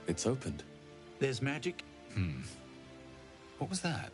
It's opened. There's magic. What was that?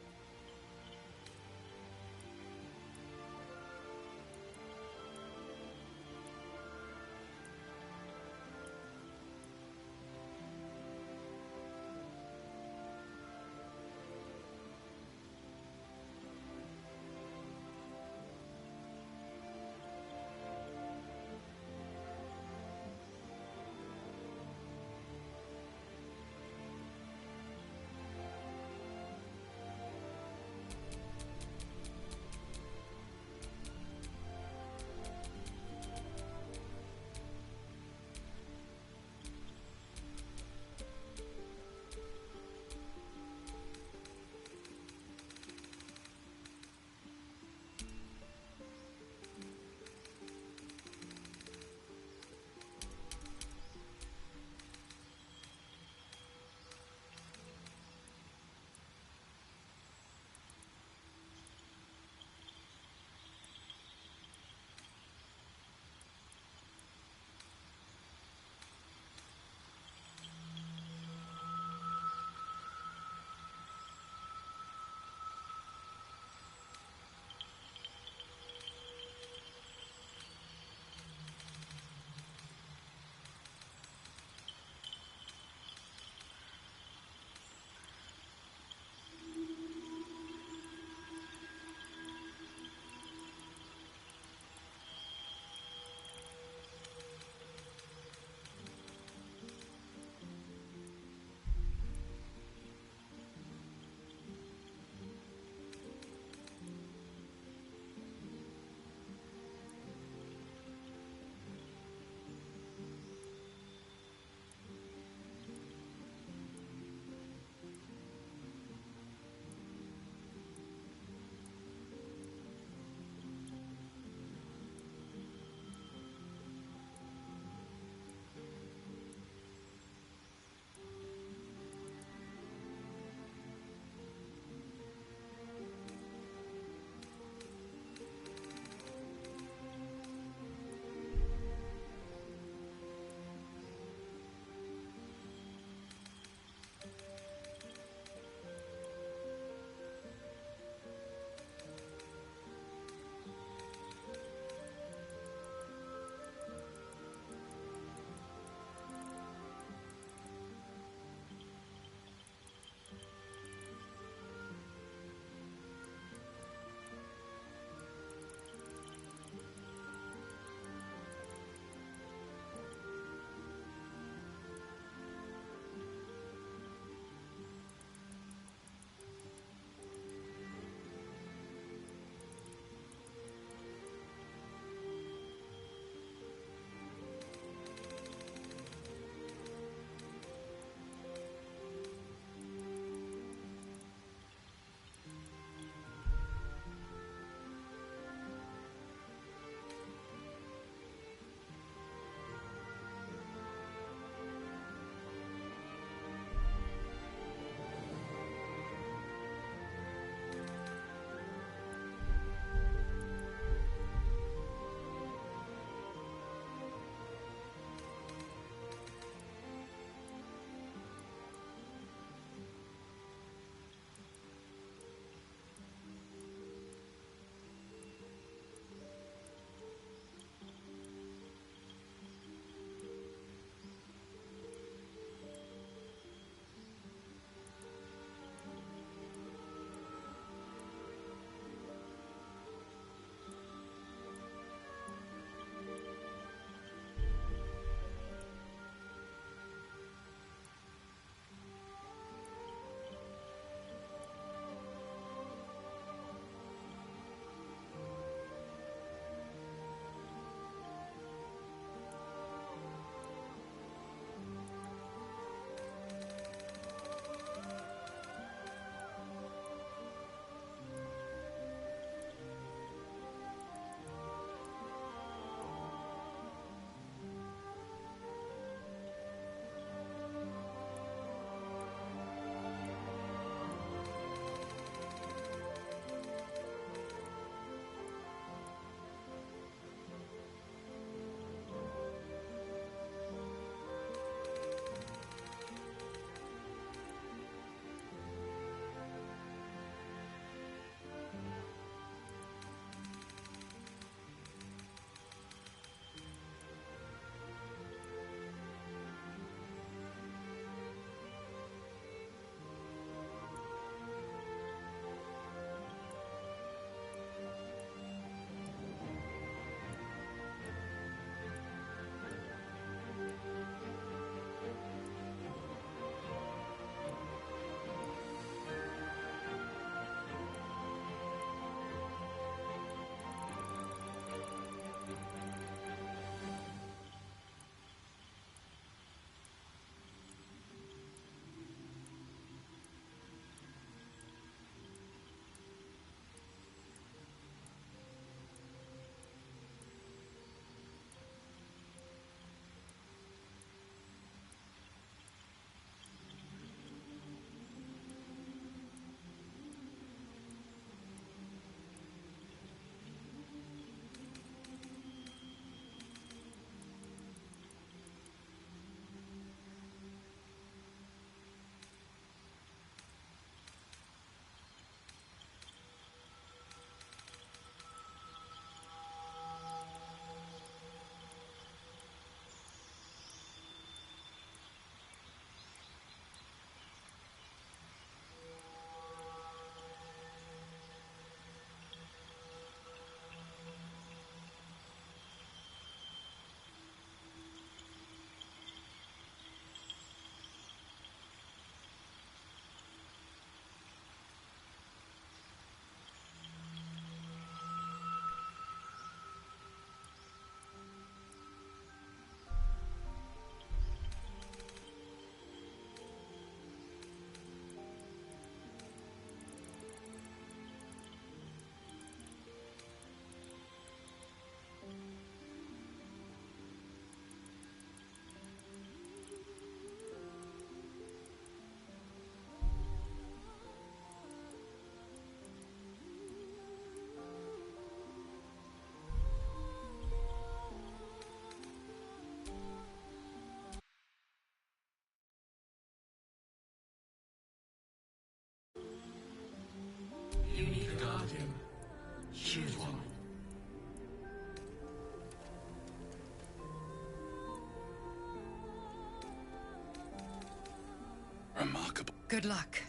Good luck.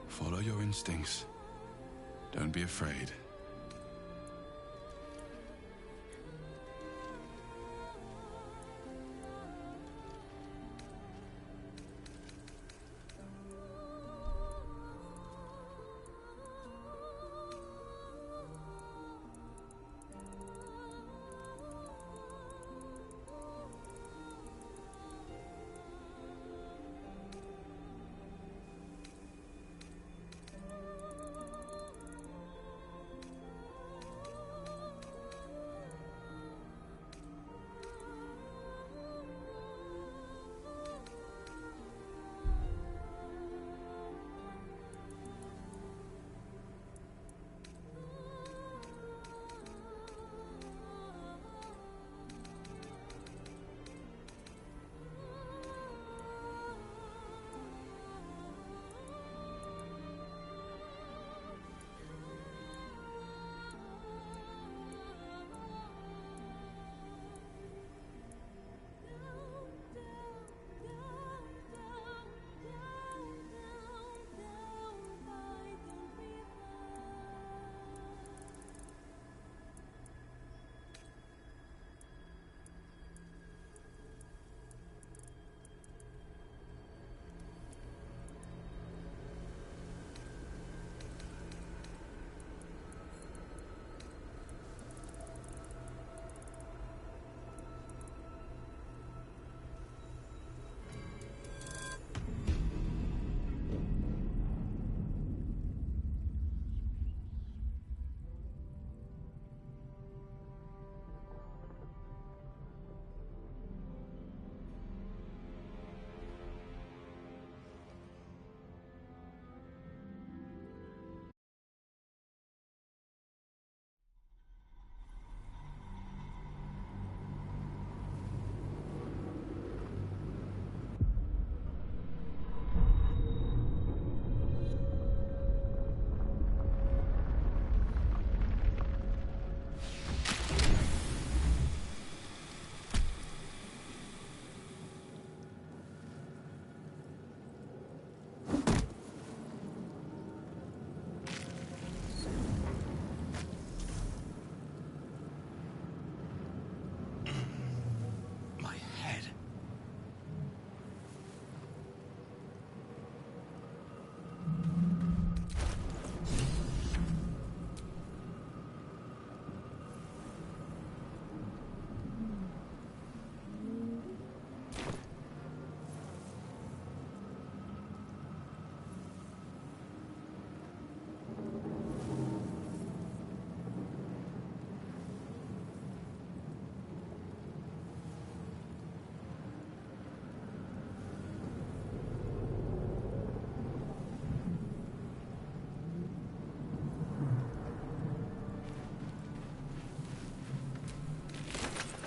Follow your instincts. Don't be afraid.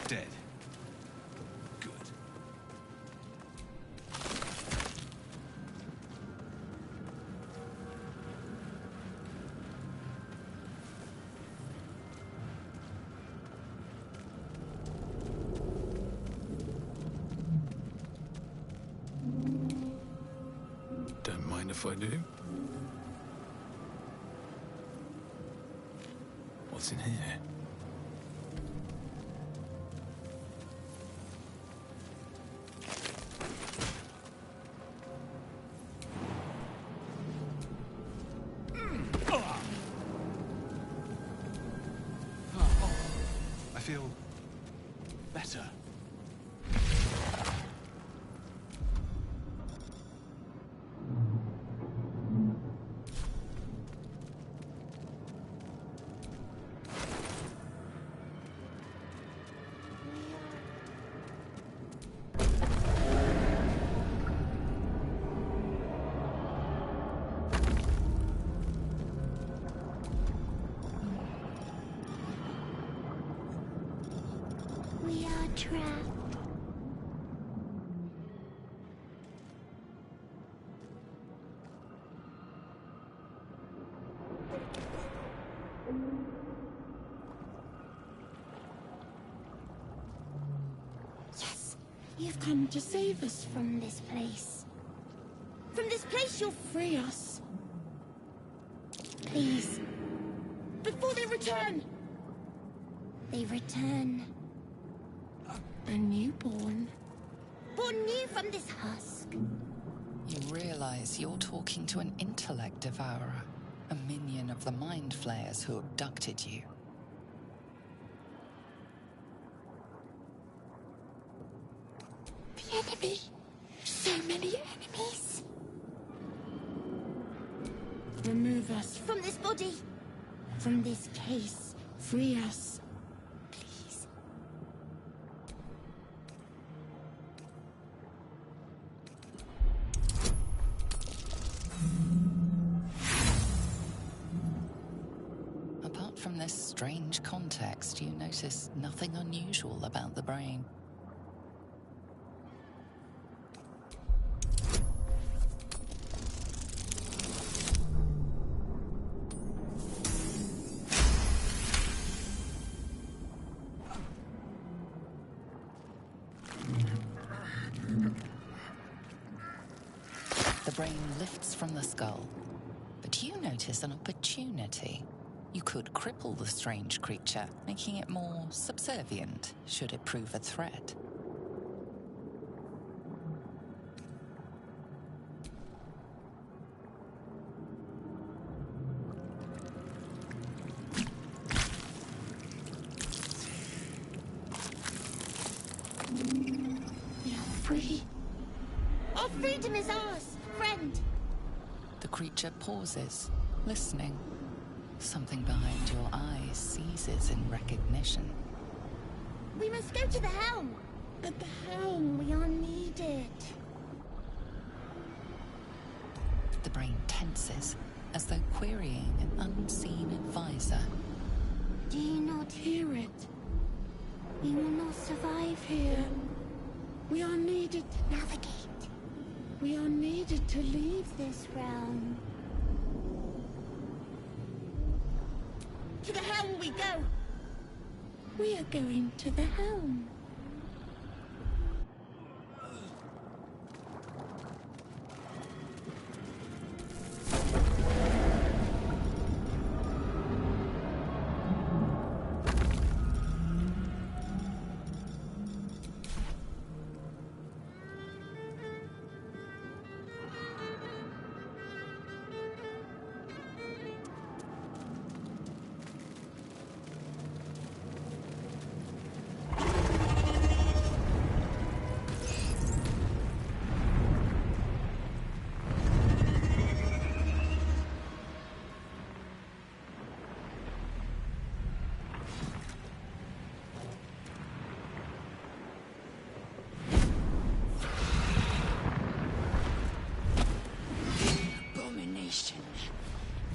Dead. Good. Don't mind if I do. What's in here? I feel better. We are trapped. Yes, you've come to save us from this place. place you'll free us. Please. Before they return! They return. A newborn. Born new from this husk. You realize you're talking to an intellect devourer, a minion of the mind flayers who abducted you. The enemy. So many enemies. Remove us From this body. From this case. Free us. Please. Apart from this strange context, you notice nothing unusual about the brain. The brain lifts from the skull, but you notice an opportunity. You could cripple the strange creature, making it more subservient, should it prove a threat. We are free. Our freedom is ours, friend. The creature pauses, listening. Something behind your eyes seizes in recognition. We must go to the helm. At the helm. We are needed. The brain tenses, as though querying an unseen advisor. Do you not hear? Hear it. We will not survive here. We are needed. Navigate. We are needed to leave. This realm. To the helm we go. We are going to the helm.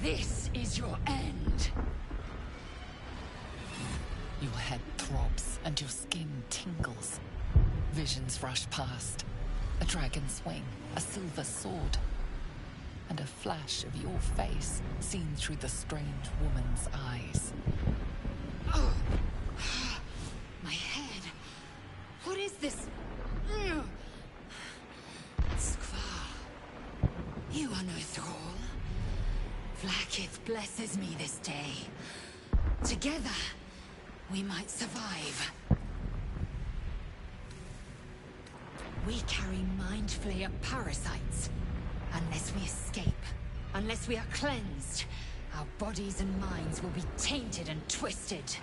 This is your end. Your head throbs and your skin tingles. Visions rush past. A dragon's wing, a silver sword, and a flash of your face seen through the strange woman's eyes. Oh. My head. What is this? Skvar. You are no thrall. Vlaakith blesses me this day. Together, we might survive. We carry mind flayer parasites. Unless we escape, unless we are cleansed, our bodies and minds will be tainted and twisted.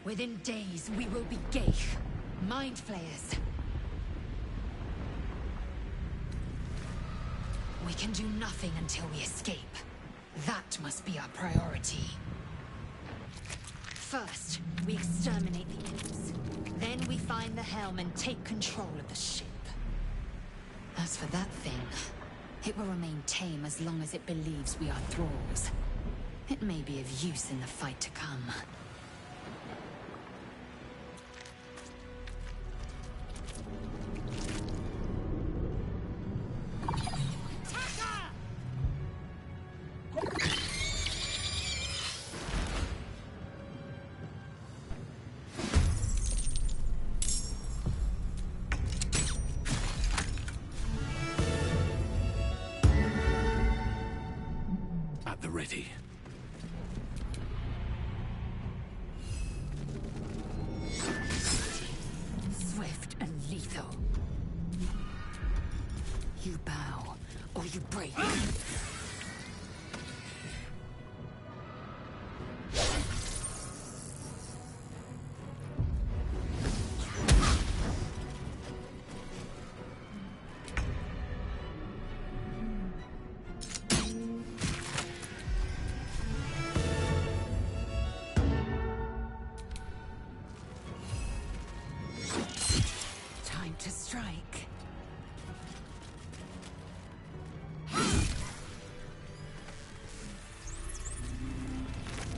Within days, we will be Geich, mind flayers. We can do nothing until we escape. That must be our priority. First, we exterminate the imps. Then we find the helm and take control of the ship. As for that thing, it will remain tame as long as it believes we are thralls. It may be of use in the fight to come. the ready. Swift and lethal. You bow, or you break. Time to strike.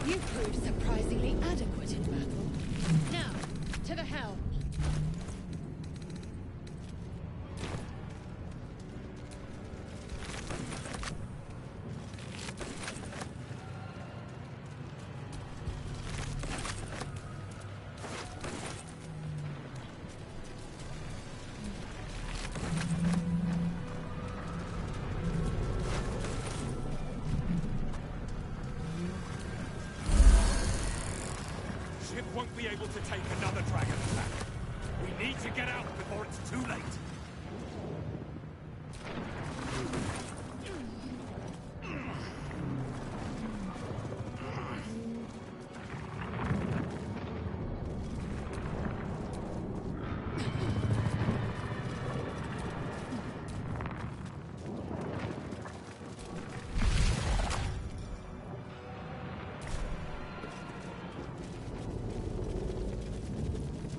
You proved surprisingly adequate in battle. Now, to the helm. Ship won't be able to take another dragon attack. We need to get out before it's too late.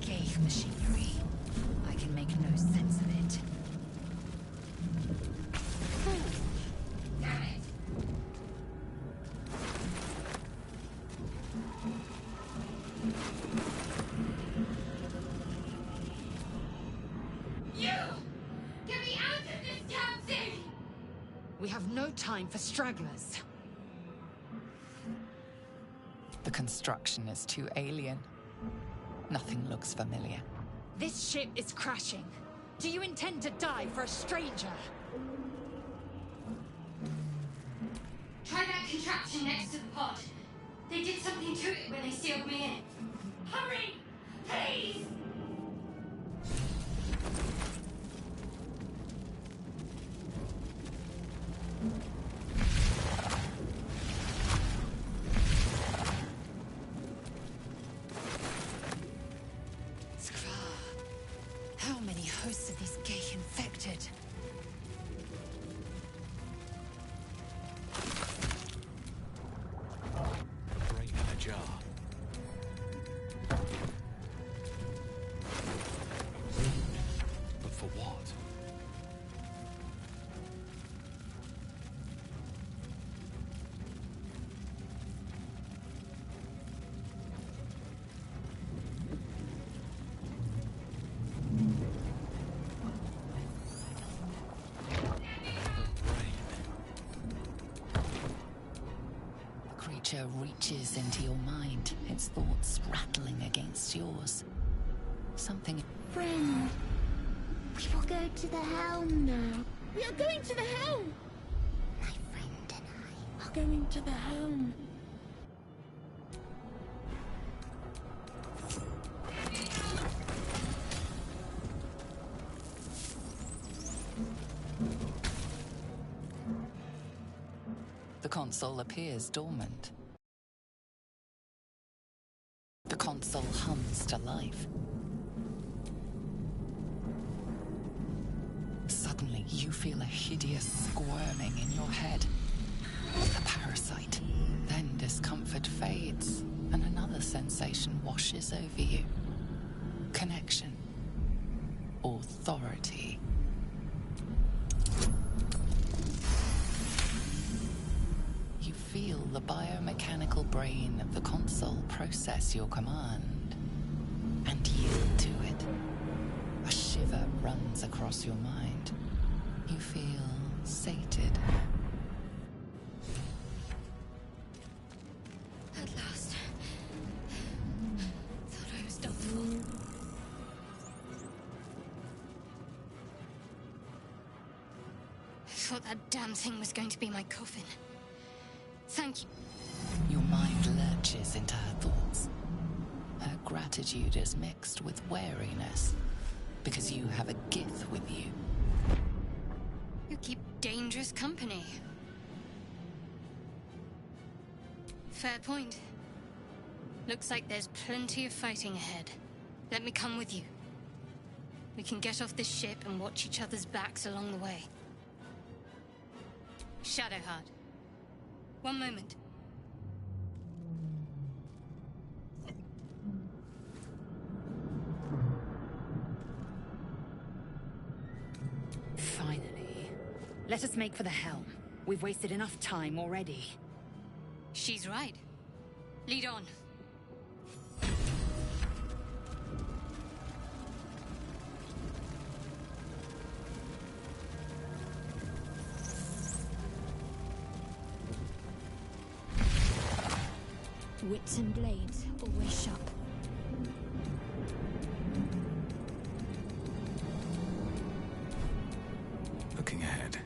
Gave machinery. I can make no sense of it. Damn it! You! Get me out of this damn thing! We have no time for stragglers. The construction is too alien. Nothing looks familiar. This ship is crashing. Do you intend to die for a stranger? Try that contraption next to the pod. They did something to it when they sealed me in. Hurry! Please! How many hosts of these gay infected? Brain in a jar. But for what? The creature reaches into your mind, its thoughts rattling against yours. Something... Friend, we will go to the helm now. We are going to the helm! My friend and I. Are going to the helm. The console appears dormant. The console hums to life. Suddenly, you feel a hideous squirming in your head. A parasite. Then discomfort fades, and another sensation washes over you. Connection. Authority. You feel the biomechanical brain of the console process your command and yield to it. A shiver runs across your mind. You feel sated. At last. Thought I was done for. I thought that damn thing was going to be my coffin. Thank you. Your mind lurches into her thoughts. Her gratitude is mixed with wariness, because you have a Gith with you. You keep dangerous company. Fair point. Looks like there's plenty of fighting ahead. Let me come with you. We can get off this ship and watch each other's backs along the way. Shadowheart. One moment. Finally. Let us make for the helm. We've wasted enough time already. She's right. Lead on. Wits and blades, always sharp. Looking ahead.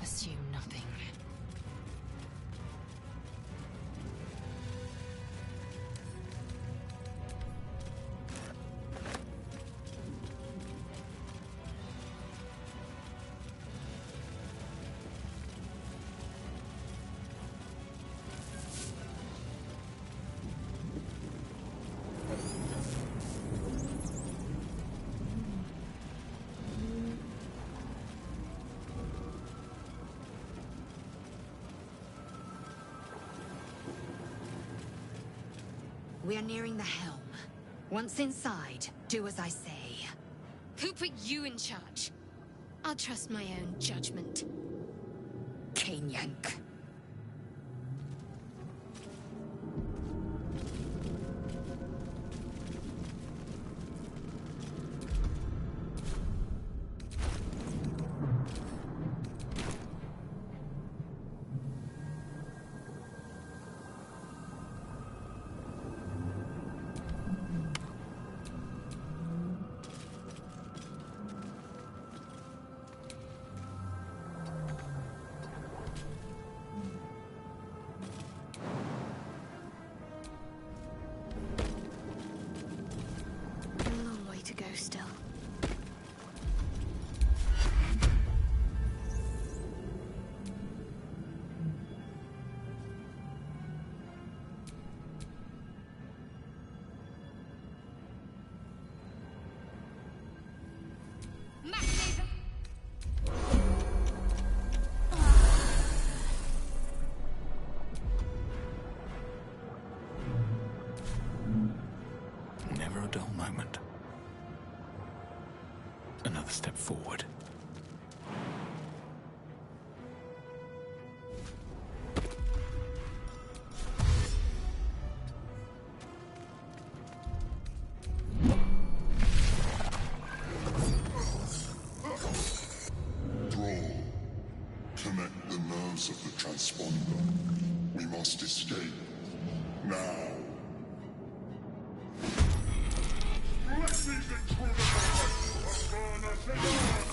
Assume nothing. We are nearing the helm. Once inside, do as I say. Who put you in charge? I'll trust my own judgment. Cane yank. A long way to go still. Never a dull moment. Another step forward. Thrall, connect the nerves of the transponder. We must escape. Now. Let these intruders burn us alive!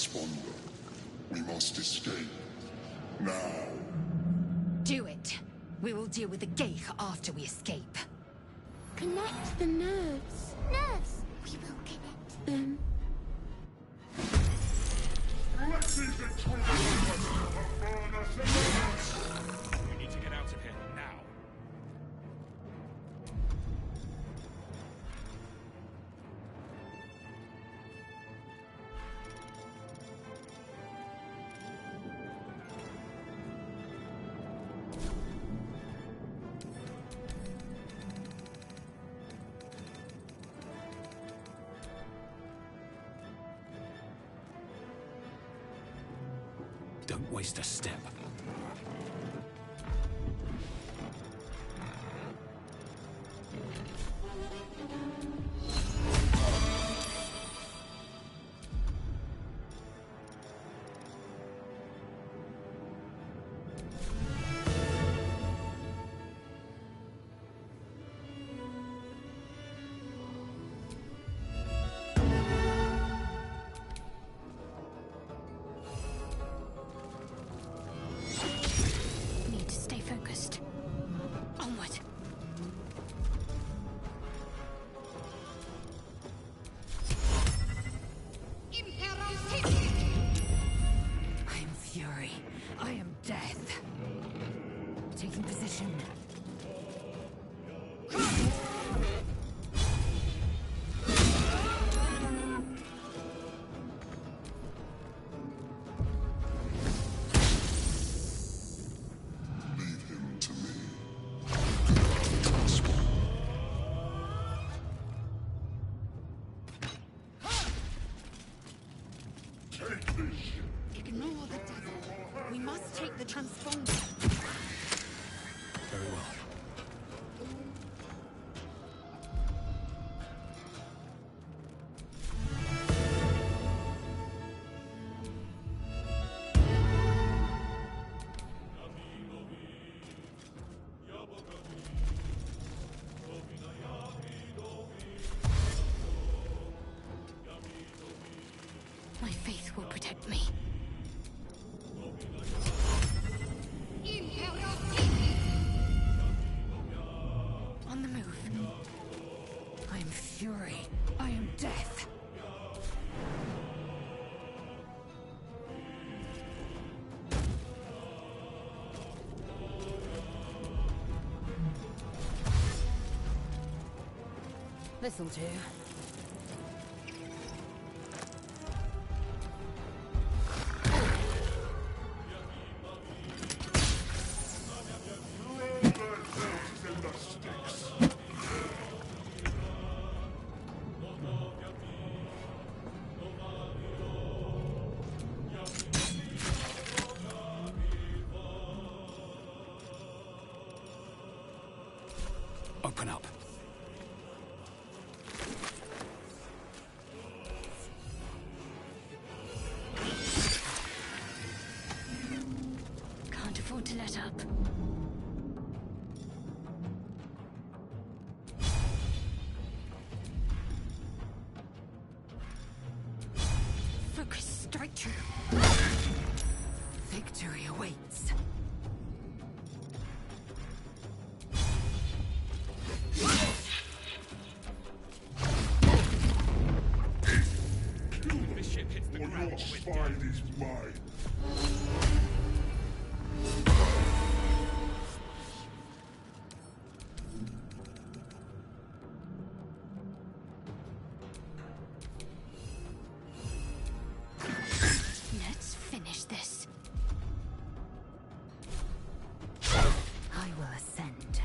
transponder. We must escape. Now. Do it. We will deal with the Geich after we escape. Connect the nerves. Nerves! We will connect them. We need to get out of here now. Don't waste a step. Need to stay focused. Onward. I am fury. I am death. Taking position. Leave him to me. Take this. Ignore the devil. We must take the transponder. Very well. My faith will protect me. On the move. I am fury. I am death. This'll do. Open up. Can't afford to let up. Focus, strike true. Victory awaits. This ship hits the Or ground your with spine is mine. Let's finish this. I will ascend.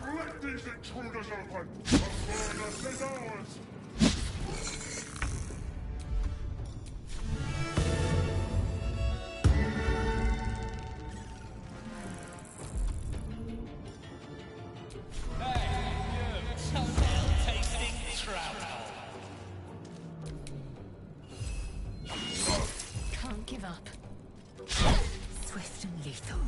Let these intruders open! The furnace is ours! Can't give up. Swift and lethal.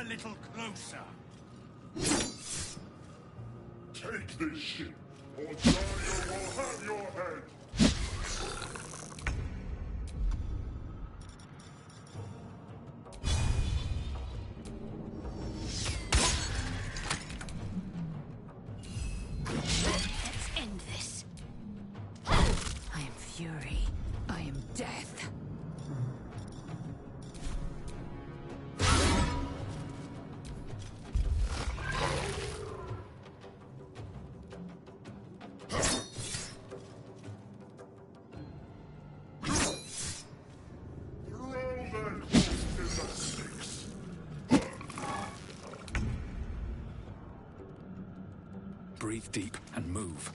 little closer. Take this ship, or Dario will have your head! Let's end this. I am fury. I am death. Breathe deep and move.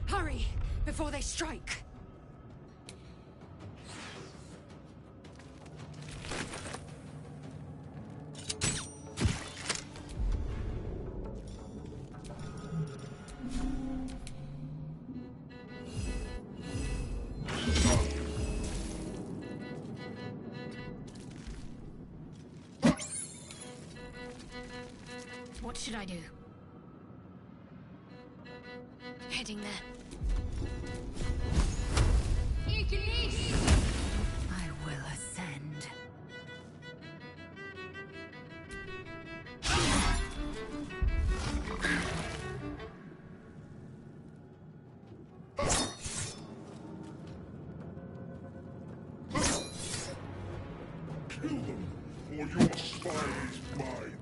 Hurry, before they strike. What should I do? Heading there. I will ascend. Kill them, or your spy is mine.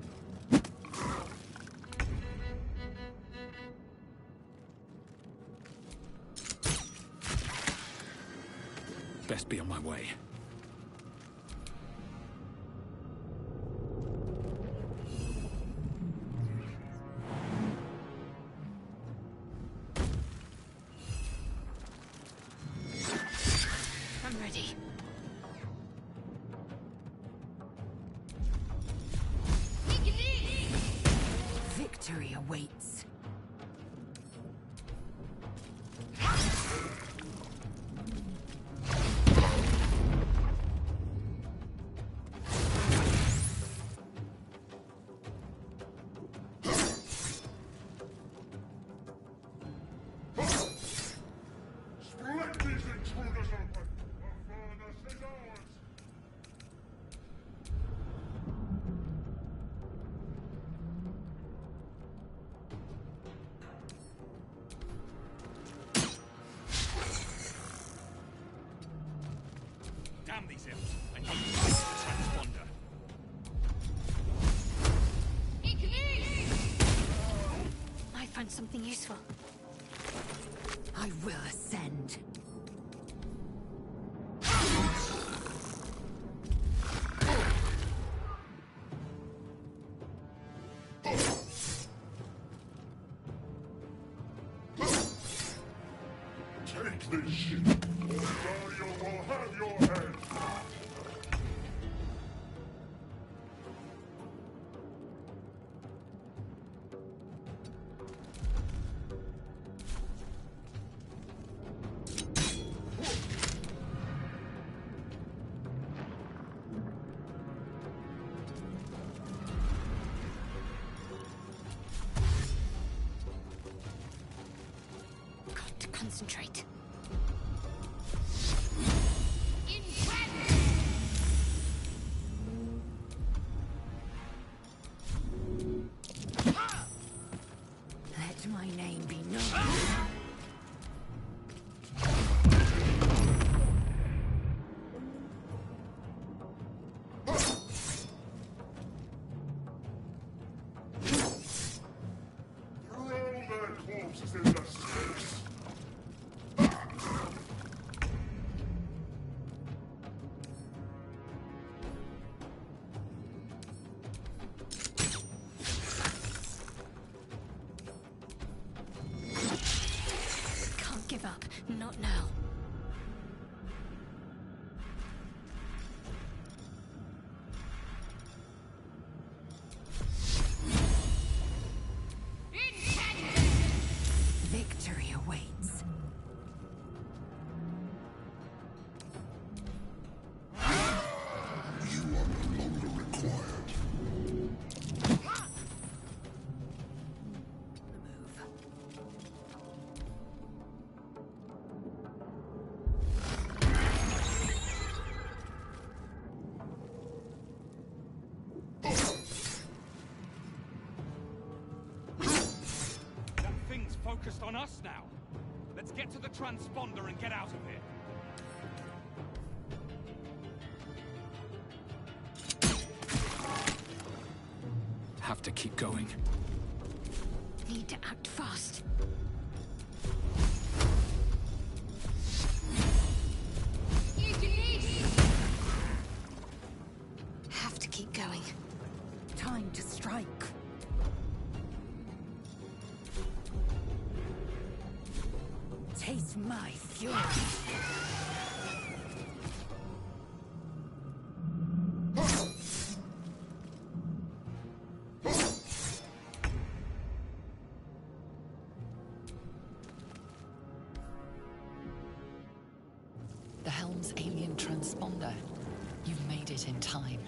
Best be on my way. I'm ready. Victory awaits. Let these intruders open! The furnace is ours! Damn these imps. I need to find the transponder. I found something useful. I will ascend. Take this ship, or Dario will have your head! Got to concentrate. Let my name be known. Throw their corpses in the Styx! Can't give up. Not now. Victory awaits. just on us now. Let's get to the transponder and get out of here. Have to keep going. Need to act fast. Have to keep going. Time to strike. Taste my fury. The helm's alien transponder. You've made it in time.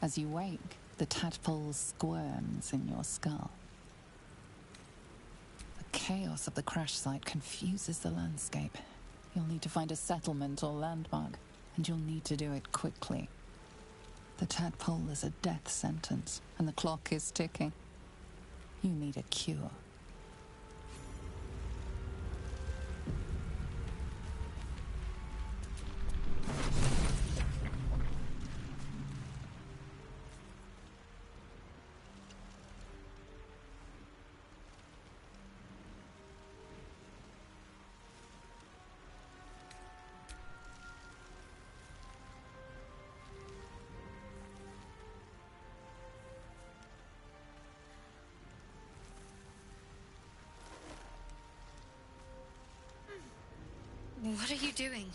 As you wake, the tadpole squirms in your skull. The chaos of the crash site confuses the landscape. You'll need to find a settlement or landmark, and you'll need to do it quickly. The tadpole is a death sentence, and the clock is ticking. You need a cure. What are you doing?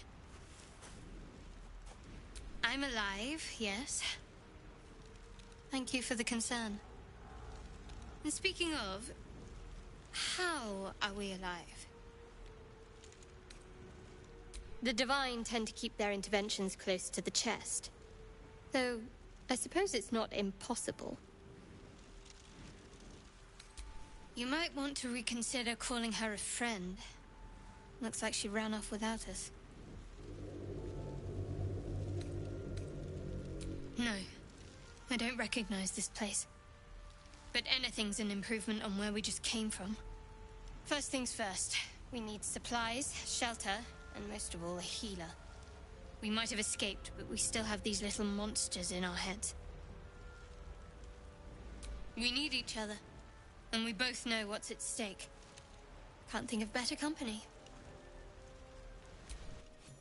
I'm alive, yes. Thank you for the concern. And speaking of, How are we alive? The Divine tend to keep their interventions close to the chest. Though, I suppose it's not impossible. You might want to reconsider calling her a friend. Looks like she ran off without us. No, I don't recognize this place. But anything's an improvement on where we just came from. First things first, we need supplies, shelter, and most of all, a healer. We might have escaped, but we still have these little monsters in our heads. We need each other, and we both know what's at stake. Can't think of better company.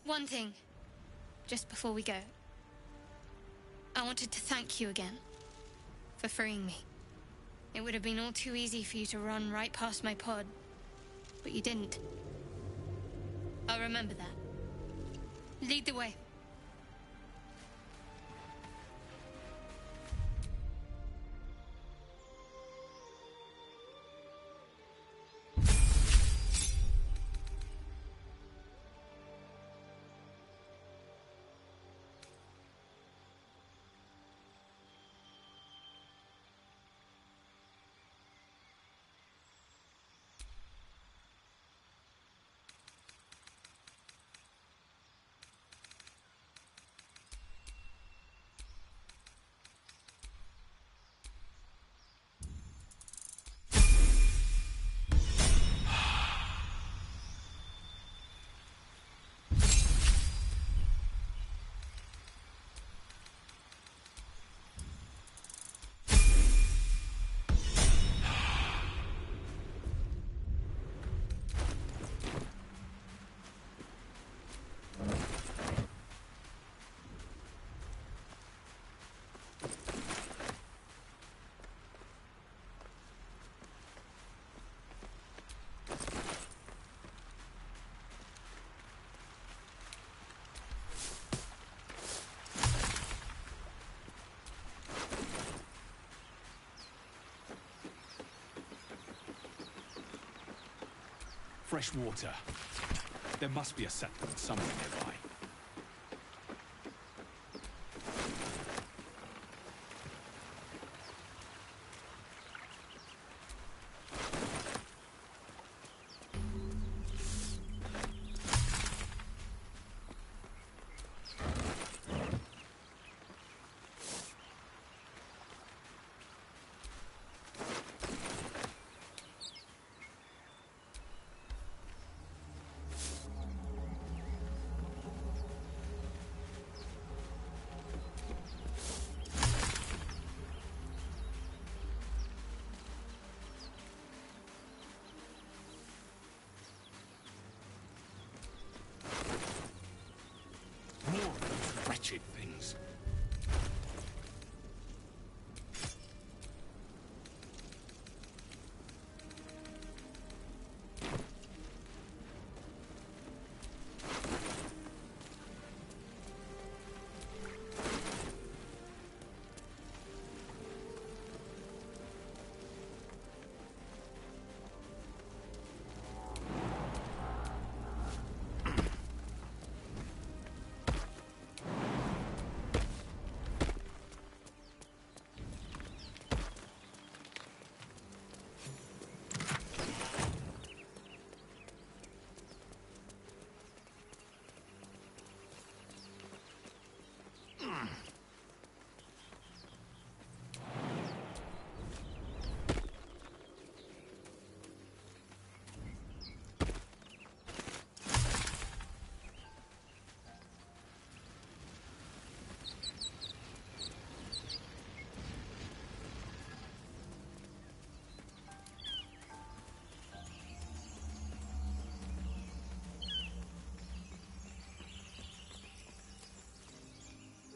One thing, just before we go. I wanted to thank you again for freeing me. It would have been all too easy for you to run right past my pod, but you didn't. I'll remember that. Lead the way. Fresh water. There must be a settlement somewhere nearby. Wretched things.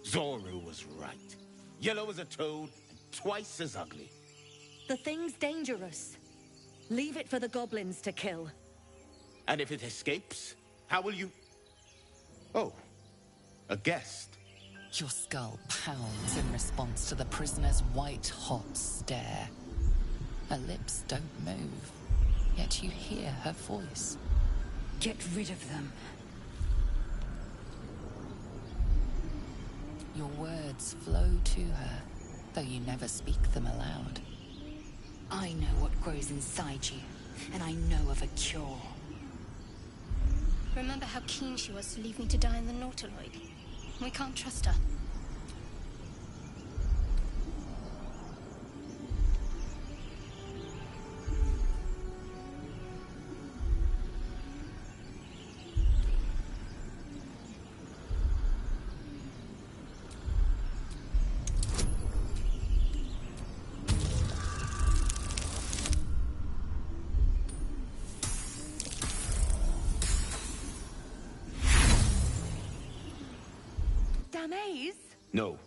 Zoru was right. Yellow as a toad, twice as ugly. The thing's dangerous. Leave it for the goblins to kill. And if it escapes, how will you... Oh, a guest. Your skull pounds in response to the prisoner's white-hot stare. Her lips don't move. Yet you hear her voice. Get rid of them. Your words flow to her, though you never speak them aloud. I know what grows inside you, and I know of a cure. Remember how keen she was to leave me to die in the Nautiloid? We can't trust her. Damaze? No.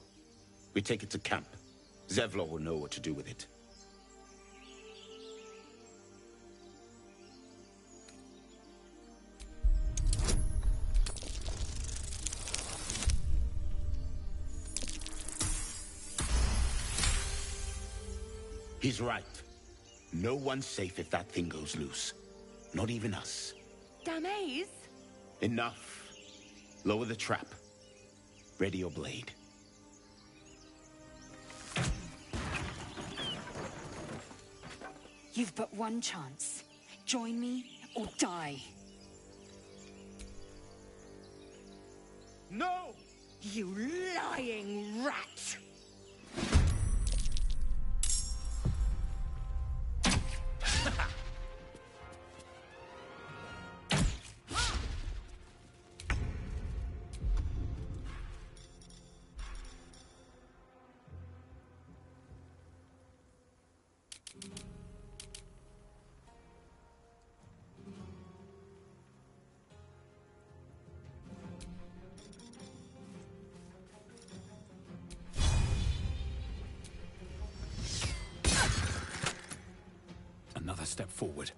We take it to camp. Zevlor will know what to do with it. He's right. No one's safe if that thing goes loose. Not even us. Damaze? Enough. Lower the trap. Ready your blade. You've but one chance. Join me or die. No! You lying rat! Another step forward.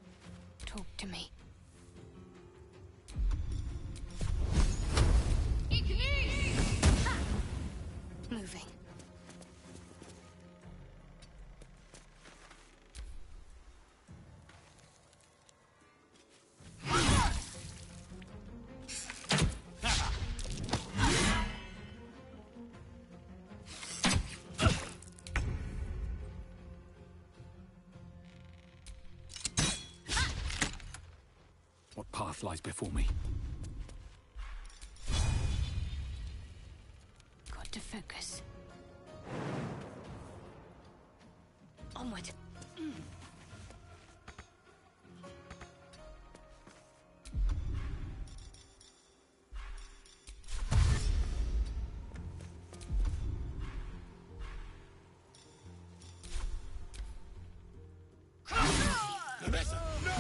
Talk to me. Moving. What path lies before me? Got to focus. Onward. Vanessa, no!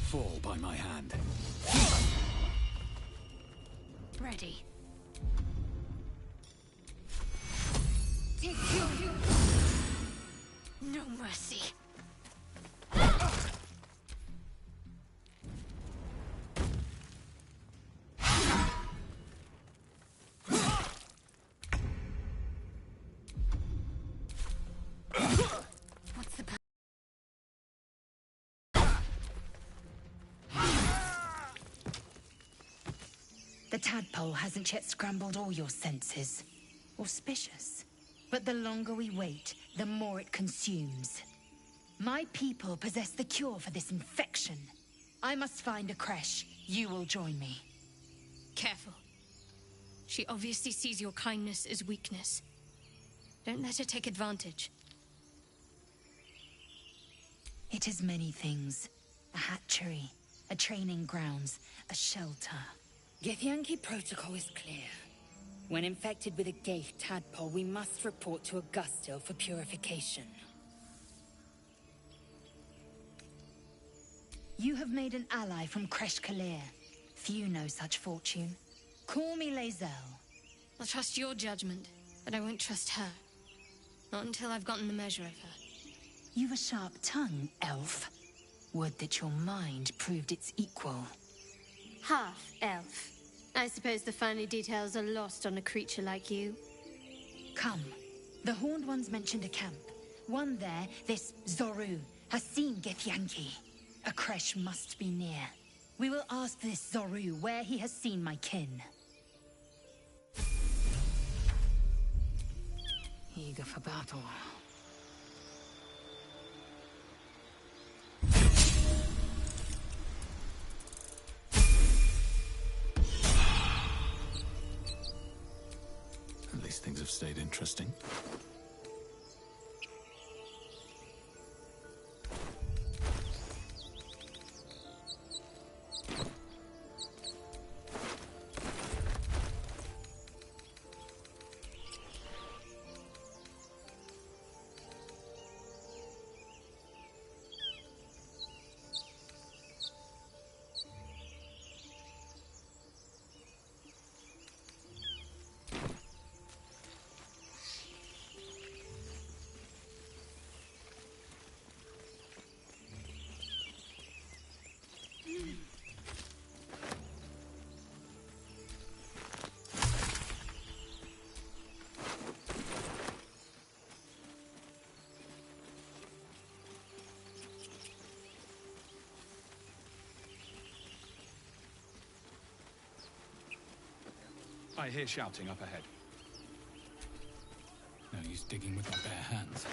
Fall by my hand. Ready. No mercy. What's the plan? The tadpole hasn't yet scrambled all your senses. Auspicious. But the longer we wait, the more it consumes. My people possess the cure for this infection. I must find a creche. You will join me. Careful. She obviously sees your kindness as weakness. Don't let her take advantage. It is many things. A hatchery, a training grounds, a shelter. Githyanki protocol is clear. When infected with a Ghaik tadpole, we must report to Augustil for purification. You have made an ally from Kresh Kalir. Few know such fortune. Call me Lae'zel. I'll trust your judgment, but I won't trust her. Not until I've gotten the measure of her. You've a sharp tongue, elf. Would that your mind proved its equal. Half-elf. I suppose the finer details are lost on a creature like you. Come. The Horned Ones mentioned a camp. One there, this Zorru, has seen Githyanki. A Kresh must be near. We will ask this Zorru where he has seen my kin. Eager for battle. At least things have stayed interesting. I hear shouting up ahead. No use digging with my bare hands.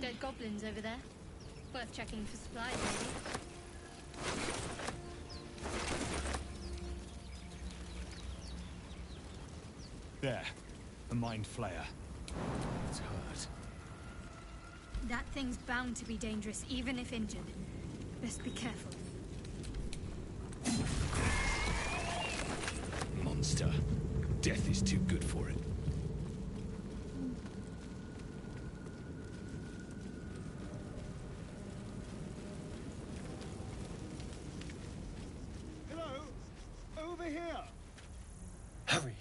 Dead goblins over there. Worth checking for supplies, maybe. There. A mind flayer. It's hurt. That thing's bound to be dangerous, even if injured. Best be careful. Monster. Death is too good for it. Over here! Hurry!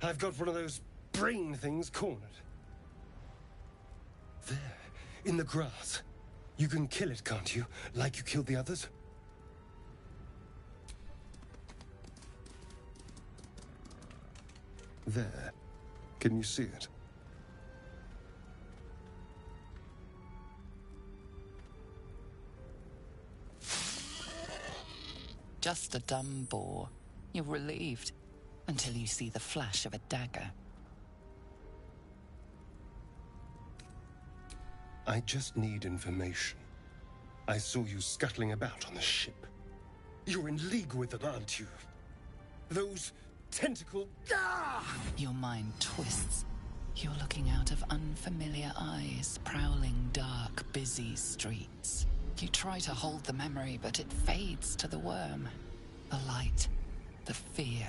I've got one of those brain things cornered. There, in the grass. You can kill it, can't you? Like you killed the others? There. Can you see it? Just a dumb boar. You're relieved until you see the flash of a dagger. I just need information. I saw you scuttling about on the ship. You're in league with them, aren't you? Those tentacle... Ah! Your mind twists. You're looking out of unfamiliar eyes, prowling dark, busy streets. You try to hold the memory, but it fades to the worm. The light. The fear.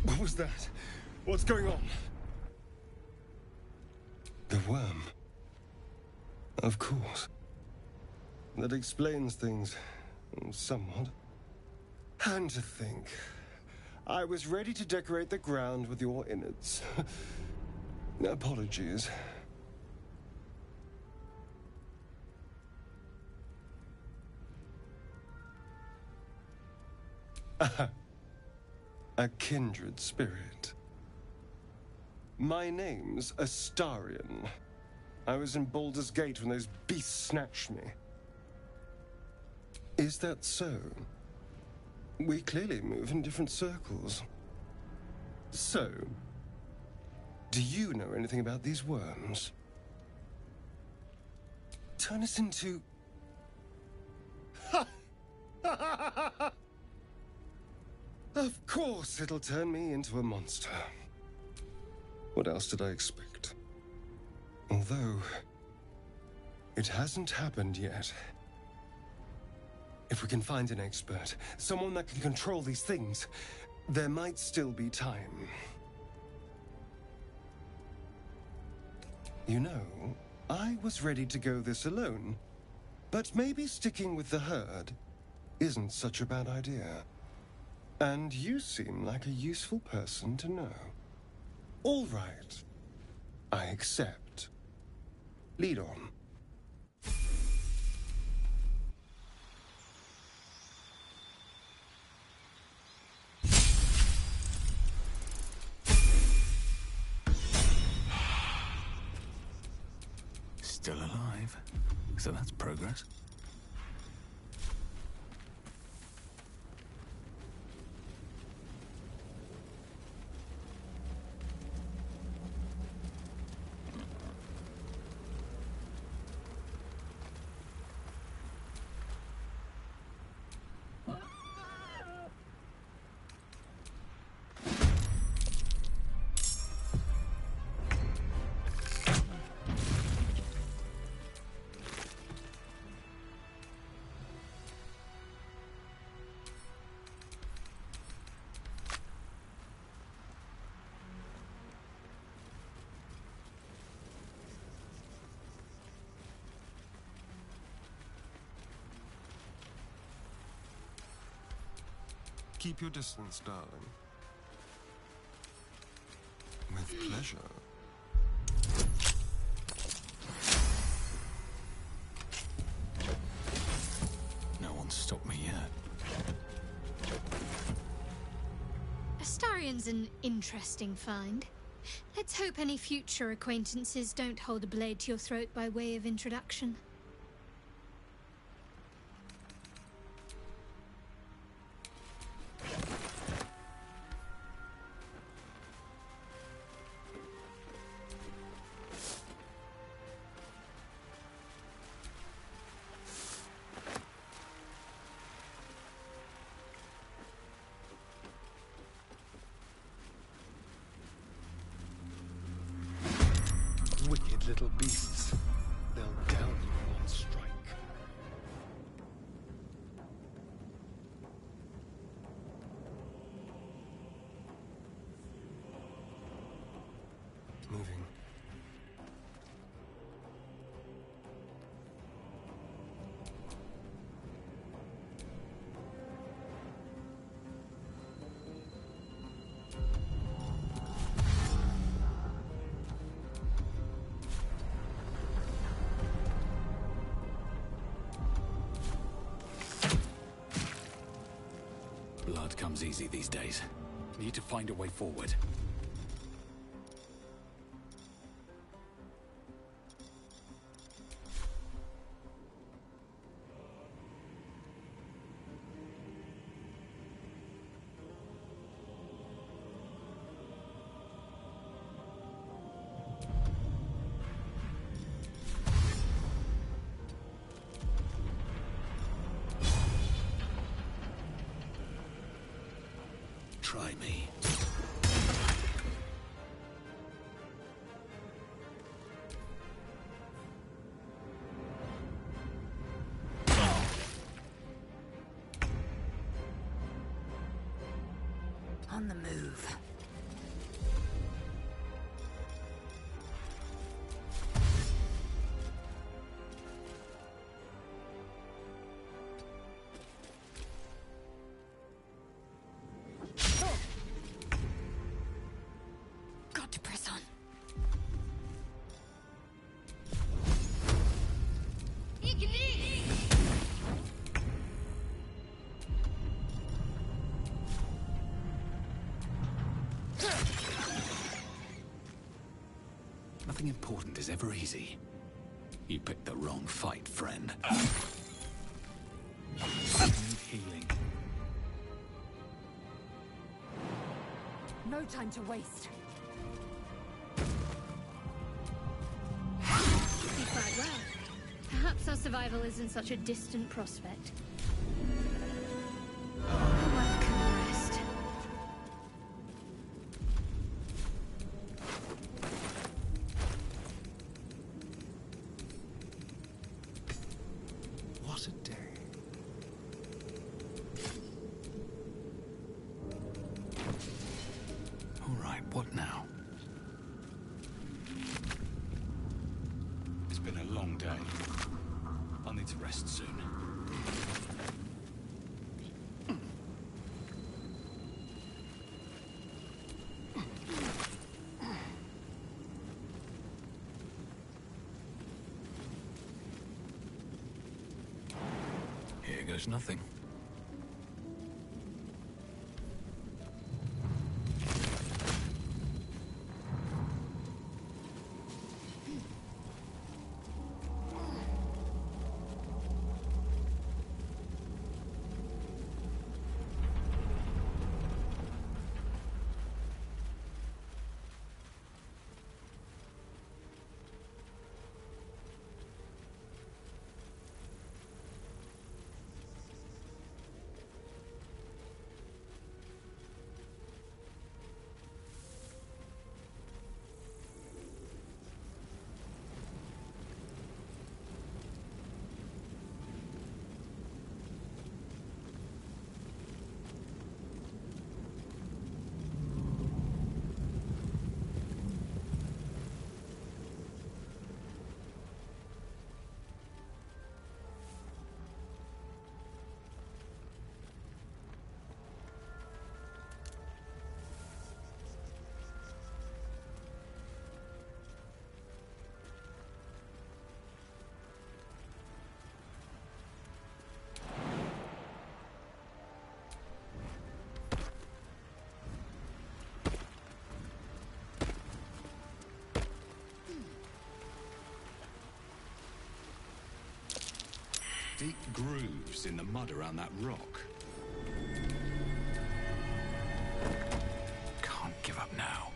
What was that? What's going on? The worm. Of course. That explains things. Somewhat. And to think, I was ready to decorate the ground with your innards. Apologies. A kindred spirit. My name's Astarion. I was in Baldur's Gate when those beasts snatched me. Is that so? We clearly move in different circles. So, do you know anything about these worms? Turn us into... Of course it'll turn me into a monster. What else did I expect? Although, it hasn't happened yet. If we can find an expert, someone that can control these things, there might still be time. You know, I was ready to go this alone, but maybe sticking with the herd isn't such a bad idea. And you seem like a useful person to know. All right. I accept. Lead on. Still alive. So that's progress. Keep your distance, darling. With pleasure. No one's stopped me yet. Astarion's an interesting find. Let's hope any future acquaintances don't hold a blade to your throat by way of introduction. Wicked little beasts. They'll down you on strike. Moving. Blood comes easy these days. Need to find a way forward. Try me. On the move. Got to press on. Nothing important is ever easy. You picked the wrong fight, friend. I need healing. No time to waste. You fight well. Perhaps our survival isn't such a distant prospect. Welcome, rest. What a day. All right, what now? It's been a long day. I'll need to rest soon. Here goes nothing. Deep grooves in the mud around that rock. Can't give up now.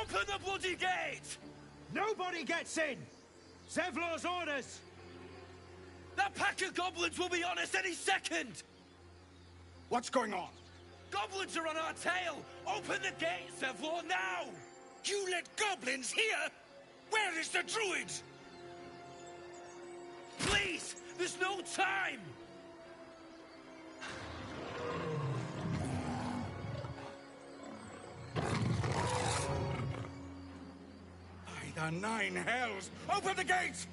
Open the bloody gate! Nobody gets in! Zevlor's orders! That pack of goblins will be on us any second! What's going on? Goblins are on our tail! Open the gate, Zevlor, now! You let goblins here? Where is the druid? Please! There's no time! By the 9 hells! Open the gate!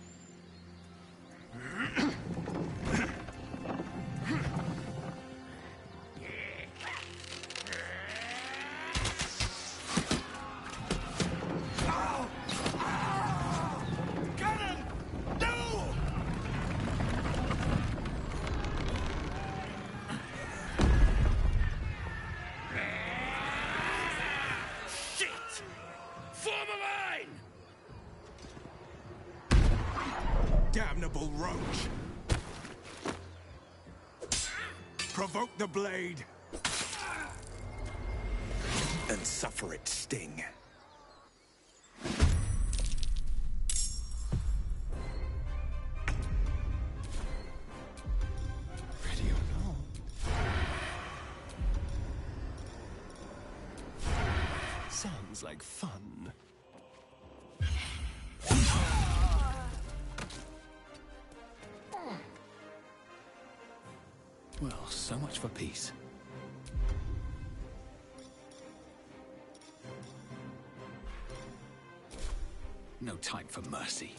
Damnable roach! Provoke the blade! And suffer its sting. Ready or not? Sounds like fun. Well, so much for peace. No time for mercy.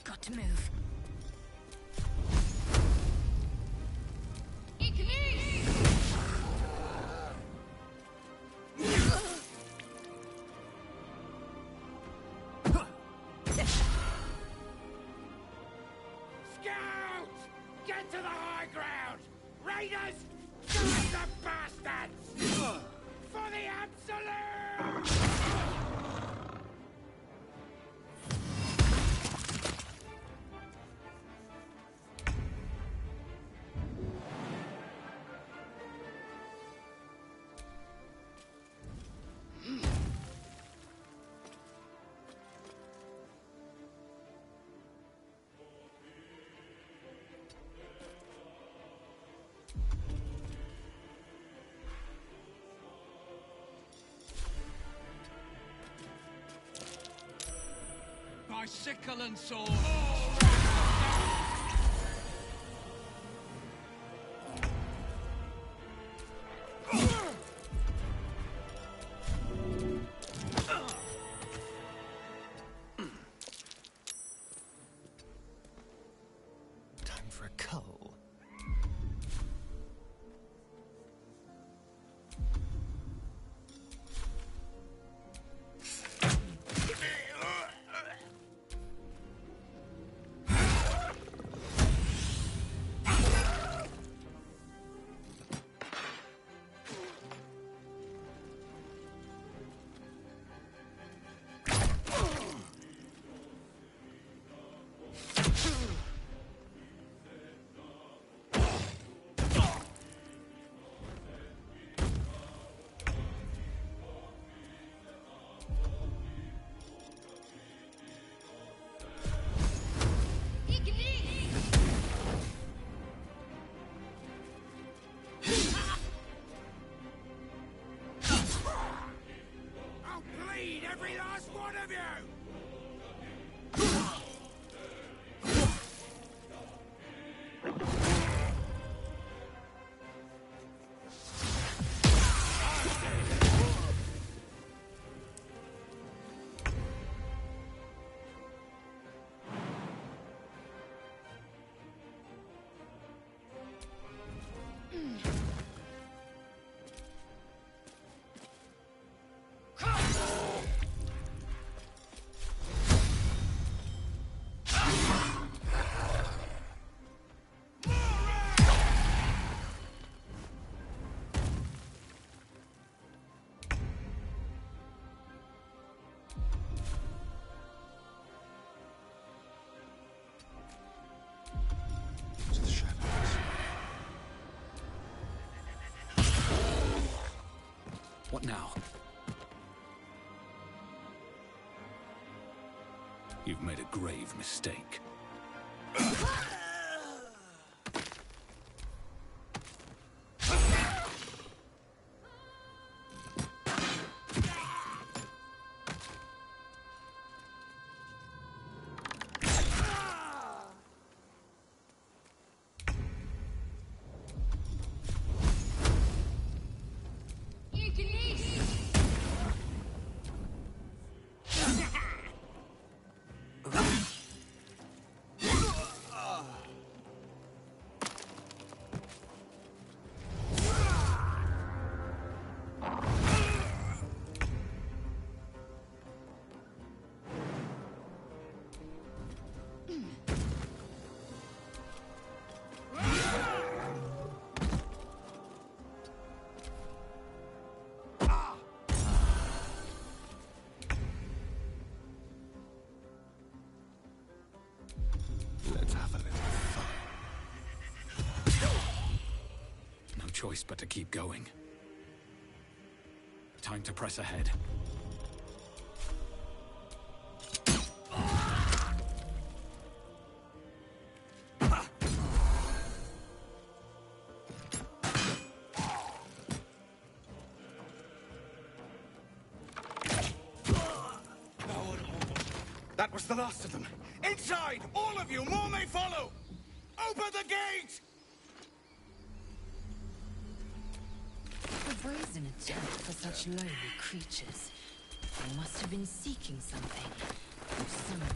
Got to move. Scouts! Get to the high ground! Raiders! Drive the bastards! For the absolute! By sickle and sword. Time for a cull. I'll bleed every last one of you! To the shadows. What now? You've made a grave mistake. Let's have a little fun. No choice but to keep going. Time to press ahead. That was the last of them. Inside! All of you! More may follow! Open the gate! A brazen attack for such lowly creatures. They must have been seeking something. Or someone.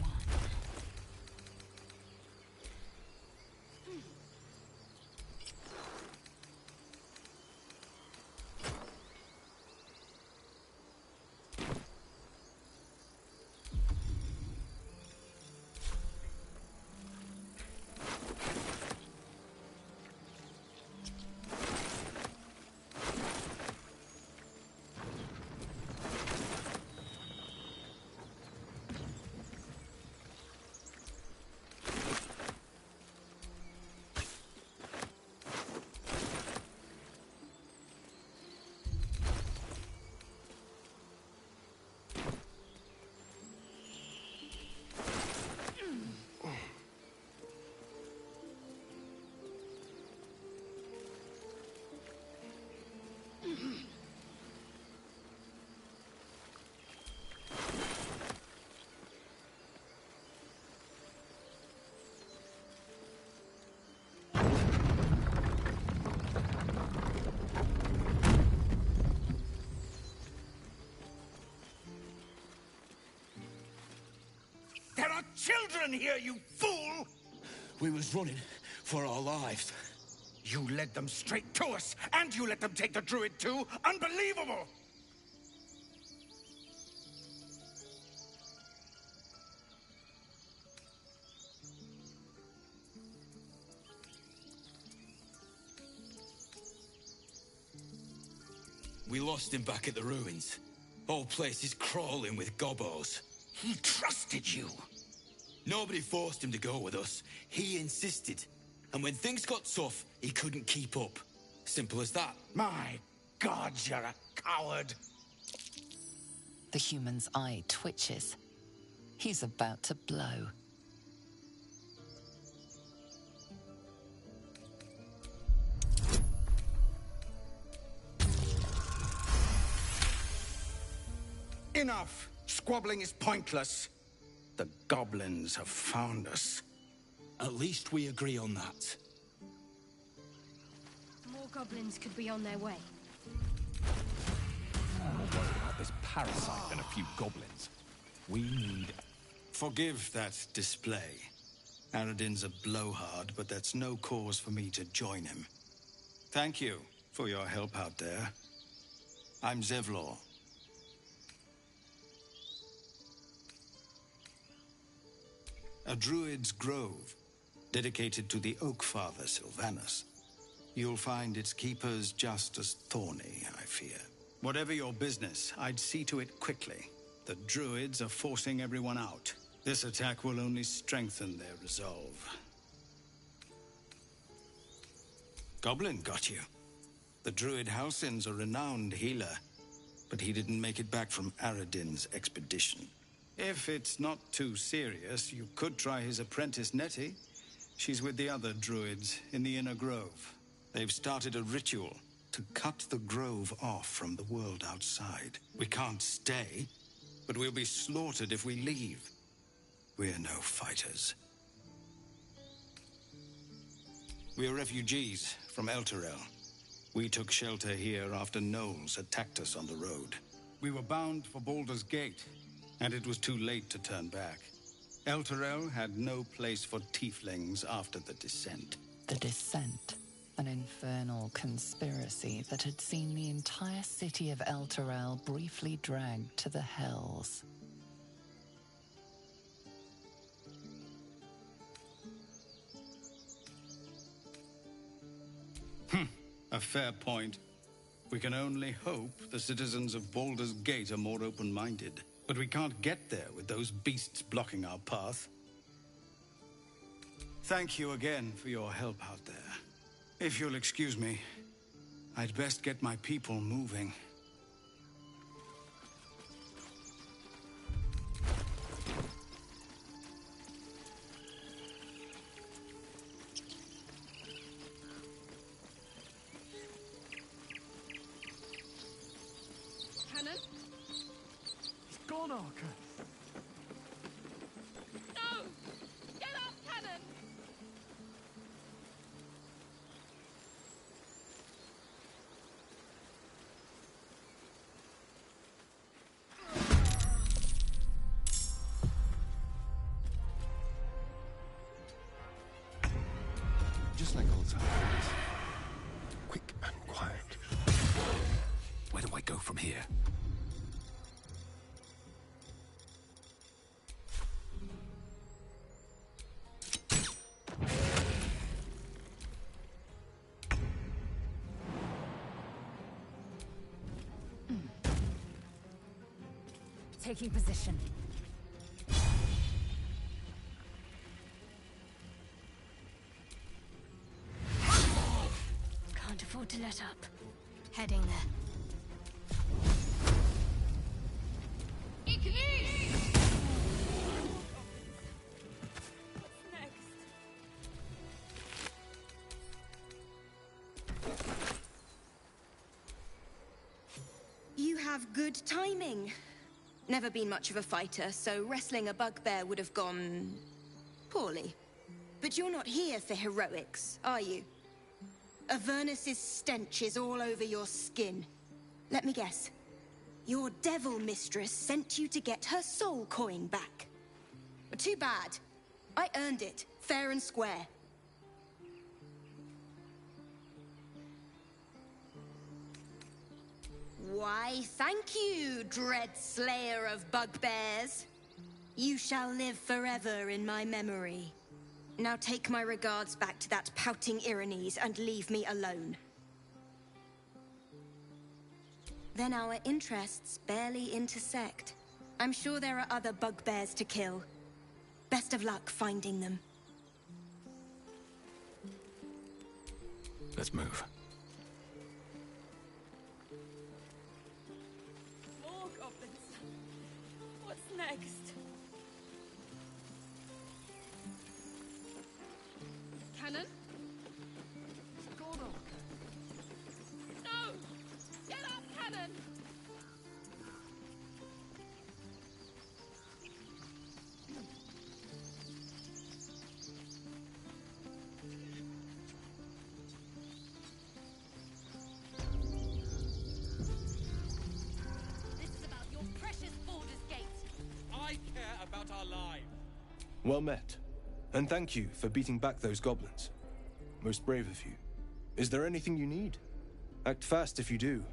There are children here, you fool! We was running for our lives. You led them straight to us, and you let them take the druid too? Unbelievable! We lost him back at the ruins. Whole place is crawling with gobos. He trusted you. Nobody forced him to go with us. He insisted. And when things got tough, he couldn't keep up. Simple as that. My God, you're a coward. The human's eye twitches. He's about to blow. Enough! Squabbling is pointless. The goblins have found us. At least we agree on that. More goblins could be on their way. I'm more worried about this parasite than a few goblins. We need... Forgive that display. Aradin's a blowhard, but that's no cause for me to join him. Thank you for your help out there. I'm Zevlor. A druid's grove, dedicated to the Oak Father Sylvanus. You'll find its keepers just as thorny, I fear. Whatever your business, I'd see to it quickly. The druids are forcing everyone out. This attack will only strengthen their resolve. Goblin got you. The druid Halsin's a renowned healer, but he didn't make it back from Aradin's expedition. If it's not too serious, you could try his apprentice Nettie. She's with the other druids in the Inner Grove. They've started a ritual to cut the grove off from the world outside. We can't stay, but we'll be slaughtered if we leave. We're no fighters. We're refugees from Elturel. We took shelter here after gnolls attacked us on the road. We were bound for Baldur's Gate, and it was too late to turn back. Elturel had no place for tieflings after the Descent. The Descent, an infernal conspiracy that had seen the entire city of Elturel briefly dragged to the Hells. A fair point. We can only hope the citizens of Baldur's Gate are more open-minded. But we can't get there with those beasts blocking our path. Thank you again for your help out there. If you'll excuse me, I'd best get my people moving. Monarcha! No! Get off, cannon! Just like old times. Quick and quiet. Where do I go from here? Taking position. Can't afford to let up. Heading there. Hhhhiiiiiiiii! What's next? You have good timing. Never been much of a fighter, so wrestling a bugbear would have gone poorly. But you're not here for heroics, are you? Avernus's stench is all over your skin. Let me guess. Your devil mistress sent you to get her soul coin back. Too bad. I earned it, fair and square. Why, thank you, dread slayer of bugbears. You shall live forever in my memory. Now take my regards back to that pouting Irenes and leave me alone. Then our interests barely intersect. I'm sure there are other bugbears to kill. Best of luck finding them. Let's move. More goblins. What's next? Cannon? No! Get off, cannon! This is about your precious Baldur's Gate. I care about our lives. Well met. And thank you for beating back those goblins. Most brave of you. Is there anything you need? Act fast if you do.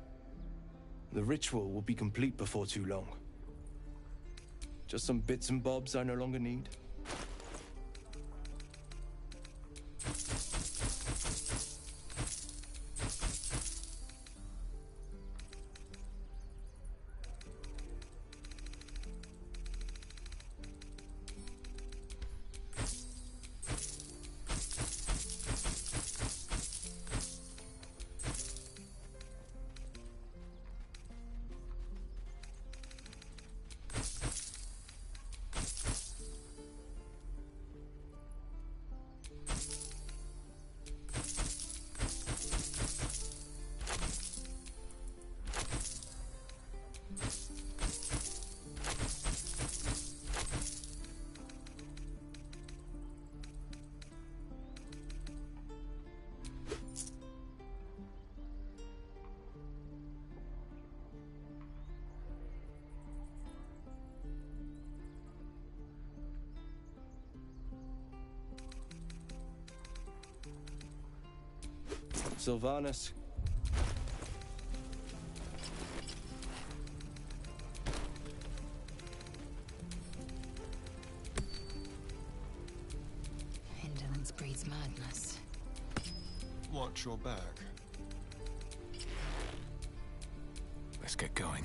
The ritual will be complete before too long. Just some bits and bobs I no longer need. Sylvanus. Indolence breeds madness. Watch your back. Let's get going.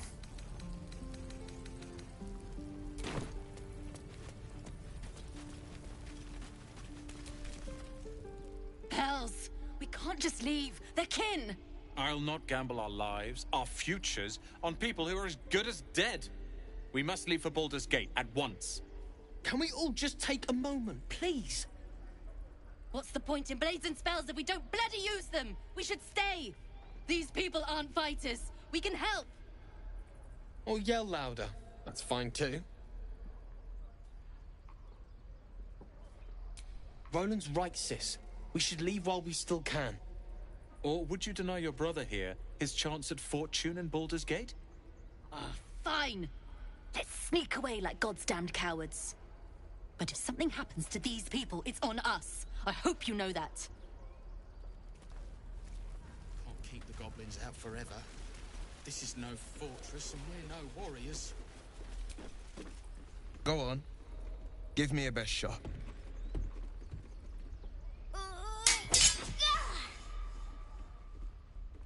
Hells! We can't just leave. They're kin! I'll not gamble our lives, our futures, on people who are as good as dead. We must leave for Baldur's Gate at once. Can we all just take a moment, please? What's the point in blazing spells if we don't bloody use them? We should stay! These people aren't fighters. We can help! Or yell louder. That's fine too. Roland's right, sis. We should leave while we still can. Or would you deny your brother here his chance at fortune in Baldur's Gate? Fine. Let's sneak away like God's damned cowards. But if something happens to these people, it's on us. I hope you know that. Can't keep the goblins out forever. This is no fortress and we're no warriors. Go on. Give me a best shot.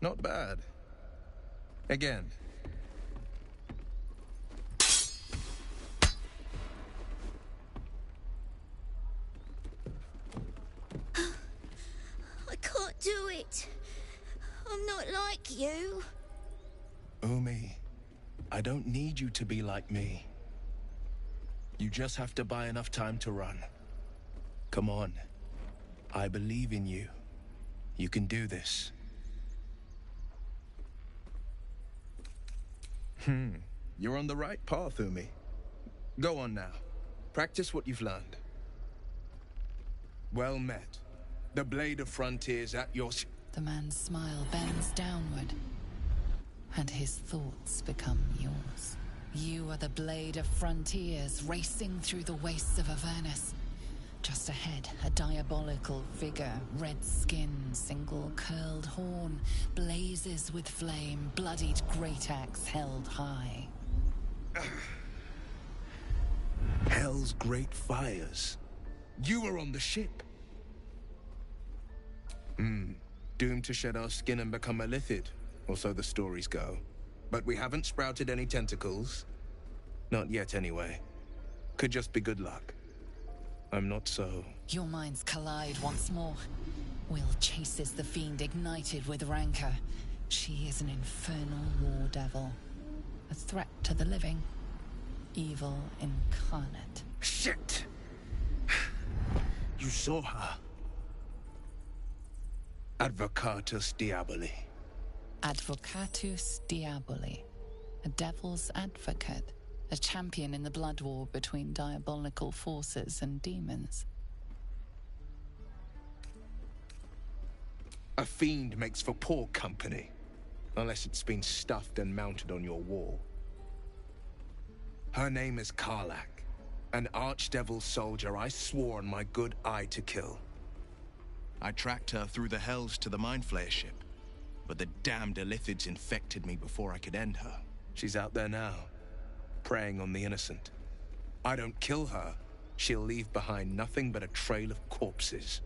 Not bad. Again. I can't do it. I'm not like you. Umi, I don't need you to be like me. You just have to buy enough time to run. Come on. I believe in you. You can do this. You're on the right path, Umi. Go on now. Practice what you've learned. Well met. The blade of frontiers at your... The man's smile bends downward, and his thoughts become yours. You are the blade of frontiers racing through the wastes of Avernus. Just ahead, a diabolical figure, red skin, single curled horn, blazes with flame, bloodied great axe held high. Hell's great fires. You were on the ship. Doomed to shed our skin and become a lithid, or so the stories go. But we haven't sprouted any tentacles. Not yet, anyway. Could just be good luck. I'm not so... Your minds collide once more. Will chases the fiend ignited with rancor. She is an infernal war devil. A threat to the living. Evil incarnate. Shit! You saw her. Advocatus Diaboli. Advocatus Diaboli. A devil's advocate. A champion in the blood war between diabolical forces and demons. A fiend makes for poor company. Unless it's been stuffed and mounted on your wall. Her name is Karlach. An archdevil soldier I swore on my good eye to kill. I tracked her through the hells to the Mind Flayer ship. But the damned Illithids infected me before I could end her. She's out there now. Preying on the innocent. I don't kill her, she'll leave behind nothing but a trail of corpses.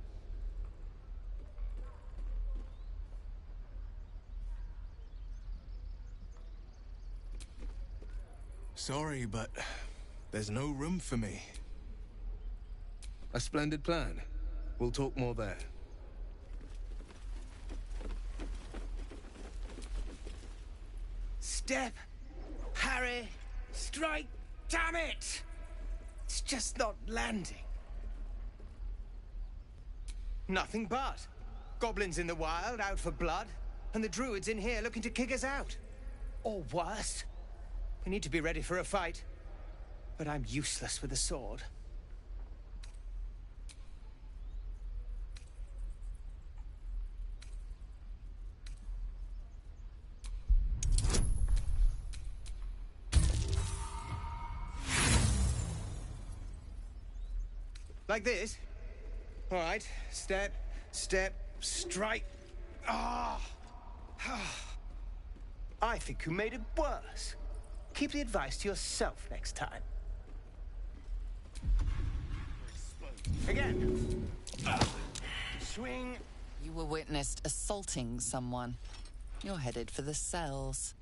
Sorry, but there's no room for me. A splendid plan. We'll talk more there. Step! Harry! Strike! Damn it! It's just not landing. Nothing but. Goblins in the wild, out for blood, and the druids in here looking to kick us out. Or worse. We need to be ready for a fight. But I'm useless with a sword. Like this? All right. Step, step, strike. Ah! I think you made it worse. Keep the advice to yourself next time. Again. Swing. You were witnessed assaulting someone. You're headed for the cells.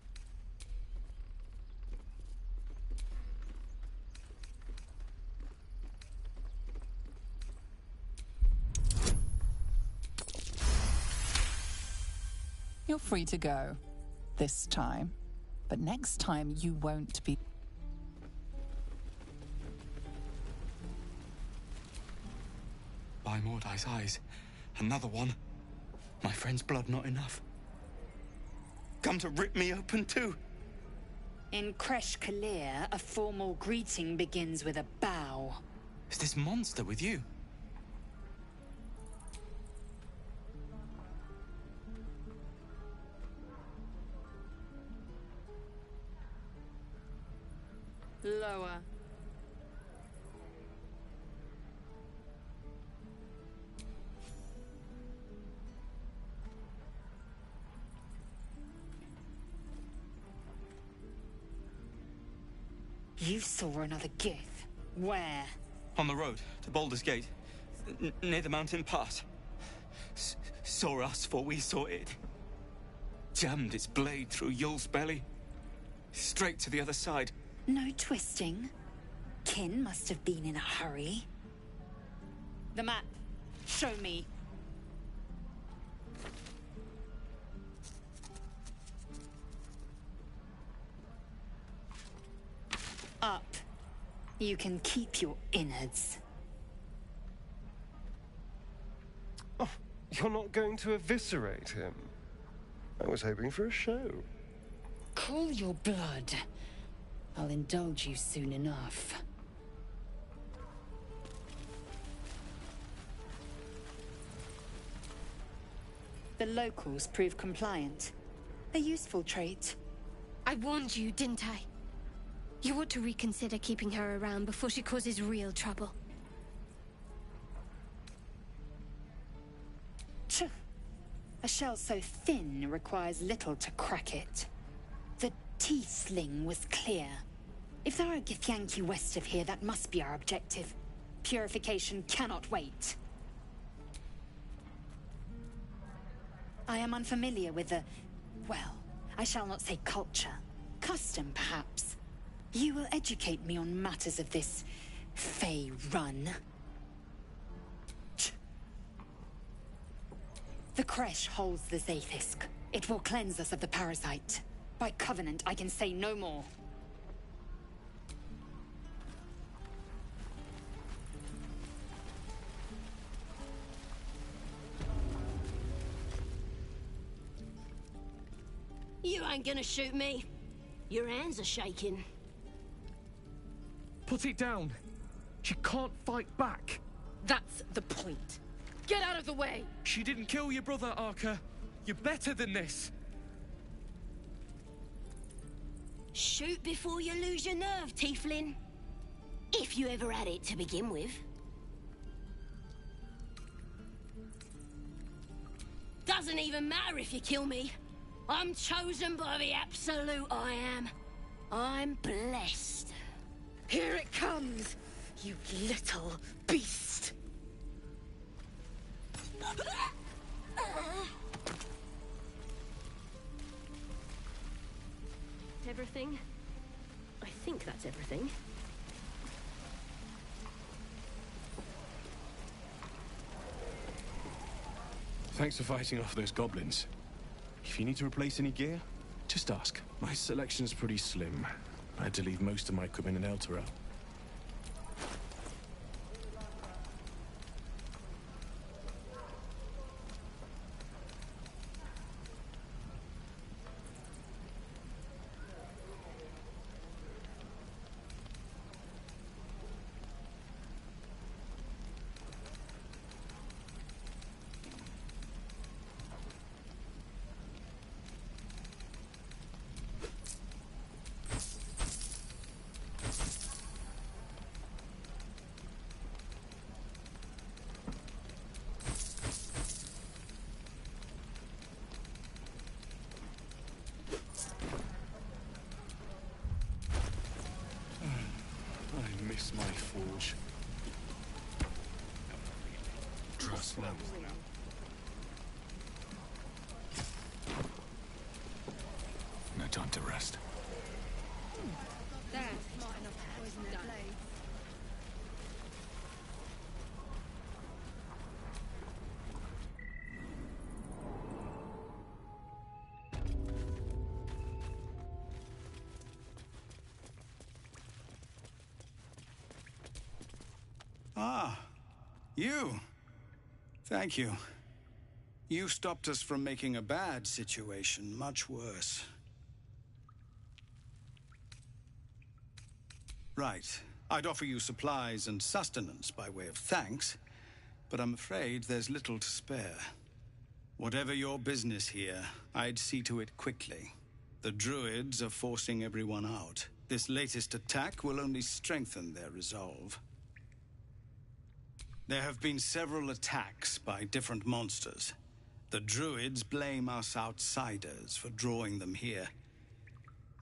You're free to go. This time. But next time you won't be. By Mordai's eyes. Another one. My friend's blood not enough. Come to rip me open too. In Kresh Kalir, a formal greeting begins with a bow. Is this monster with you? Lower. You saw another Gith. Where? On the road to Baldur's Gate, near the mountain pass. Saw us before we saw it. Jammed its blade through Yul's belly. Straight to the other side. No twisting. Kin must have been in a hurry. The map. Show me. Up. You can keep your innards. Oh, you're not going to eviscerate him? I was hoping for a show. Cool your blood. I'll indulge you soon enough. The locals prove compliant. A useful trait. I warned you, didn't I? You ought to reconsider keeping her around before she causes real trouble. Tch. A shell so thin requires little to crack it. The T-sling was clear. If there are Githyanki west of here, that must be our objective. Purification cannot wait. I am unfamiliar with the... well, I shall not say culture. Custom, perhaps. You will educate me on matters of this Fey run. The Kresh holds the Zaithisk. It will cleanse us of the parasite. By covenant, I can say no more. You ain't gonna shoot me. Your hands are shaking. Put it down. She can't fight back. That's the point. Get out of the way! She didn't kill your brother, Arca. You're better than this. Shoot before you lose your nerve, Tieflin. If you ever had it to begin with. Doesn't even matter if you kill me. I'm chosen by the Absolute I am. I'm blessed. Here it comes, you little beast! Everything? I think that's everything. Thanks for fighting off those goblins. If you need to replace any gear, just ask. My selection's pretty slim. I had to leave most of my equipment in Elturel. I miss my forge. Trust no one. No time to rest. That's smart enough to poison their blades. Ah, you. Thank you. You stopped us from making a bad situation much worse. Right. I'd offer you supplies and sustenance by way of thanks, but I'm afraid there's little to spare. Whatever your business here, I'd see to it quickly. The druids are forcing everyone out. This latest attack will only strengthen their resolve. There have been several attacks by different monsters. The druids blame us outsiders for drawing them here.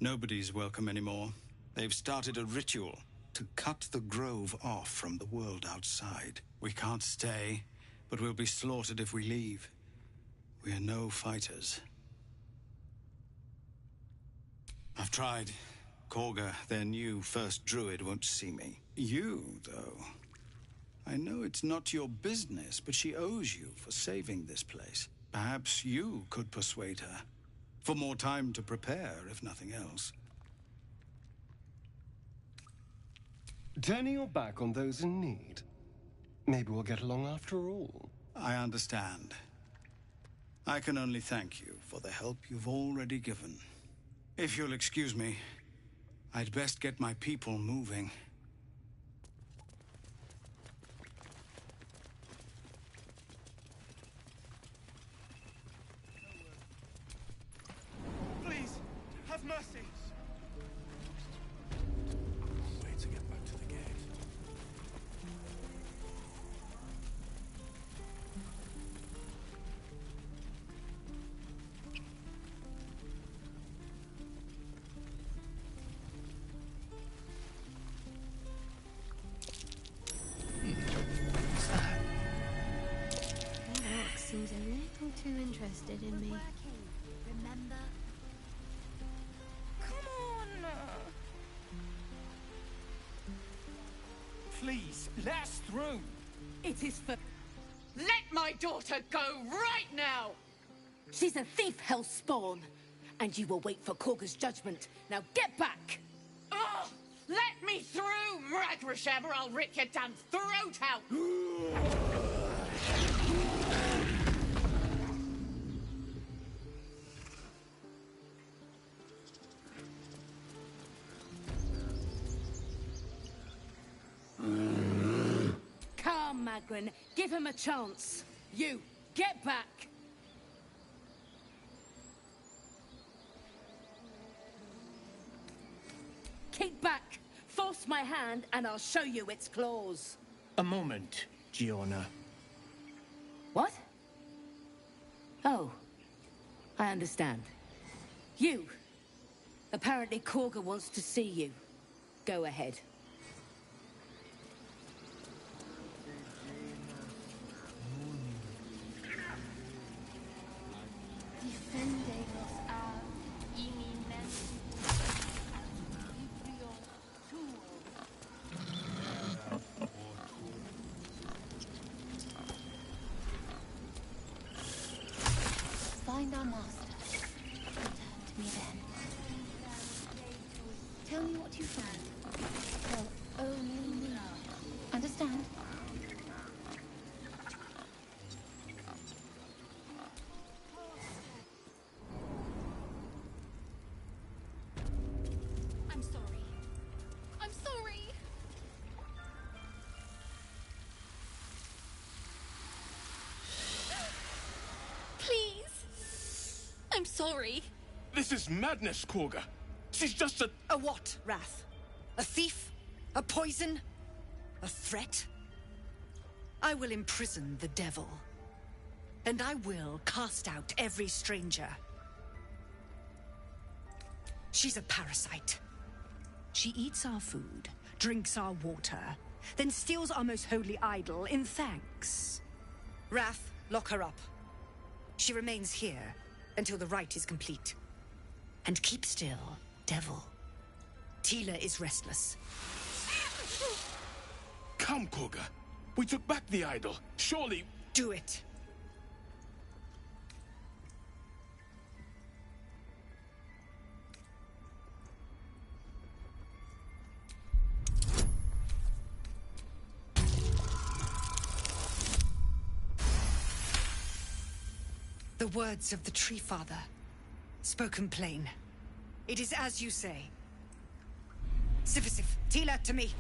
Nobody's welcome anymore. They've started a ritual to cut the grove off from the world outside. We can't stay, but we'll be slaughtered if we leave. We're no fighters. I've tried. Korga, their new first druid, won't see me. You, though. I know it's not your business, but she owes you for saving this place. Perhaps you could persuade her. For more time to prepare, if nothing else. Turning your back on those in need. Maybe we'll get along after all. I understand. I can only thank you for the help you've already given. If you'll excuse me, I'd best get my people moving. Please, have mercy. Way to get back to the gate. That orc seems a little too interested in me. Remember? Come on! Please, let us through. It is for... Let my daughter go right now! She's a thief, hellspawn. And you will wait for Korga's judgment. Now get back! Oh, let me through, Ragrasham, or I'll rip your damn throat out! Come, Magrin, give him a chance. You, get back! Keep back! Force my hand, and I'll show you its claws. A moment, Giona. What? Oh. I understand. You. Apparently Korga wants to see you. Go ahead. Find our master. Return to me then. Tell me what you find. Tell only me. Understand? I'm sorry. I'm sorry. Please. I'm sorry. This is madness, Korga. She's just a... A what, Wrath? A thief? A poison? A threat? I will imprison the devil. And I will cast out every stranger. She's a parasite. She eats our food, drinks our water, then steals our most holy idol in thanks. Wrath, lock her up. She remains here until the rite is complete. And keep still, devil. Tila is restless. Come, Korga. We took back the idol. Surely... Do it. The words of the Tree Father, spoken plain. It is as you say. Sifisif, Tila to me.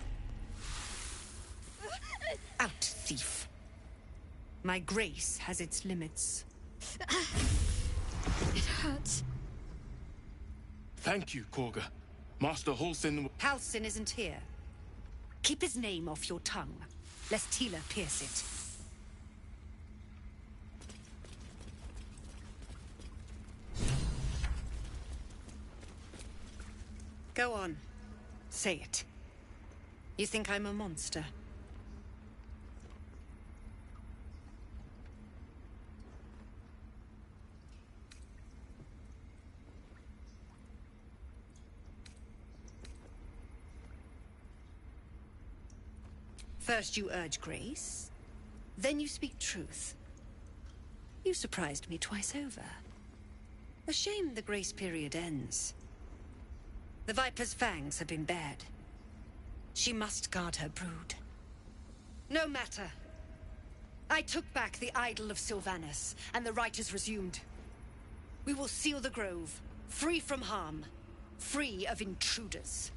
Out, thief. My grace has its limits. It hurts. Thank you, Korga. Master Halsin... Halsin isn't here. Keep his name off your tongue, lest Tila pierce it. Go on. Say it. You think I'm a monster? First you urge grace, then you speak truth. You surprised me twice over. A shame the grace period ends. The Viper's fangs have been bared. She must guard her brood. No matter. I took back the idol of Sylvanus, and the rite is resumed. We will seal the grove, free from harm, free of intruders.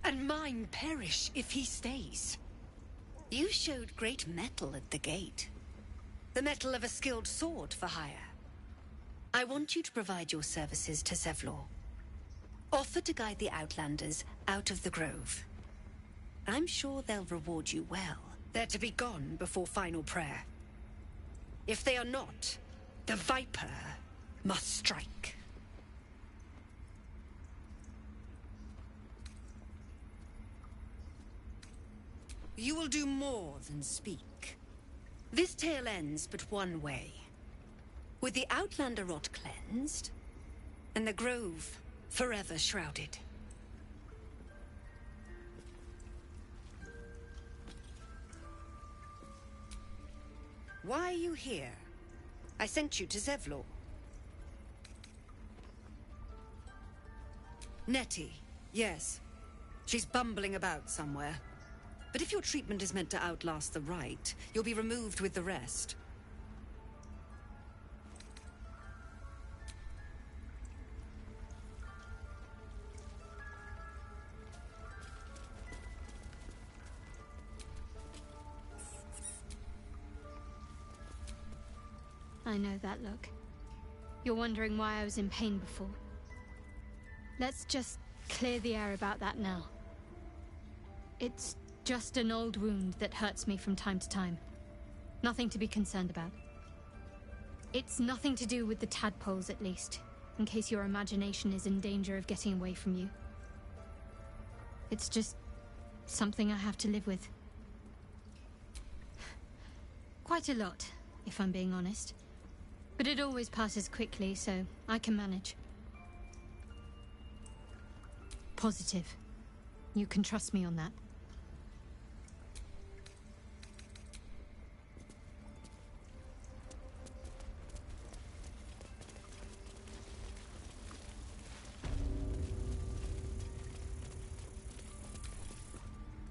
And mine perish if he stays. You showed great mettle at the gate. The mettle of a skilled sword for hire. I want you to provide your services to Zevlor. Offer to guide the Outlanders out of the grove. I'm sure they'll reward you well. They're to be gone before final prayer. If they are not, the Viper must strike. You will do more than speak. This tale ends but one way. With the Outlander rot cleansed, and the grove forever shrouded. Why are you here? I sent you to Zevlor. Nettie, yes. She's bumbling about somewhere. But if your treatment is meant to outlast the rite, you'll be removed with the rest. I know that look. You're wondering why I was in pain before. Let's just clear the air about that now. It's just an old wound that hurts me from time to time. Nothing to be concerned about. It's nothing to do with the tadpoles, at least, in case your imagination is in danger of getting away from you. It's just something I have to live with. Quite a lot, if I'm being honest. But it always passes quickly, so I can manage. Positive. You can trust me on that.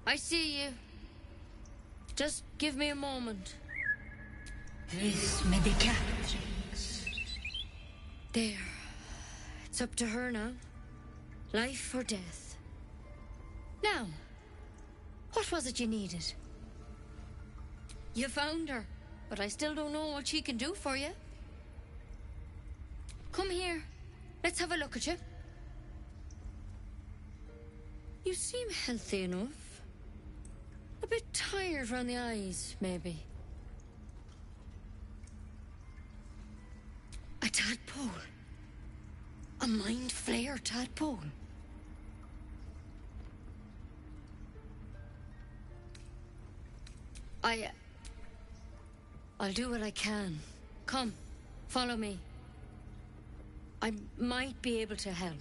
I see you. Just give me a moment. This may be Catherine's. There. It's up to her now. Life or death. Now, what was it you needed? You found her, but I still don't know what she can do for you. Come here. Let's have a look at you. You seem healthy enough. A bit tired around the eyes, maybe. A tadpole. A mind flayer tadpole. I'll do what I can. Come, follow me. I might be able to help.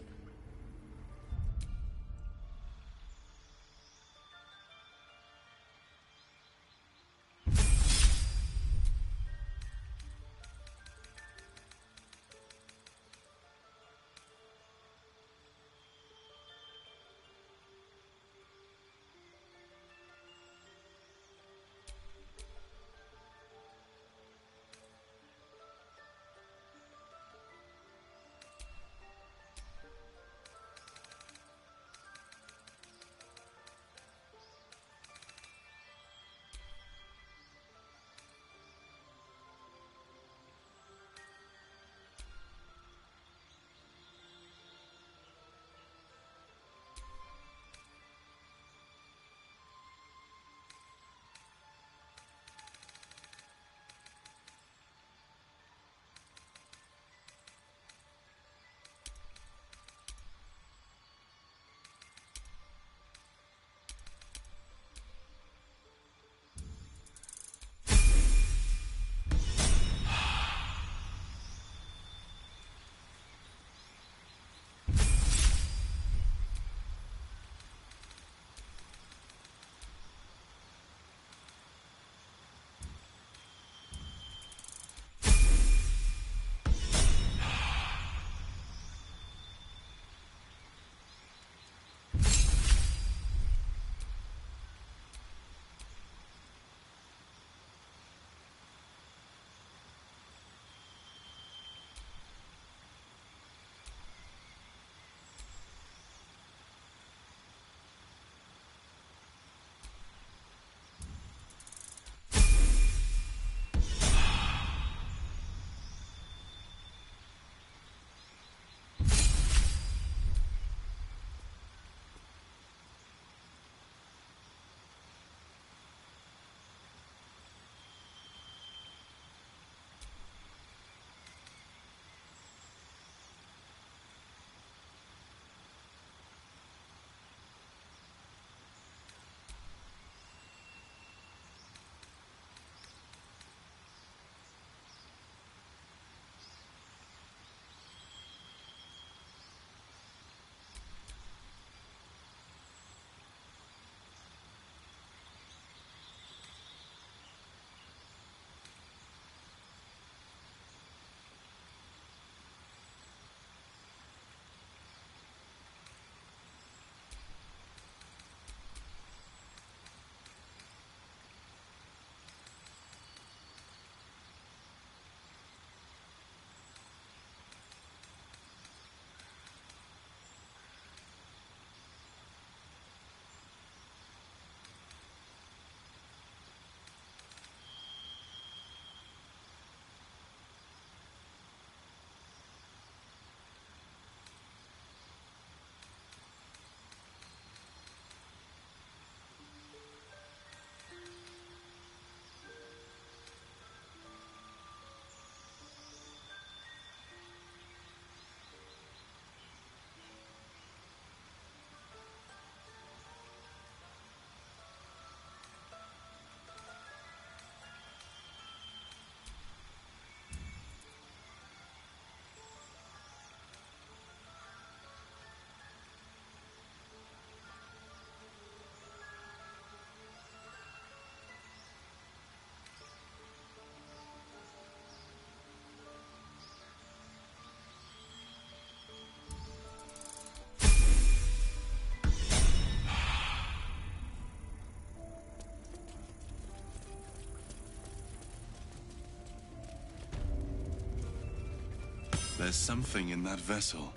There's something in that vessel.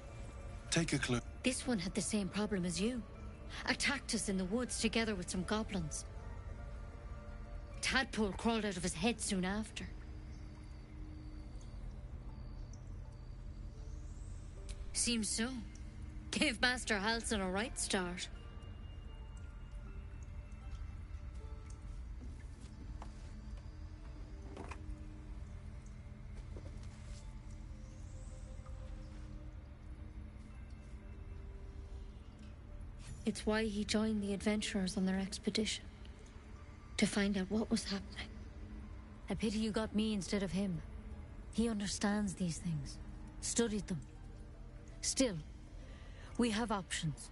Take a cloak. This one had the same problem as you. Attacked us in the woods together with some goblins. Tadpole crawled out of his head soon after. Seems so. Gave Master Halsin a right start. It's why he joined the adventurers on their expedition. To find out what was happening. A pity you got me instead of him. He understands these things. Studied them. Still, we have options.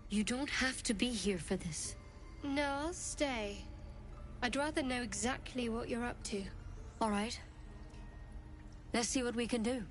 You don't have to be here for this. No, I'll stay. I'd rather know exactly what you're up to. All right. Let's see what we can do.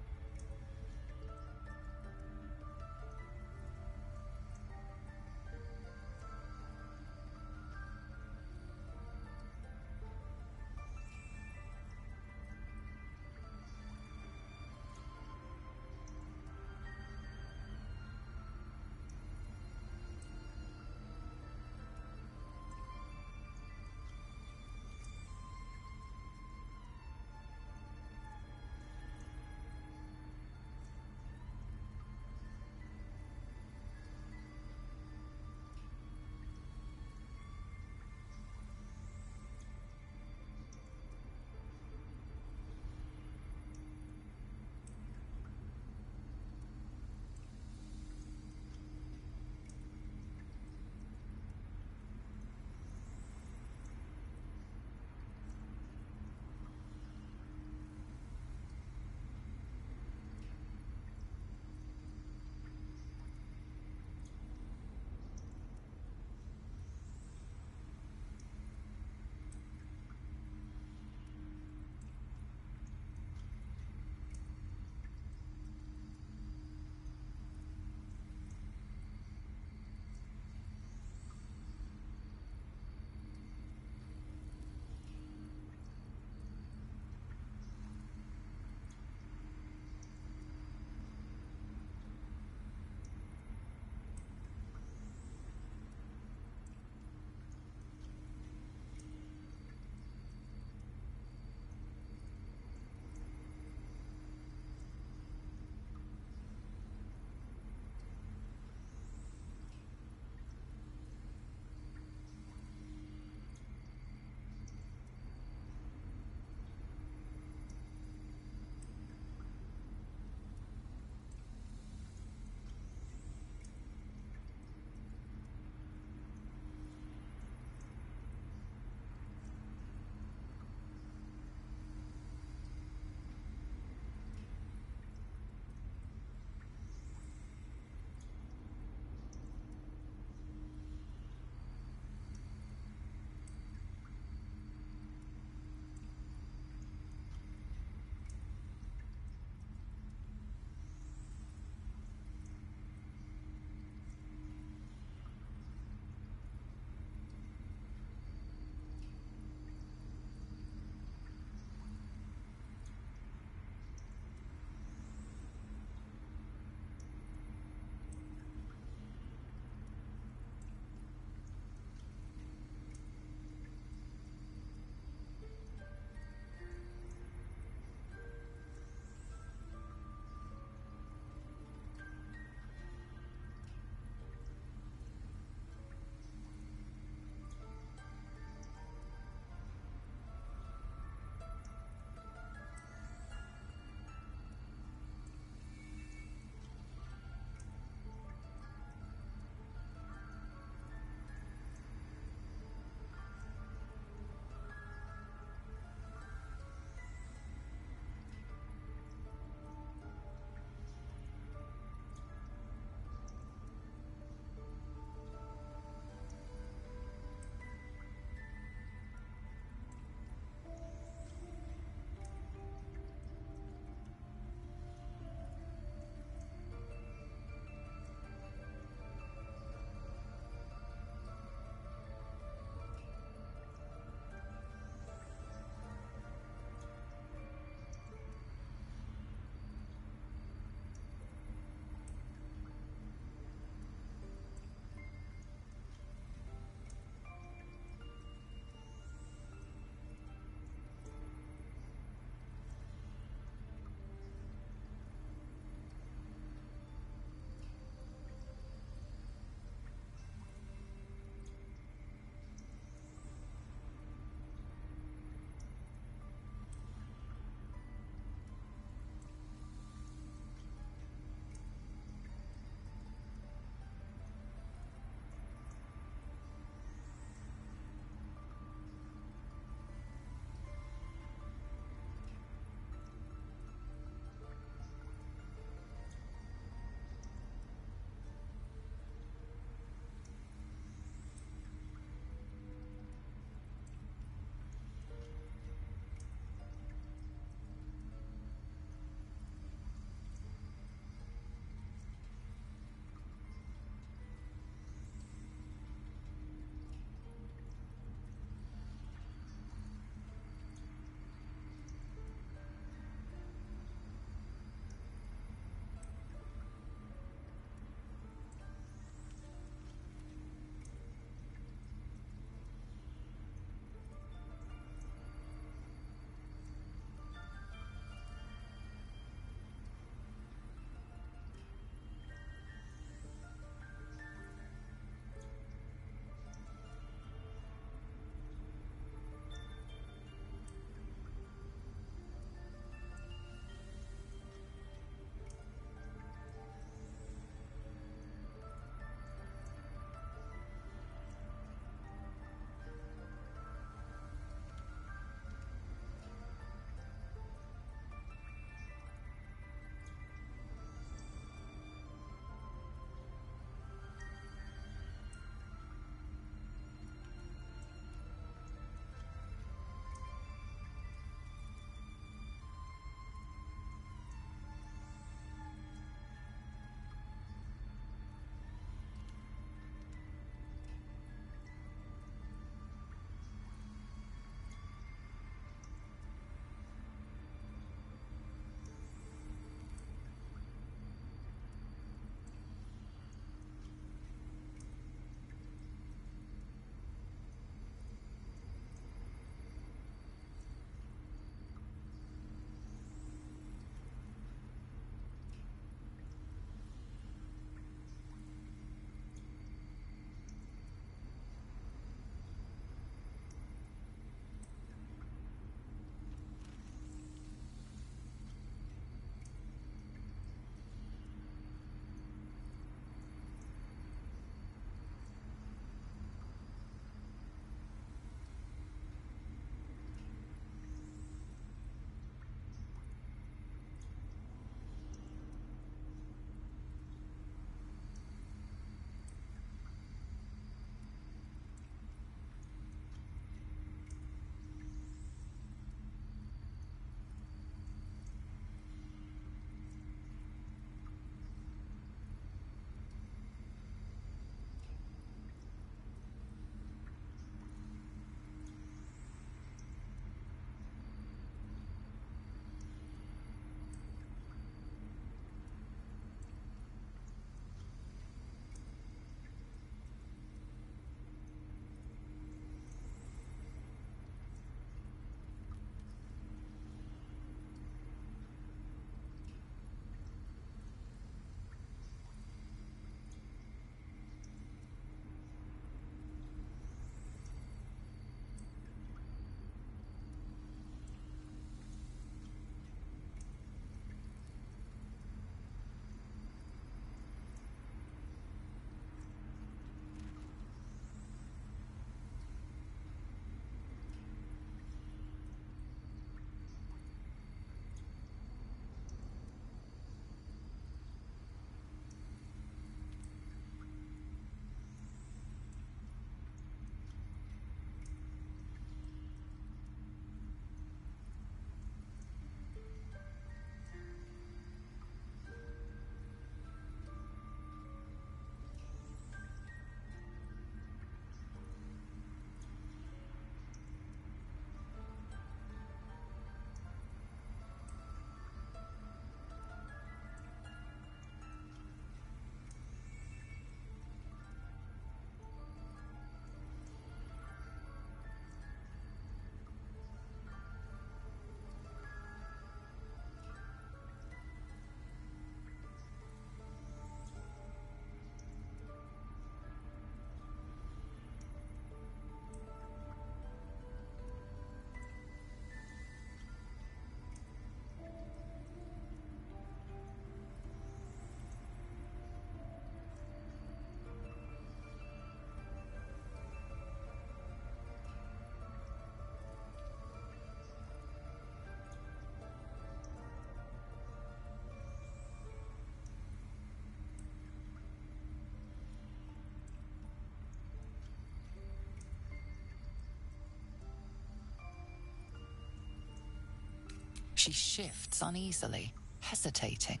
She shifts uneasily, hesitating.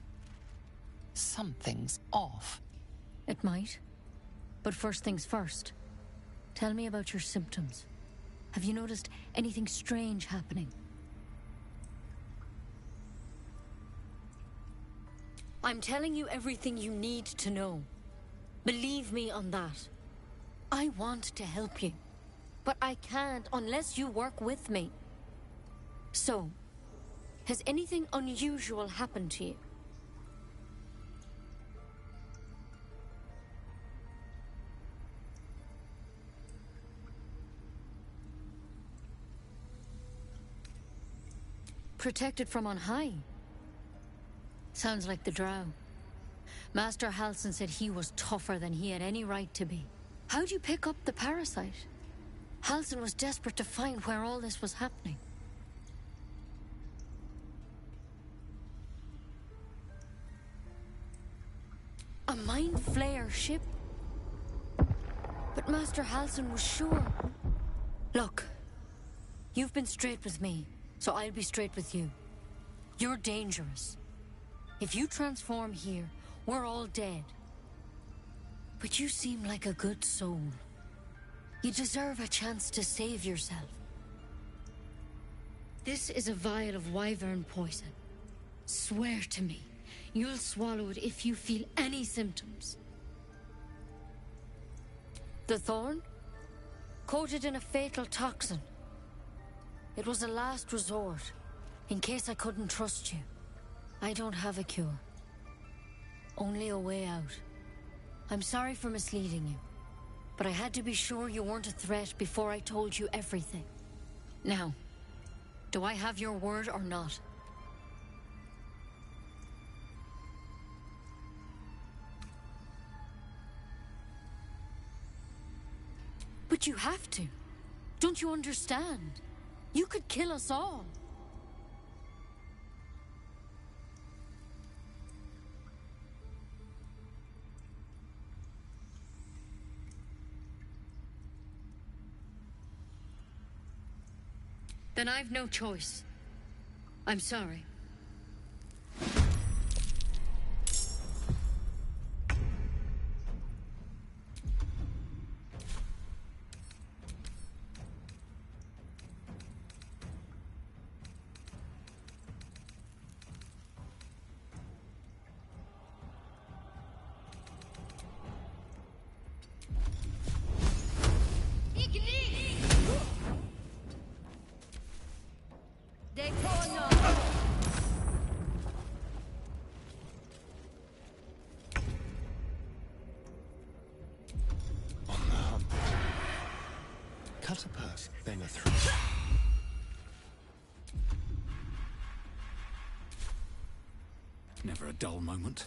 Something's off. It might. But first things first. Tell me about your symptoms. Have you noticed anything strange happening? I'm telling you everything you need to know. Believe me on that. I want to help you, but I can't unless you work with me. So, has anything unusual happened to you? Protected from on high. Sounds like the Drow. Master Halsin said he was tougher than he had any right to be. How'd you pick up the parasite? Halsin was desperate to find where all this was happening. A Mind Flayer ship? But Master Halsin was sure. Look, you've been straight with me, so I'll be straight with you. You're dangerous. If you transform here, we're all dead. But you seem like a good soul. You deserve a chance to save yourself. This is a vial of wyvern poison. Swear to me, you'll swallow it if you feel any symptoms. The thorn? Coated in a fatal toxin. It was a last resort, in case I couldn't trust you. I don't have a cure. Only a way out. I'm sorry for misleading you, but I had to be sure you weren't a threat before I told you everything. Now, do I have your word or not? But you have to. Don't you understand? You could kill us all. Then I've no choice. I'm sorry. Cut a purse, then a throat. Never a dull moment.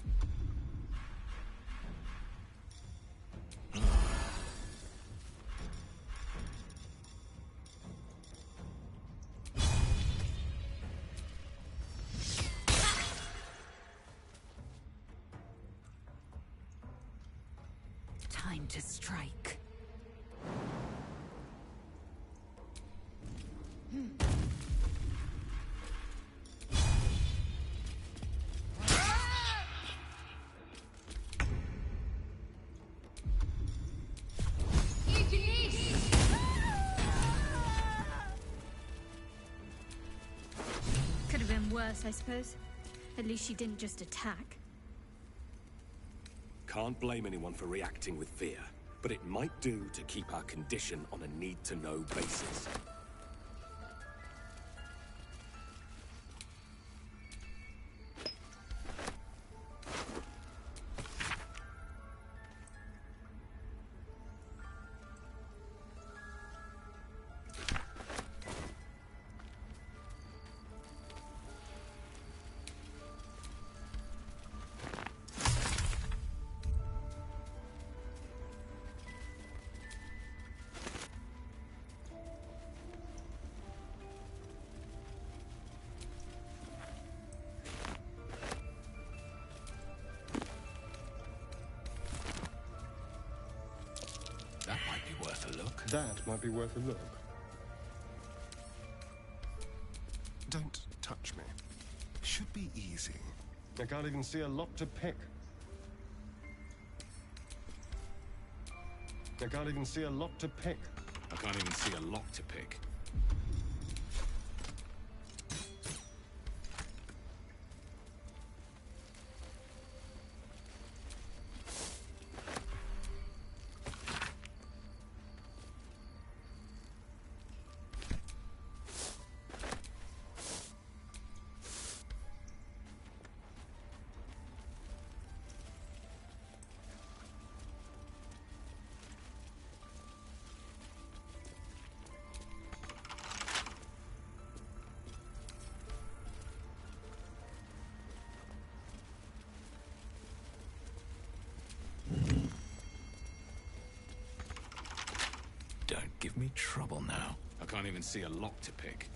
Time to strike. Could have been worse, I suppose. At least she didn't just attack. Can't blame anyone for reacting with fear, but it might do to keep our condition on a need-to-know basis. That might be worth a look. Don't touch me. should be easy. I can't even see a lock to pick. I can't even see a lock to pick. I can't even see a lock to pick. Don't give me trouble now. I can't even see a lock to pick.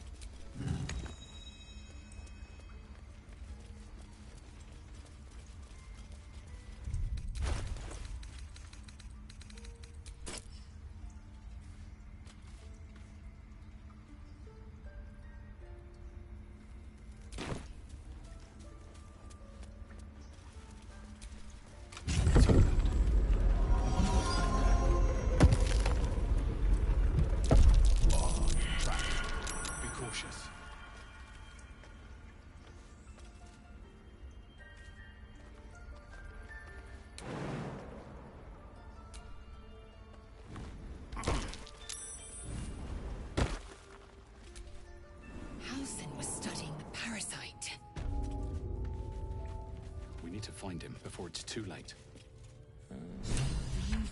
We need to find him before it's too late.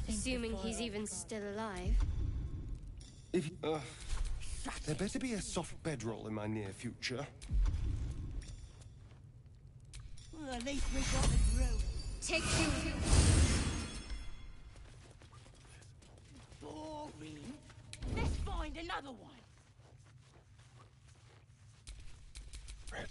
Assuming he's even still alive. If there better be a soft bedroll in my near future. Well, at least we got the through. Take two. Boring. Let's find another one. Ready.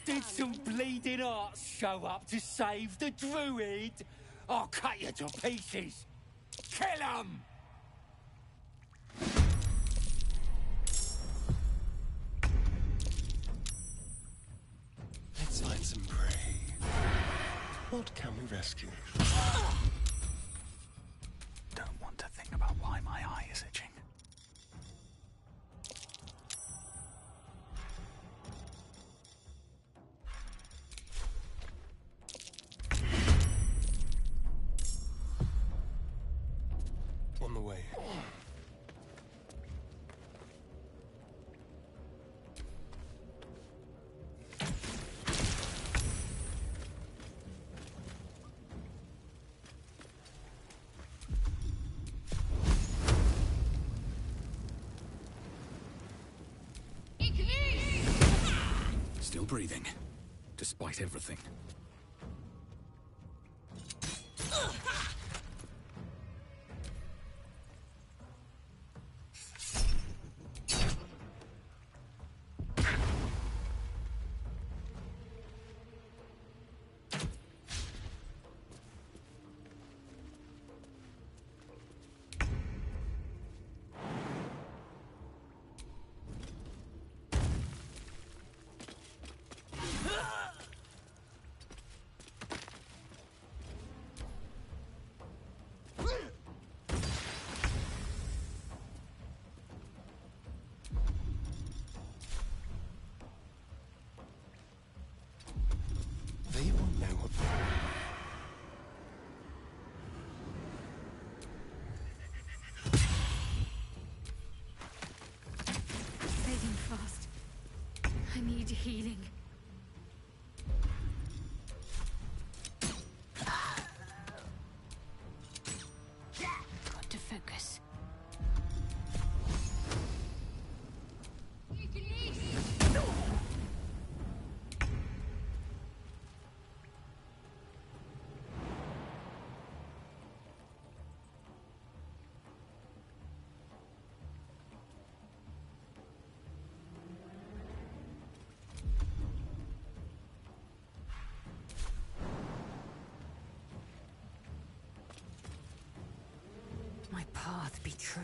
Did some bleeding arts show up to save the druid? I'll cut you to pieces. Kill him! Let's find some prey. What can we rescue? Don't want to think about why my eye is itching. On the way. Still breathing, despite everything. They won't know what... Fading fast. I need healing. Got to focus. My path be true.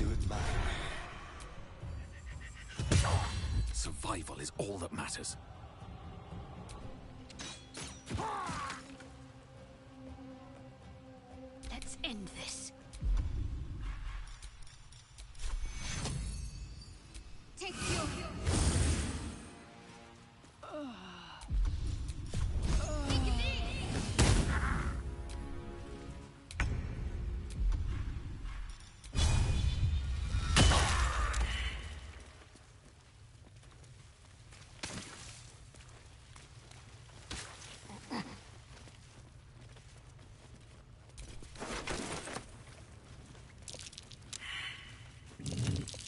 do it my way. Survival is all that matters. Let's end this. Take your...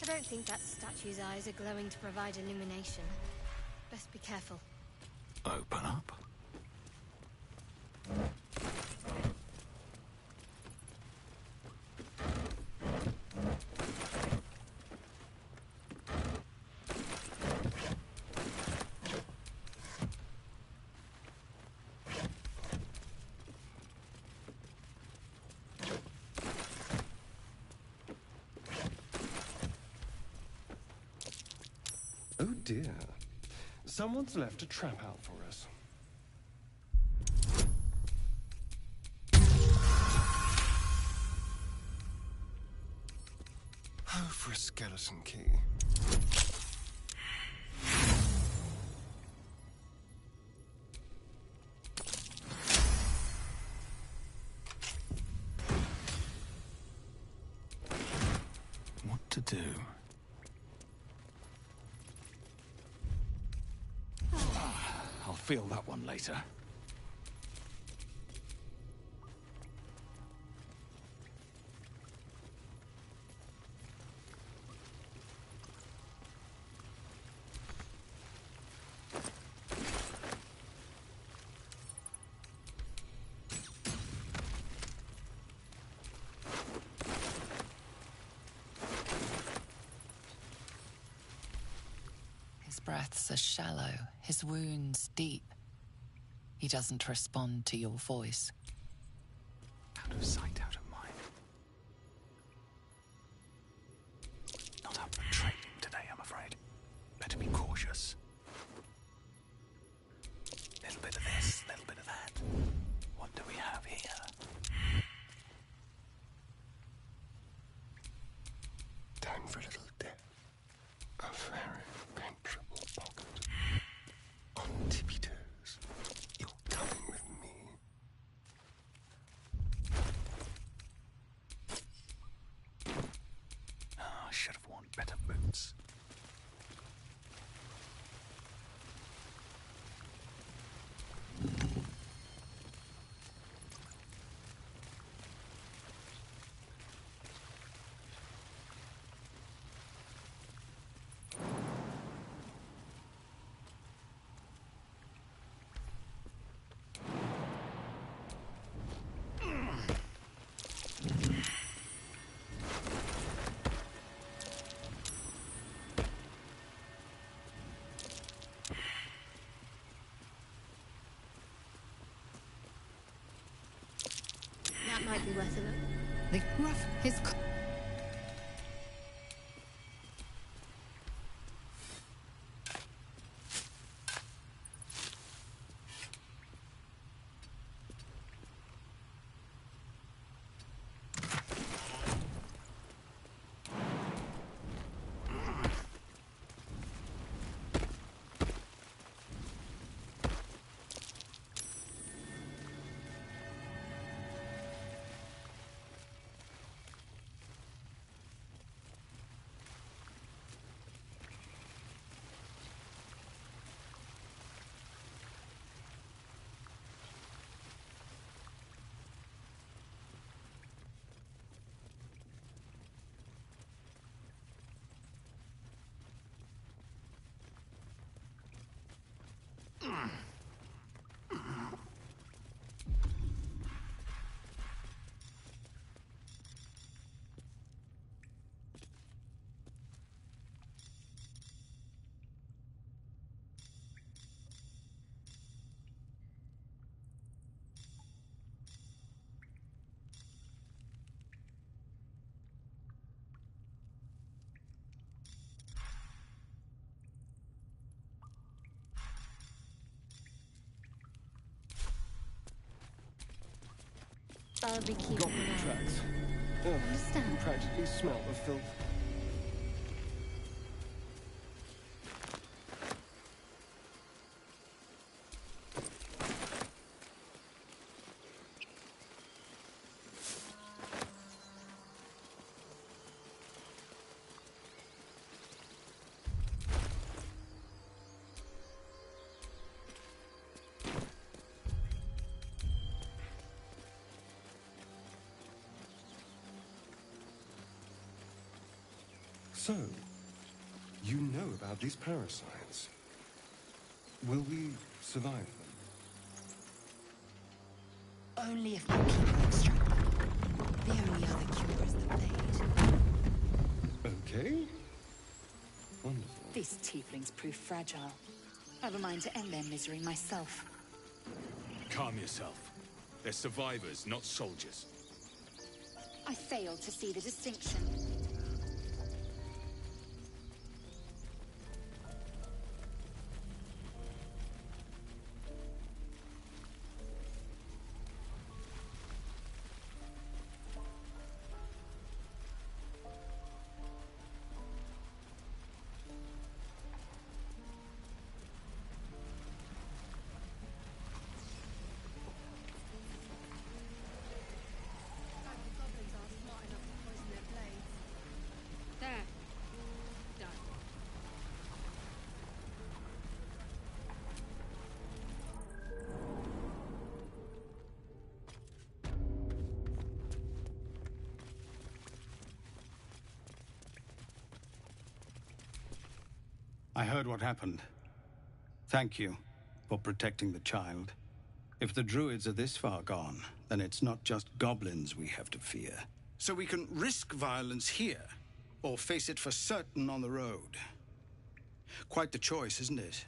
I don't think that statue's eyes are glowing to provide illumination. Best be careful. Open up. Oh dear. Someone's left a trap out for us. Oh, for a skeleton key. What to do? I'll feel that one later. His breaths are shallow, his wounds deep. He doesn't respond to your voice. Out of sight, out of mind. Not up for trading today, I'm afraid. Better be cautious. Little bit of this, little bit of that. What do we have here? Time for a little death. A very penetrable pocket. On tippy toes. You're coming with me. I should have worn better boots. That might be worth a look. The rough, his... I'll be keeping Goblin an eye. tracks. Oh, Understand? you practically smell the filth. So, you know about these parasites. Will we survive them? Only if my people extract them. The only other cure is the blade. Okay. Wonderful. These tieflings prove fragile. I've a mind to end their misery myself. Calm yourself. They're survivors, not soldiers. I failed to see the distinction. I heard what happened. Thank you for protecting the child. If the druids are this far gone, then it's not just goblins we have to fear. So we can risk violence here, or face it for certain on the road. Quite the choice, isn't it?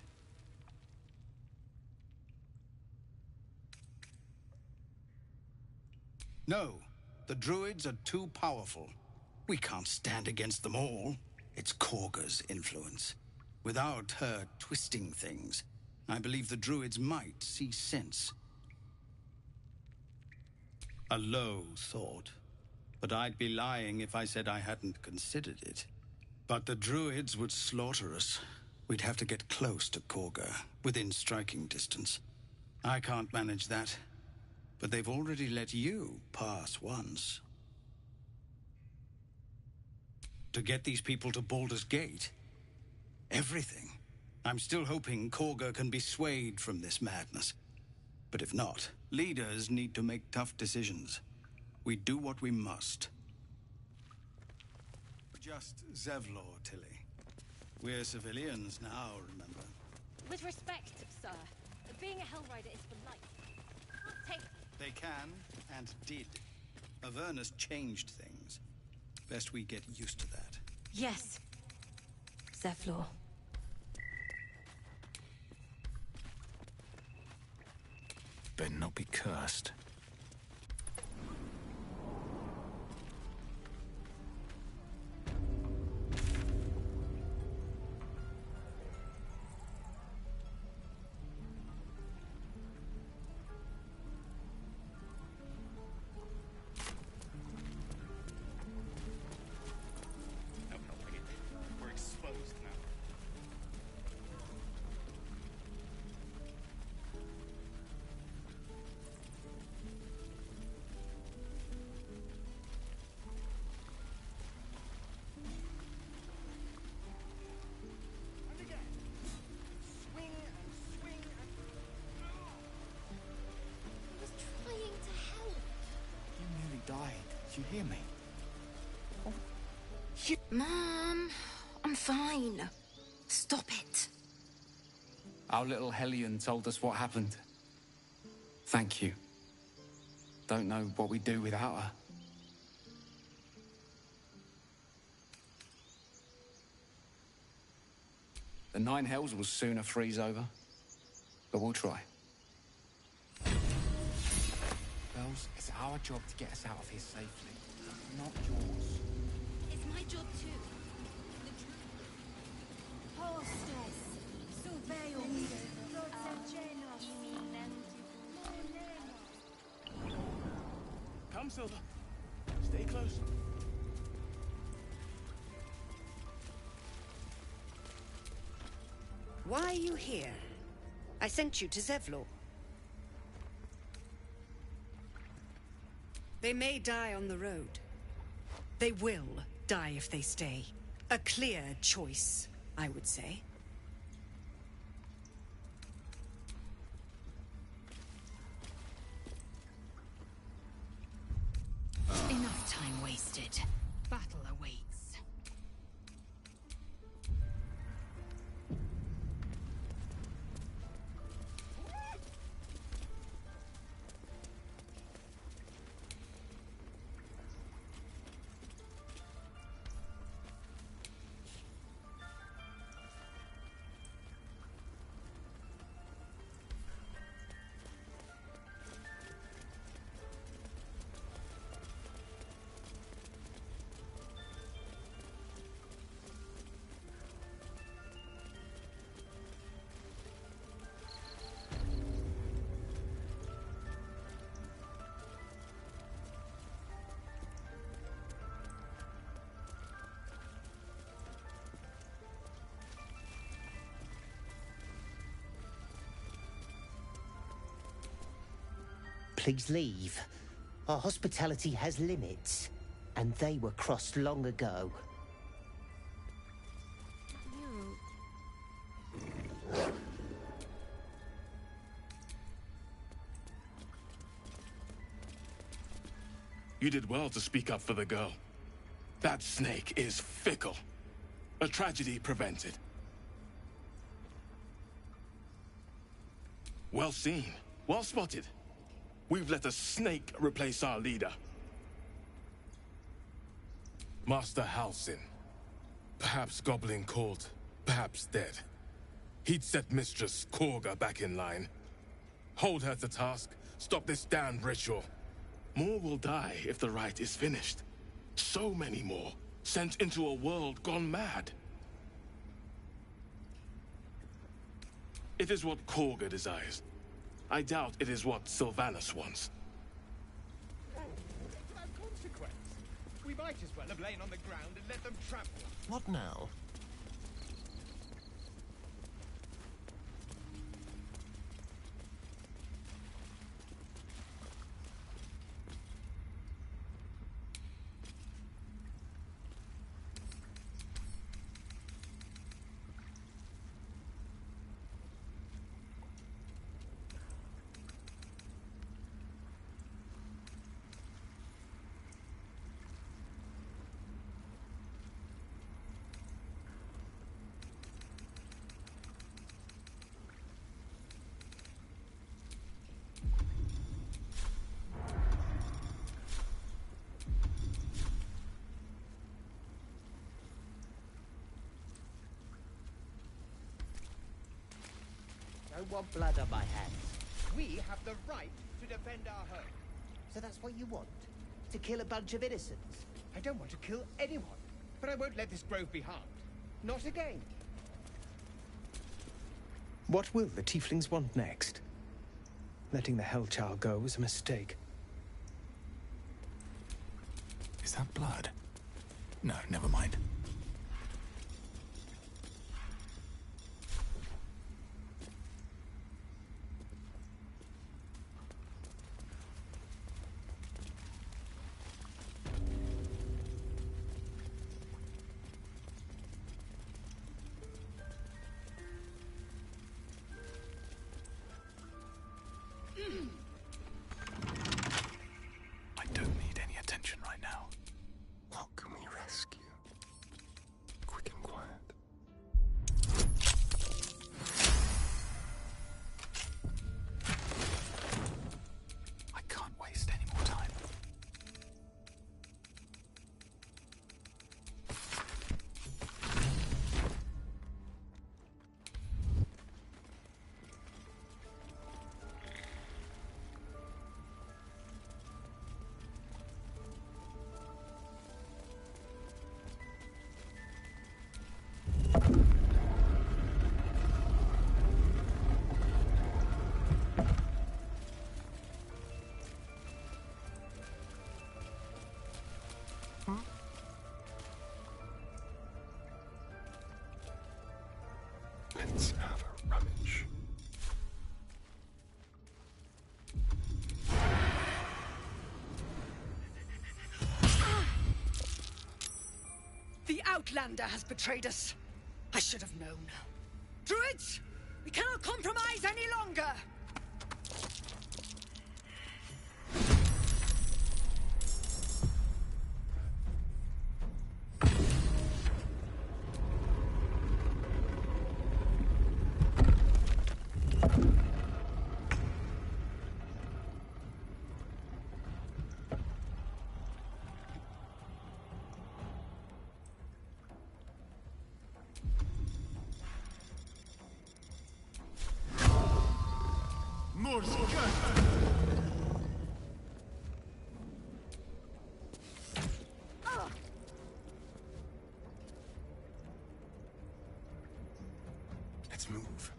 No, the druids are too powerful. We can't stand against them all. It's Korga's influence. Without her twisting things, I believe the druids might see sense. A low thought, but I'd be lying if I said I hadn't considered it. But the druids would slaughter us. We'd have to get close to Korga, within striking distance. I can't manage that, but they've already let you pass once. To get these people to Baldur's Gate? Everything. I'm still hoping Korga can be swayed from this madness. But if not, leaders need to make tough decisions. We do what we must. Just Zevlor, Tilly. We're civilians now, remember? With respect, sir, being a Hellrider is for life. Take... They can, and did. Avernus changed things. Best we get used to that. Yes. Zevlor. Better not be cursed. We're exposed now. I was trying to help. You nearly died. Did you hear me? Mom, I'm fine. Stop it. Our little Hellion told us what happened. Thank you. Don't know what we'd do without her. The Nine Hells will sooner freeze over, but we'll try. Bells, it's our job to get us out of here safely, not yours. It's my job too. Silver. Stay close. Why are you here? I sent you to Zevlor. They may die on the road. They will die if they stay. A clear choice, I would say. Enough time wasted. Battle awaits. Please leave. Our hospitality has limits, and they were crossed long ago. You did well to speak up for the girl. That snake is fickle. A tragedy prevented. Well seen. Well spotted. We've let a snake replace our leader. Master Halsin. Perhaps goblin caught, perhaps dead. He'd set Mistress Korga back in line. Hold her to task, stop this damned ritual. More will die if the rite is finished. So many more, sent into a world gone mad. It is what Korga desires. I doubt it is what Sylvanus wants. Without consequence. We might as well have lain on the ground and let them trample. What now? Don't want blood on my hands. We have the right to defend our home. So that's what you want? To kill a bunch of innocents? I don't want to kill anyone, but I won't let this grove be harmed. Not again. What will the tieflings want next? Letting the Hellchild go was a mistake. Is that blood? No, never mind. I don't need any attention right now. What can we rescue? Quick and quiet. I can't waste any more time. Let's have a rummage. The Outlander has betrayed us. I should have known. Druids, we cannot compromise any longer! Let's move.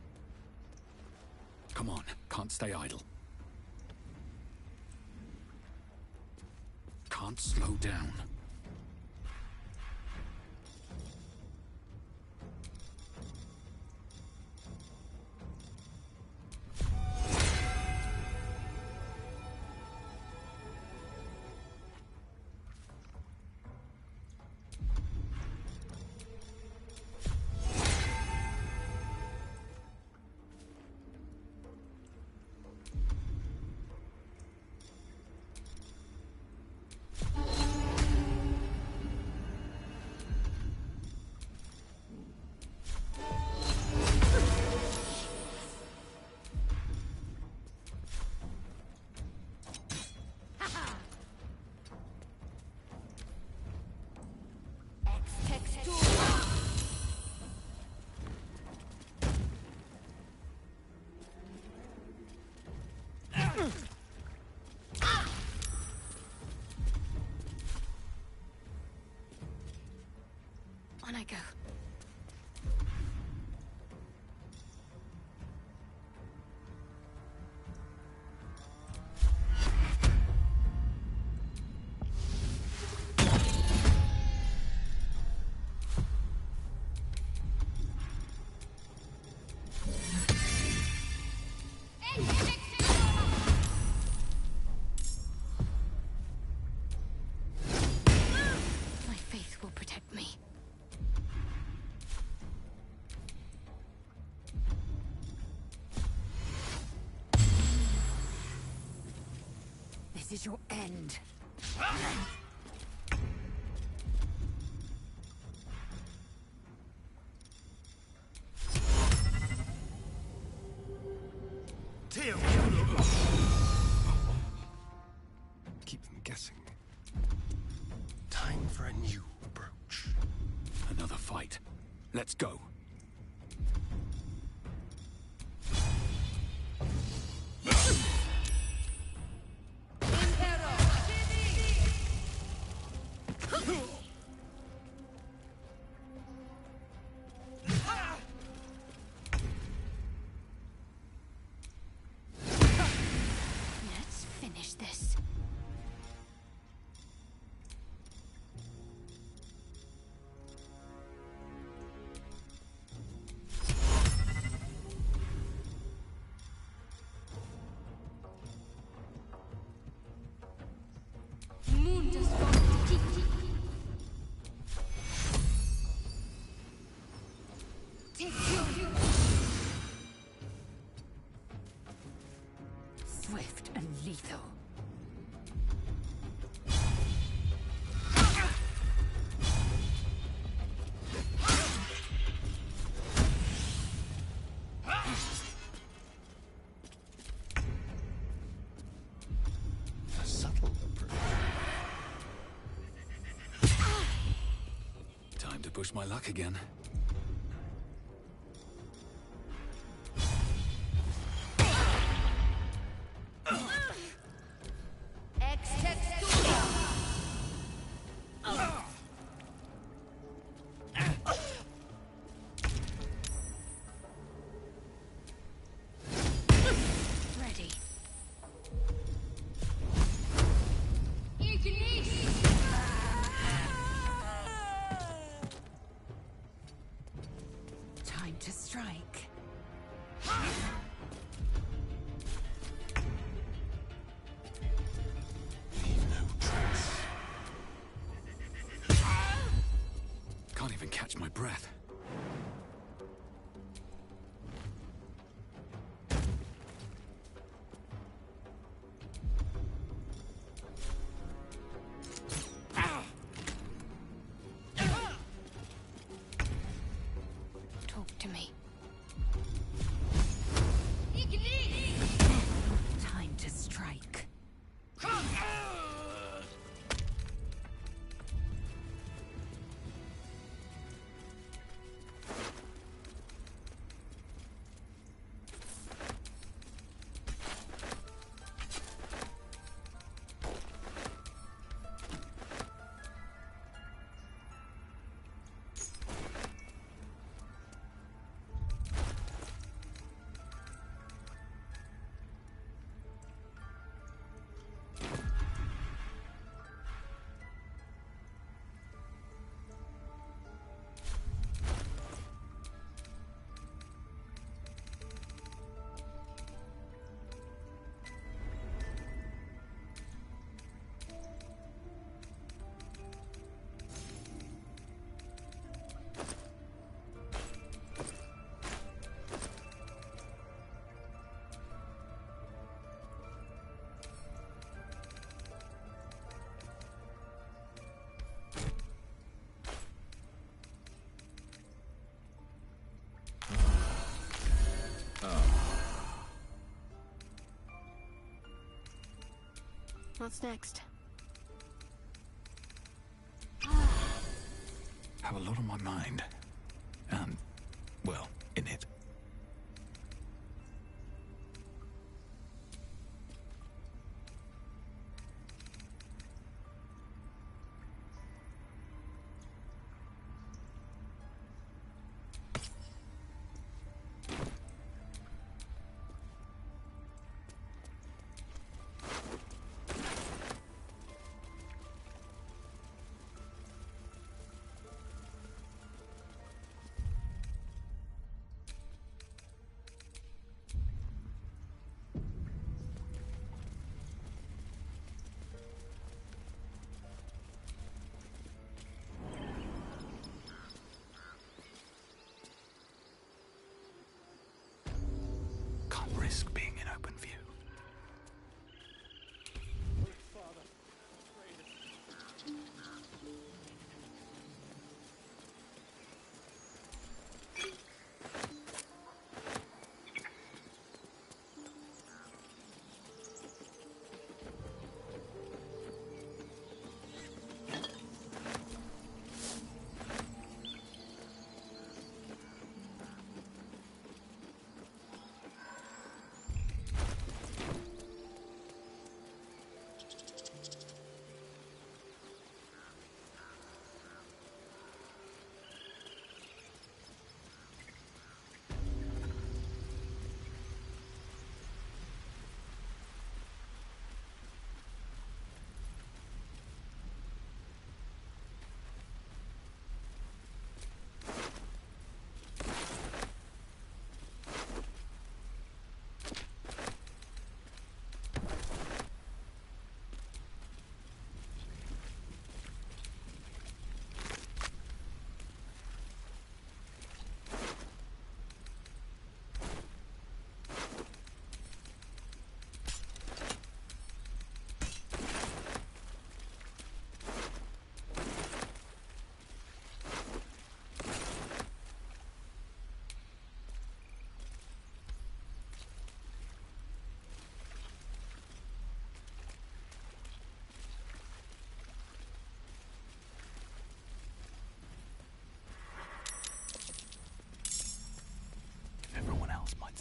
Come on, can't stay idle. Can't slow down. On I go. My faith will protect me. This is your end. Keep them guessing. Time for a new approach. Another fight. Let's go. Let's finish this. Swift and lethal. A subtle approach. Time to push my luck again. Ready. Time to strike. Leave no trace. Can't even catch my breath. Talk to me. Time to strike. What's next? Have a lot on my mind. And, well, in it. Can't risk being in open view.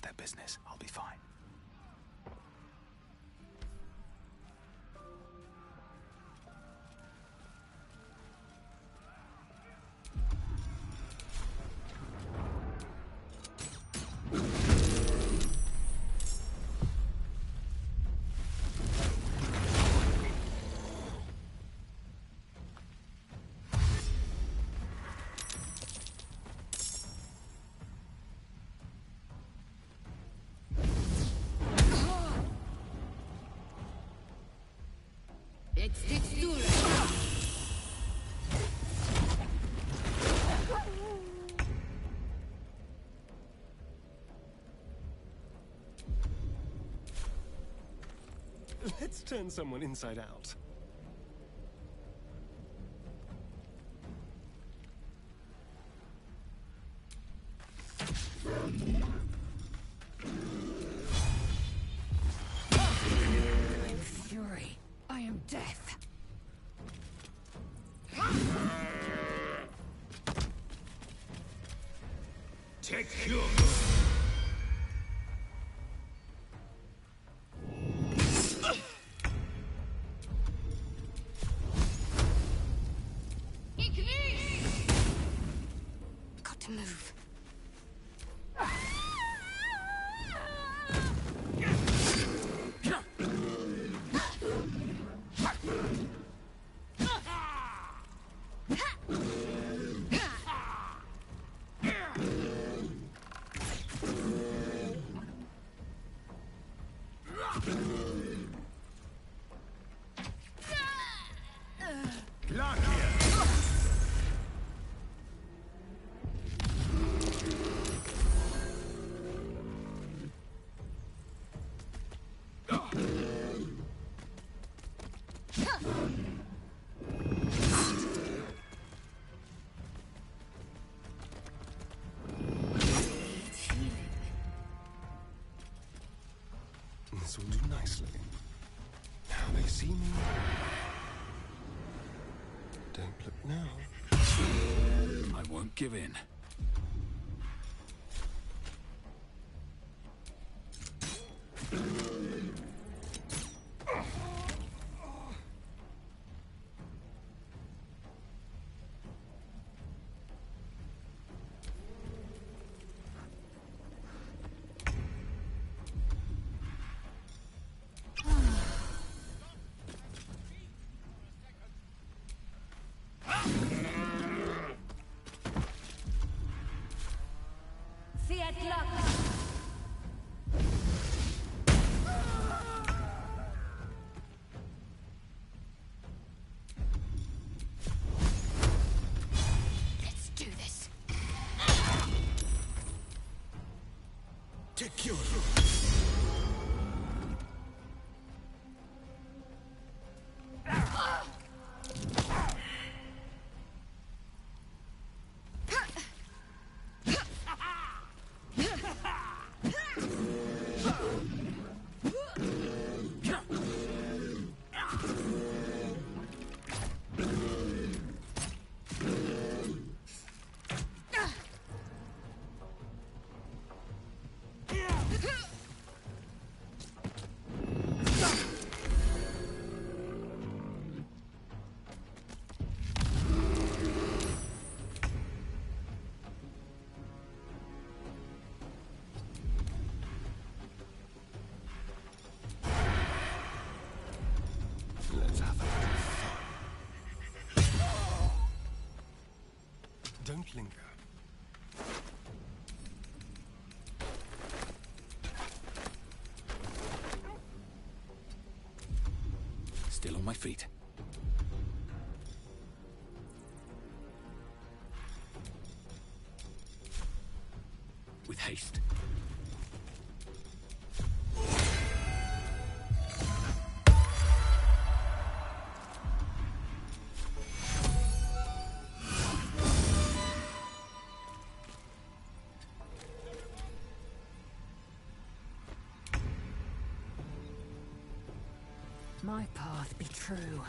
Their business. I'll be fine. Let's turn someone inside out. I am fury. I am death. Take your... Got to move. This will do nicely. Now they see me. Don't look now. I won't give in. Fiat Lux! Let's do this. Take your... Let's have a little fun. Don't linger. Still on my feet. With haste. My path be true.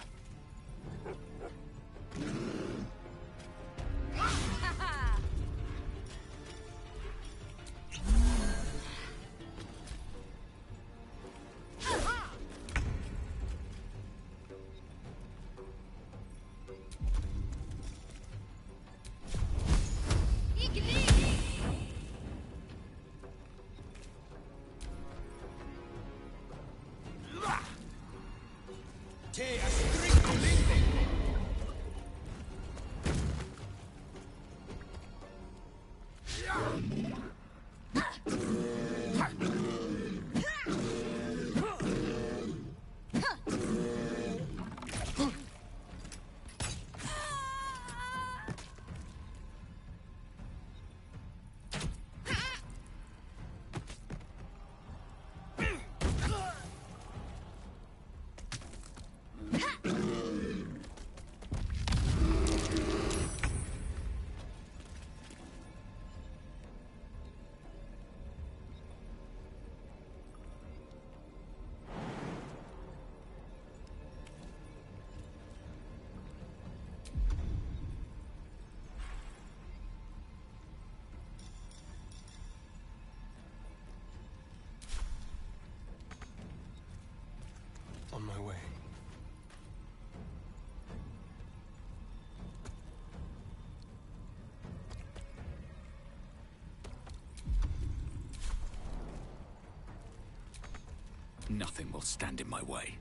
Nothing will stand in my way.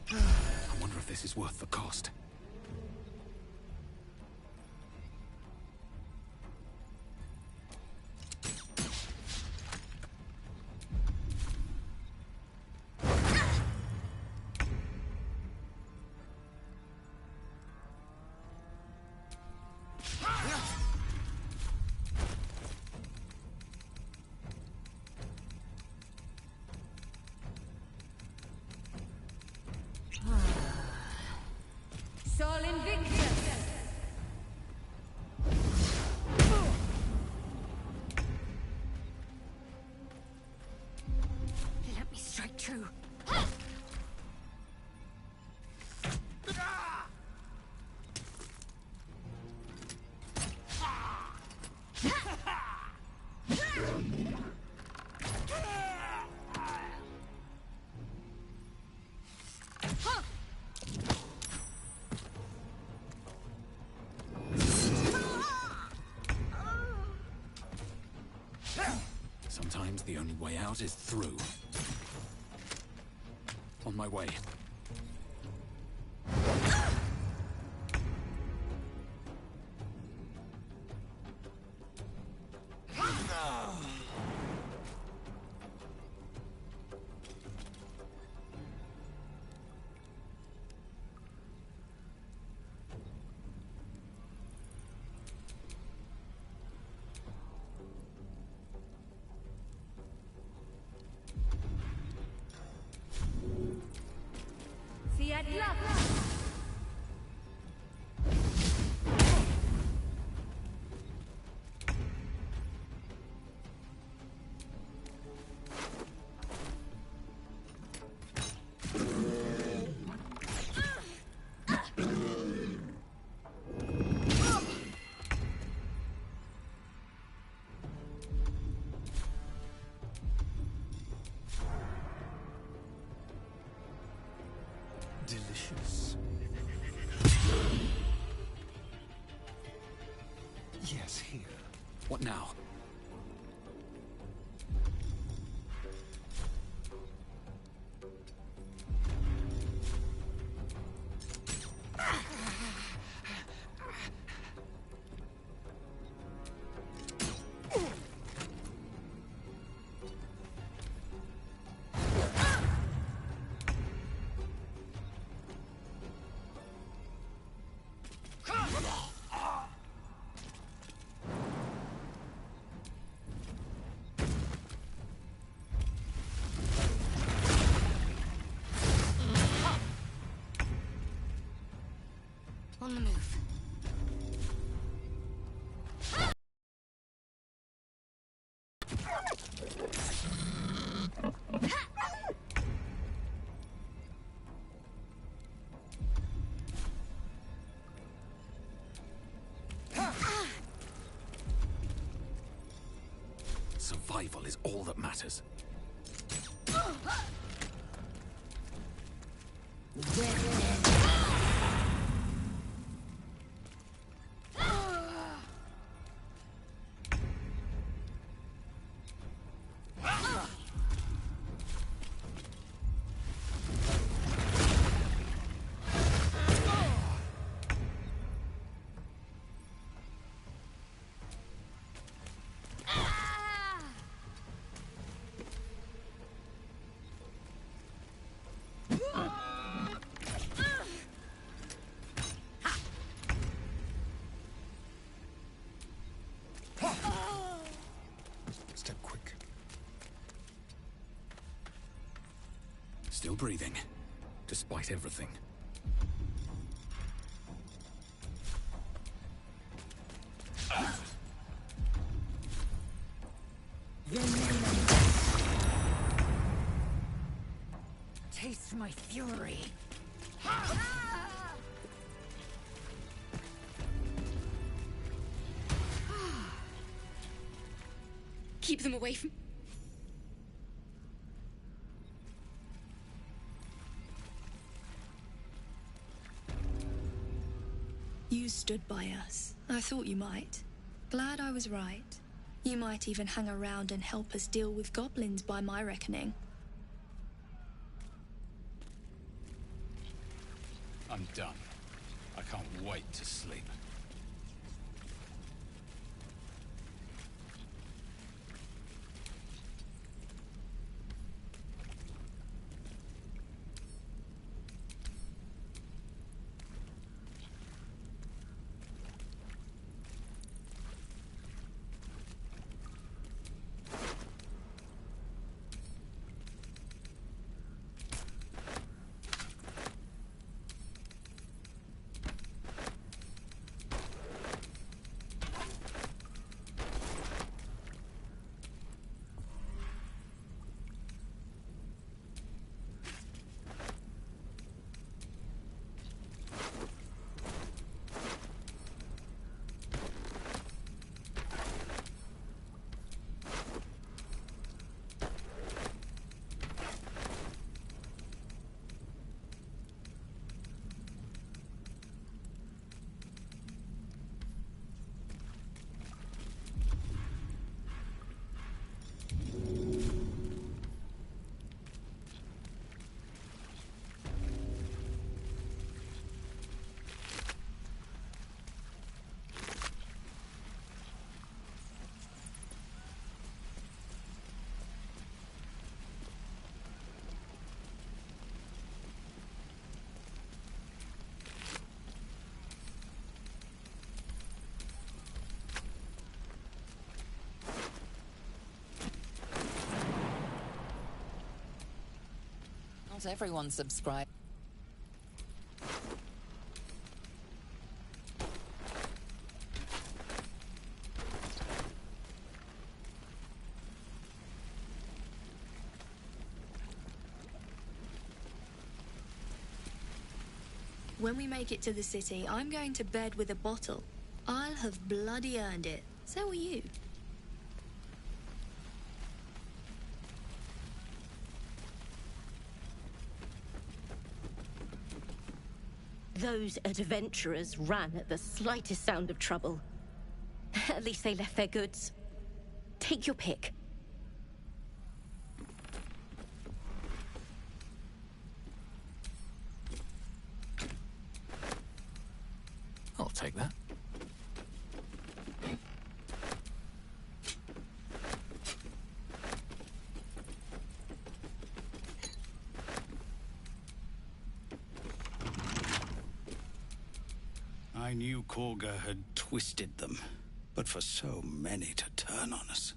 I wonder if this is worth the cost. Sol Invictus! Let me strike true. Sometimes the only way out is through. On my way. Fiat Lux! Delicious. Yes, here. What now? On the move. Survival is all that matters. Still breathing, despite everything. Taste my fury. Keep them away from... You stood by us. I thought you might. Glad I was right. You might even hang around and help us deal with goblins by my reckoning. I'm done. I can't wait to sleep. Not everyone subscribed. When we make it to the city, I'm going to bed with a bottle. I'll have bloody earned it. So will you. Those adventurers ran at the slightest sound of trouble. At least they left their goods. Take your pick. I'll take that. I knew Korga had twisted them, but for so many to turn on us.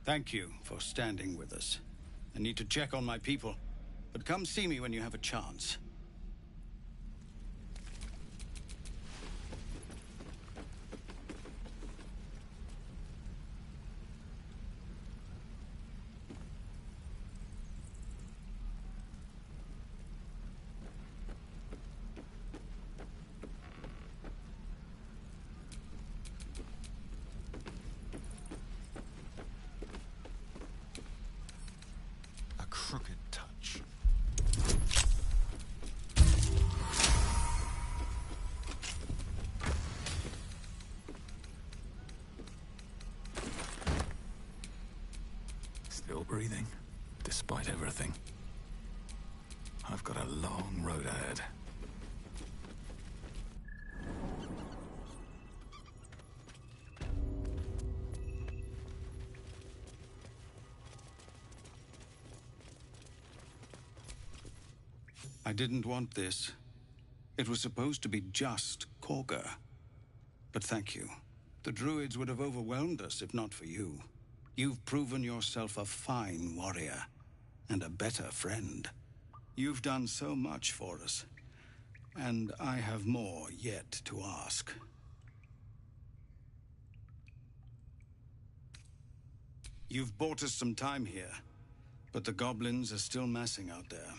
Thank you for standing with us. I need to check on my people, but come see me when you have a chance. Crooked touch. Still breathing, despite everything. I've got a long road ahead. I didn't want this. It was supposed to be just Korga. But thank you. The druids would have overwhelmed us if not for you. You've proven yourself a fine warrior and a better friend. You've done so much for us, and I have more yet to ask. You've bought us some time here, but the goblins are still massing out there.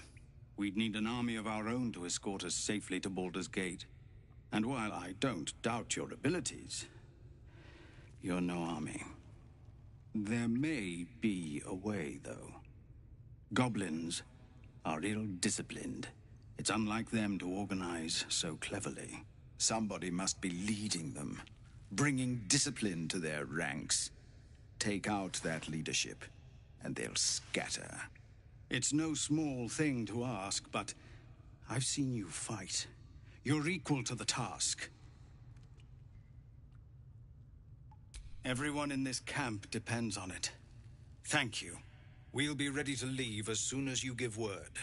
We'd need an army of our own to escort us safely to Baldur's Gate. And while I don't doubt your abilities, you're no army. There may be a way, though. Goblins are ill-disciplined. It's unlike them to organize so cleverly. Somebody must be leading them, bringing discipline to their ranks. Take out that leadership, and they'll scatter. It's no small thing to ask, but I've seen you fight. You're equal to the task. Everyone in this camp depends on it. Thank you. We'll be ready to leave as soon as you give word.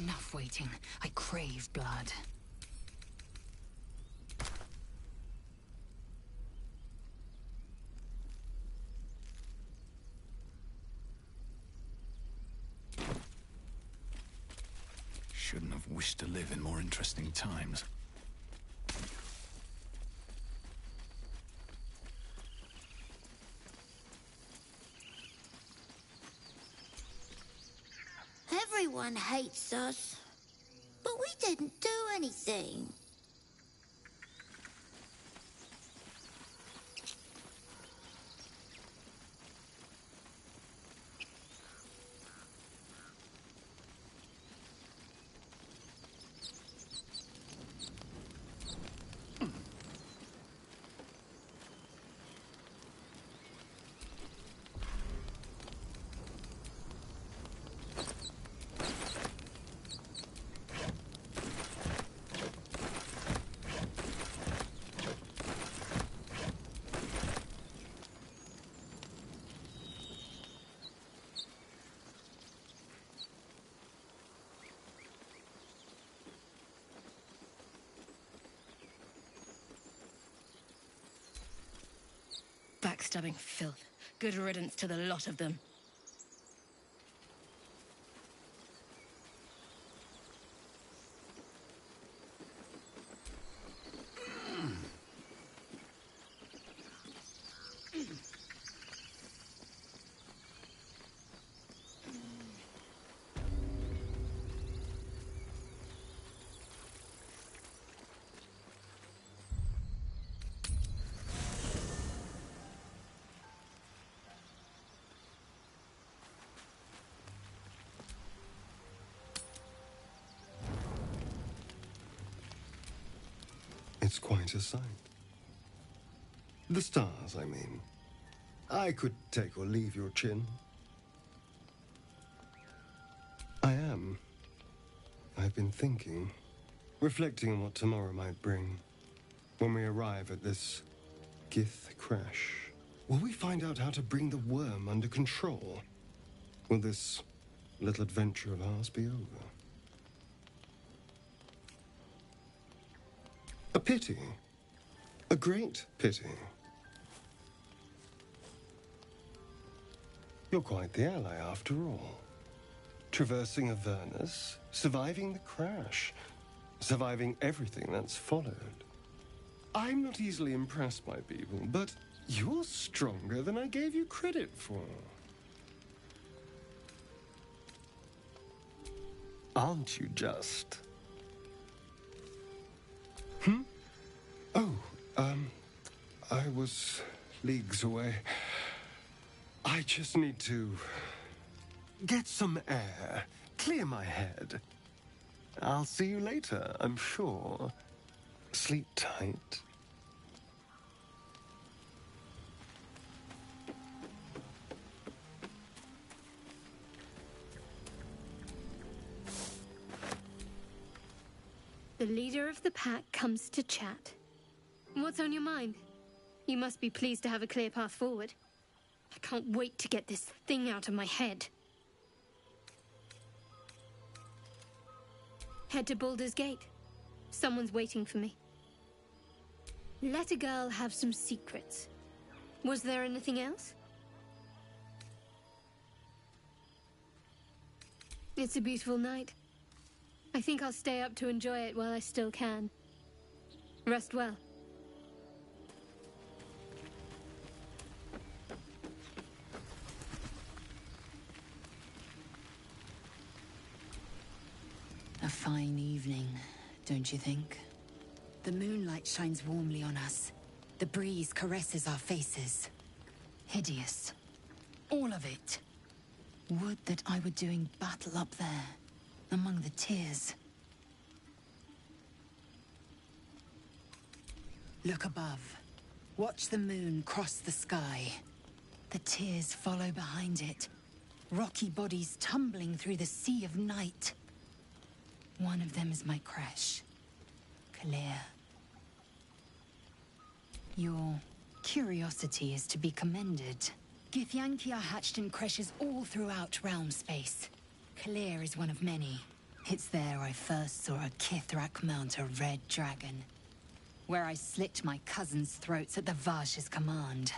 Enough waiting. I crave blood. Shouldn't have wished to live in more interesting times. Everyone hates us, but we didn't do anything. Backstabbing filth. Good riddance to the lot of them. It's quite a sight. The stars, I mean. I could take or leave your chin. I am. I've been thinking, reflecting on what tomorrow might bring. When we arrive at this Gith crash, will we find out how to bring the worm under control? Will this little adventure of ours be over? A pity. A great pity. You're quite the ally after all. Traversing Avernus, surviving the crash, surviving everything that's followed. I'm not easily impressed by people, but you're stronger than I gave you credit for. Aren't you just? Oh, I was leagues away. I just need to get some air, clear my head. I'll see you later, I'm sure. Sleep tight. The leader of the pack comes to chat. What's on your mind? You must be pleased to have a clear path forward. I can't wait to get this thing out of my head. Head to Baldur's Gate. Someone's waiting for me. Let a girl have some secrets. Was there anything else? It's a beautiful night. I think I'll stay up to enjoy it while I still can. Rest well. A fine evening, don't you think? The moonlight shines warmly on us. The breeze caresses our faces. Hideous. All of it. Would that I were doing battle up there, among the tears. Look above. Watch the moon cross the sky. The tears follow behind it. Rocky bodies tumbling through the sea of night. One of them is my crash. Clear. Your curiosity is to be commended. Githyanki are hatched in creches all throughout realm space. Clear is one of many. It's there I first saw a Kithrak mount a red dragon. Where I slit my cousins' throats at the Vash's command.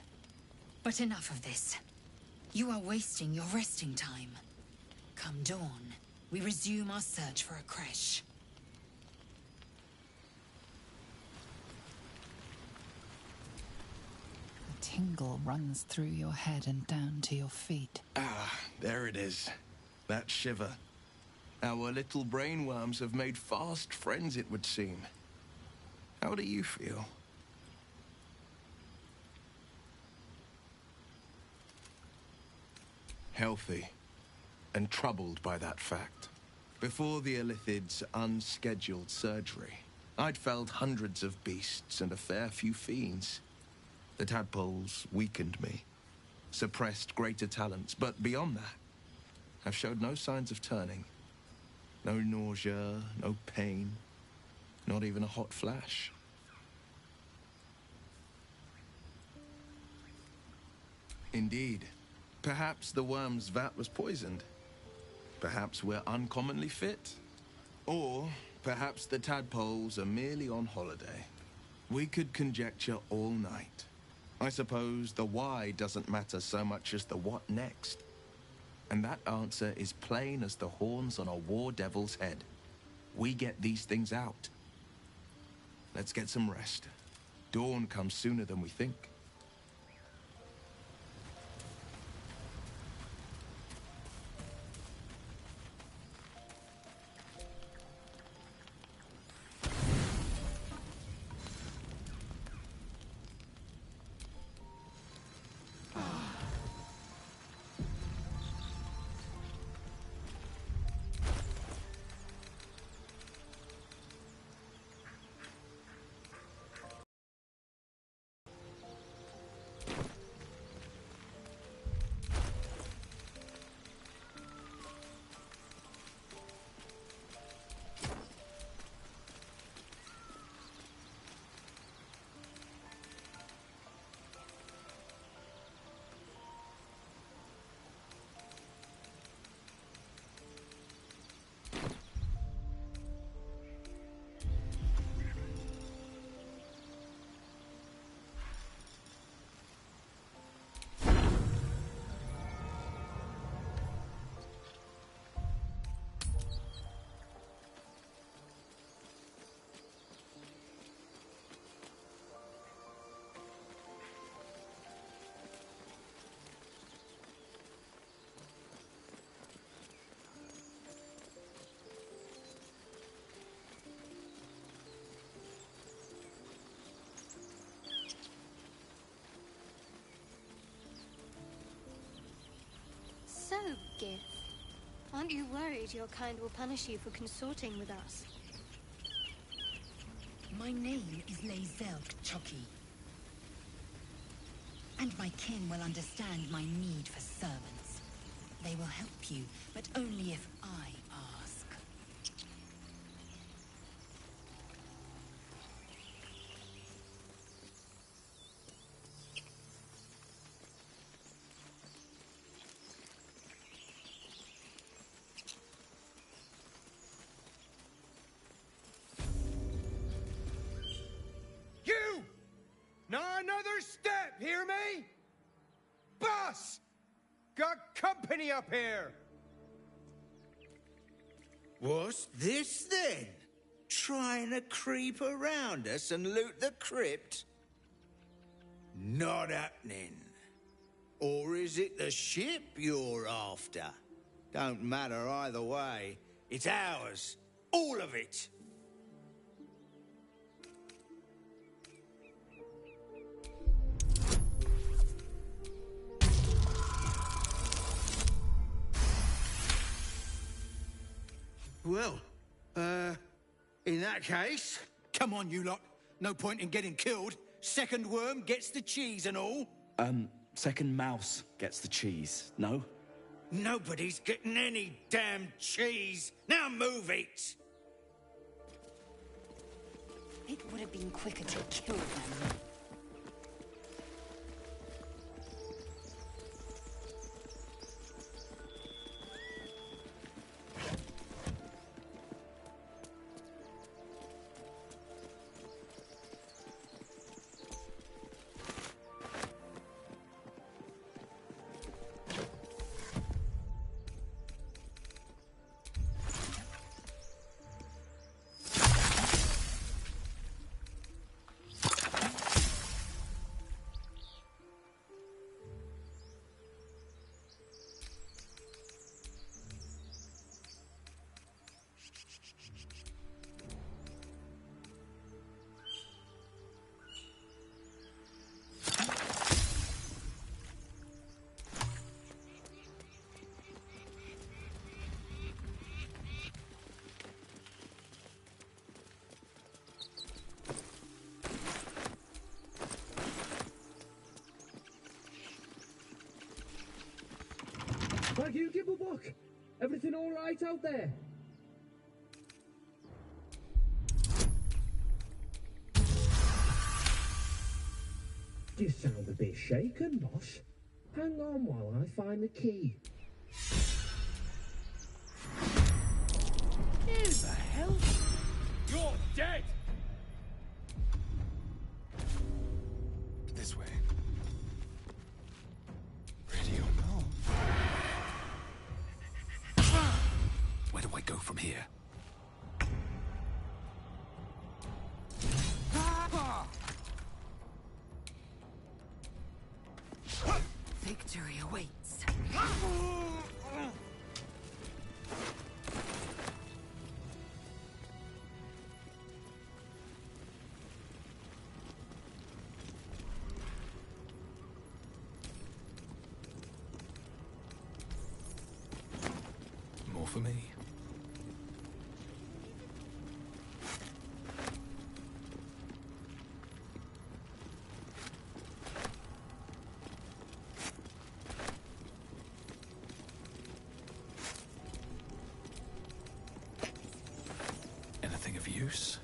But enough of this. You are wasting your resting time. Come dawn, we resume our search for a creche. A tingle runs through your head and down to your feet. Ah, there it is. That shiver. Our little brainworms have made fast friends, it would seem. How do you feel? Healthy, and troubled by that fact. Before the Illithid's unscheduled surgery, I'd felled hundreds of beasts and a fair few fiends. The tadpoles weakened me, suppressed greater talents, but beyond that, I've showed no signs of turning. No nausea, no pain, not even a hot flash. Indeed. Perhaps the worm's vat was poisoned. Perhaps we're uncommonly fit. Or perhaps the tadpoles are merely on holiday. We could conjecture all night. I suppose the why doesn't matter so much as the what next. And that answer is plain as the horns on a war devil's head. We get these things out. Let's get some rest. Dawn comes sooner than we think. gift. Aren't you worried your kind will punish you for consorting with us? My name is Lae'zel Chucky. And my kin will understand my need for servants. They will help you, but only if I ask. You! Not another step, hear me? Boss! Got company up here! What's this then? Trying to creep around us and loot the crypt? Not happening. Or is it the ship you're after? Don't matter either way. It's ours. All of it. Well, in that case, come on, you lot. No point in getting killed. Second worm gets the cheese and all. Second mouse gets the cheese, no? Nobody's getting any damn cheese. Now move it. It would have been quicker to kill them. Thank you, Gibblebuck. Everything all right out there? You sound a bit shaken, boss. Hang on while I find the key. Who the hell? You're dead! This way. Ready or not? Where do I go from here? Victory awaits. More for me. Anything of use?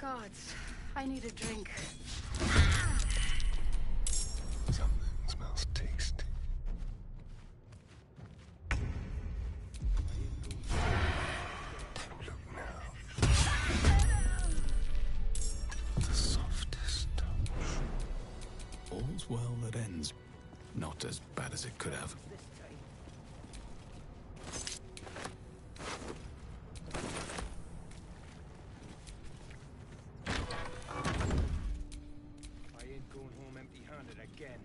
Gods, I need a drink. Something smells tasty. Don't look now. The softest touch. All's well that ends. Not as bad as it could have. again.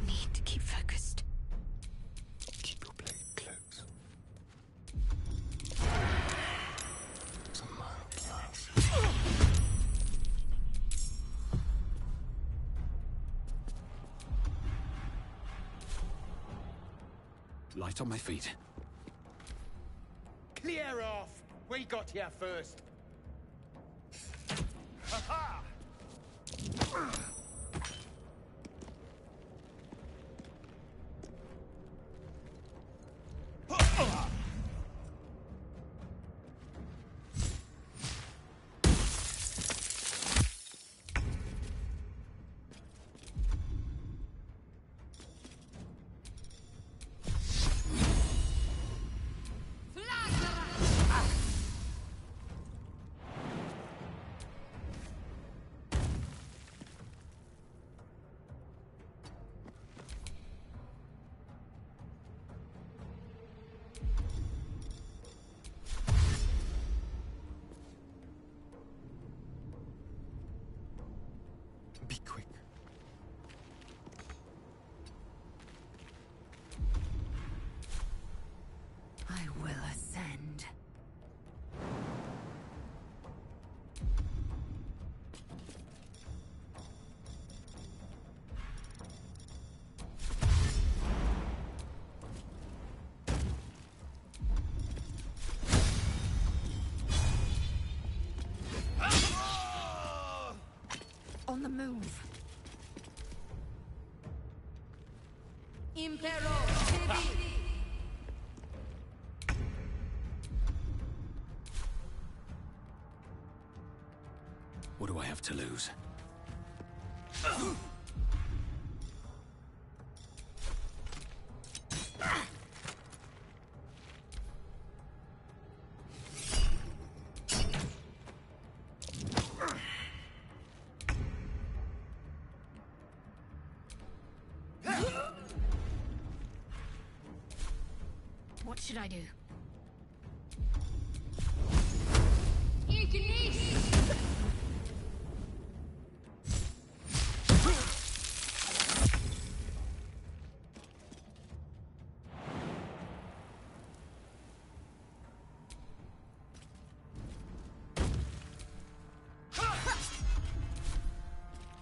Need to keep focused. Keep your blade close. It's a mild class. Light on my feet. Clear off! We got here first. Ha-ha! Be quick. I will ascend. On the move. Impero Tibi. What do I have to lose? What should I do?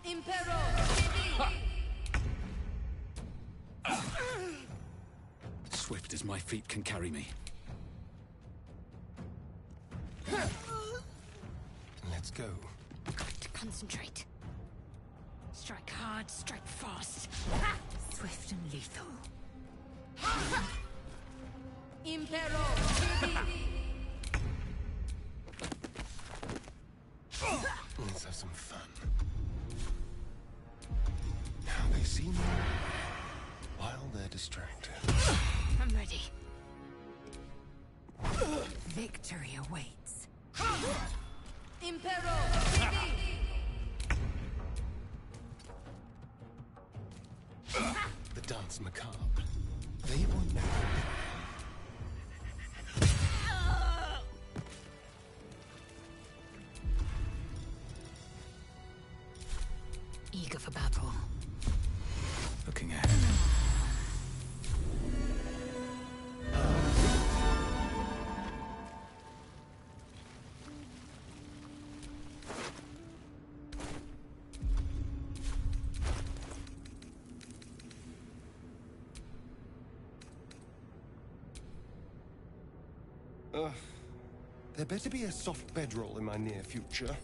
Impero Swift as my feet can carry me. Let's go. Got to concentrate. Strike hard, strike fast. Swift and lethal. Impero Tibi. Let's have some fun. Now they see me while they're distracted. I'm ready. Victory awaits. Impero Tibi. The dance macabre. They won't know. Eager for battle. Looking ahead. There better be a soft bedroll in my near future.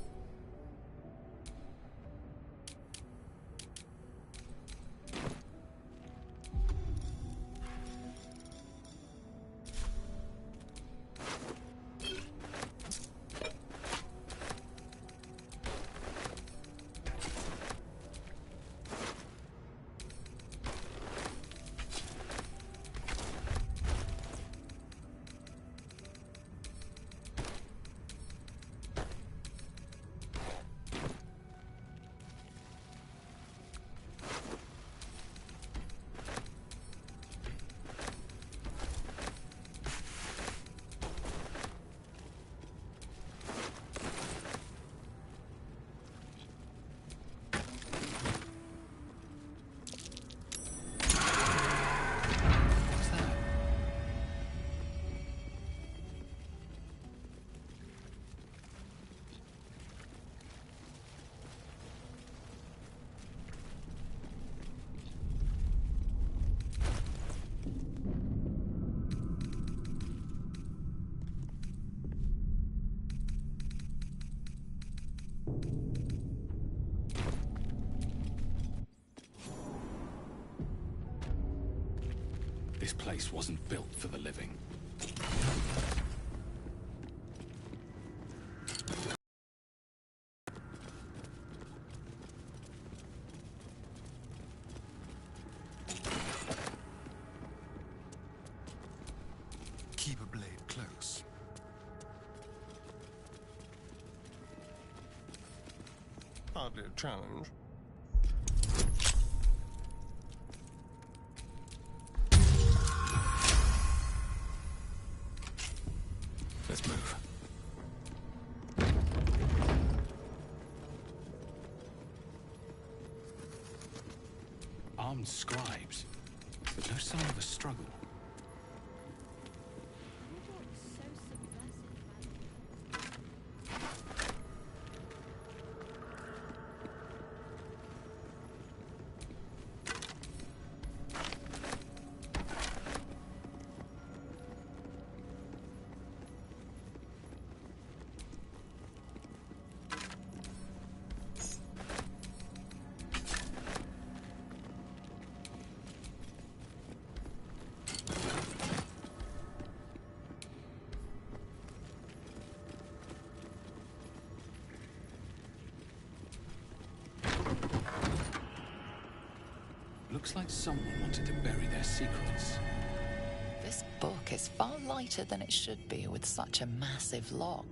This place wasn't built for the living. Keep a blade close. Hardly a challenge. Let's move. Armed scribes, but no sign of a struggle. Looks like someone wanted to bury their secrets. This book is far lighter than it should be with such a massive lock.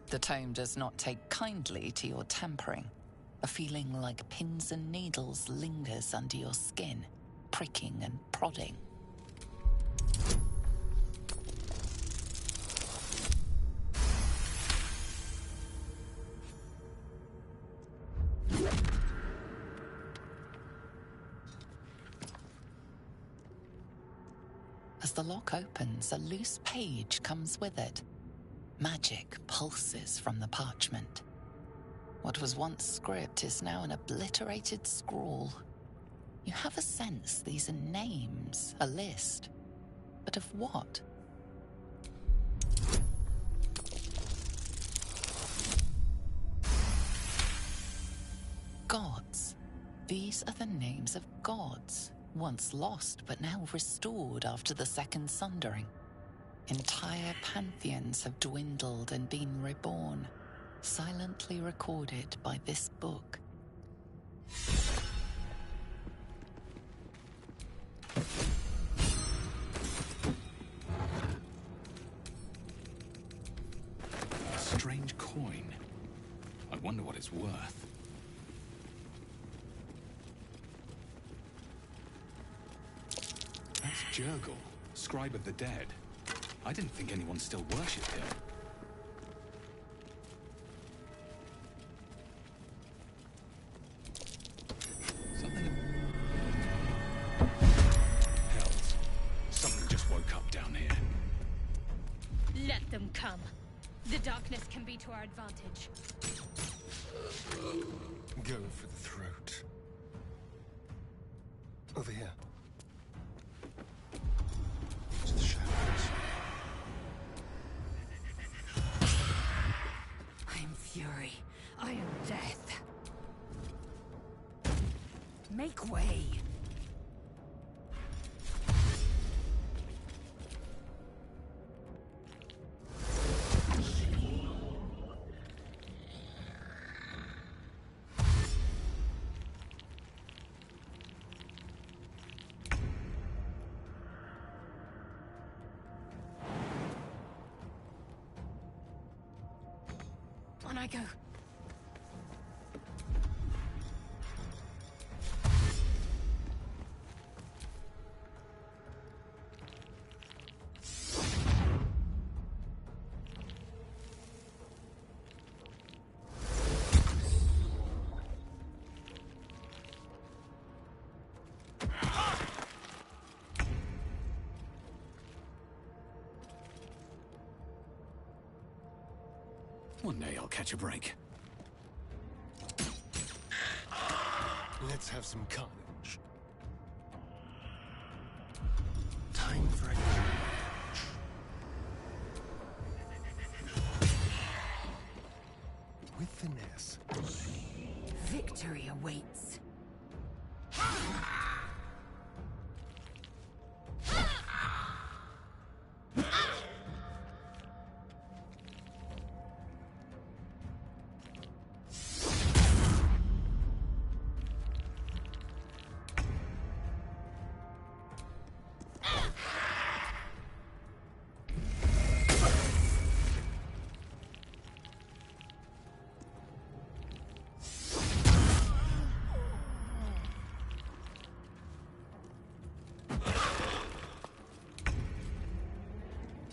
The tome does not take kindly to your tampering. A feeling like pins and needles lingers under your skin, pricking and prodding. As the lock opens, a loose page comes with it. Magic pulses from the parchment. What was once script is now an obliterated scrawl. You have a sense these are names, a list. But of what? Gods. These are the names of gods, once lost but now restored after the Second Sundering. Entire pantheons have dwindled and been reborn, silently recorded by this book. A strange coin. I wonder what it's worth. That's Jurgle, scribe of the dead. I didn't think anyone still worshipped him. Hells. Something just woke up down here. Let them come. The darkness can be to our advantage. Go for the throat. Over here. Into the shadows. I am fury. I am death. Make way. On I go. One day I'll catch a break. Let's have some carnage. Time for a change. With finesse. Victory awaits.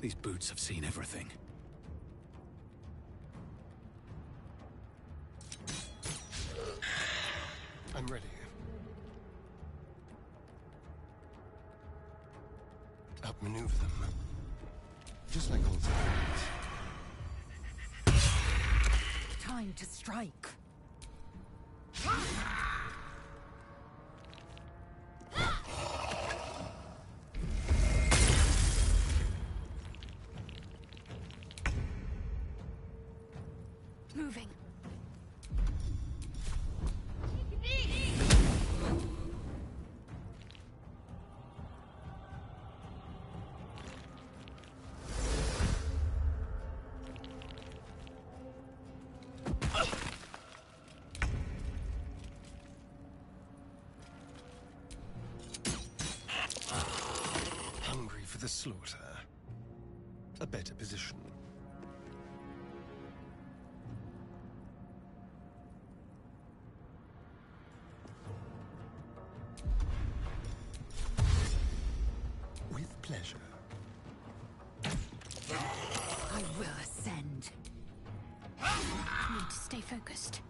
These boots have seen everything. I'm ready. Outmaneuver them. Just like old times. Time to strike. Moving. Hungry for the slaughter. A better position. With pleasure. I will ascend. Need to stay focused.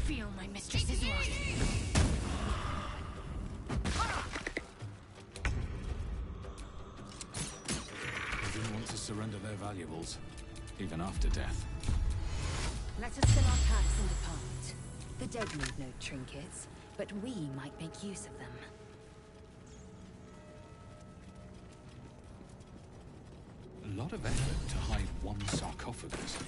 Feel my mistress's wrath. They didn't want to surrender their valuables, even after death. Let us fill our packs and depart. The dead need no trinkets, but we might make use of them. A lot of effort to hide one sarcophagus.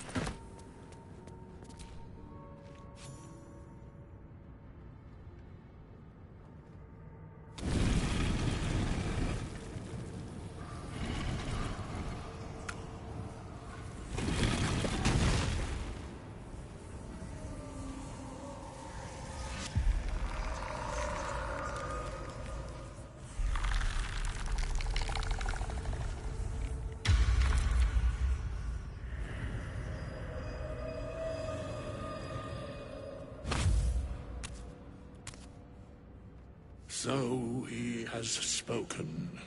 So he has spoken,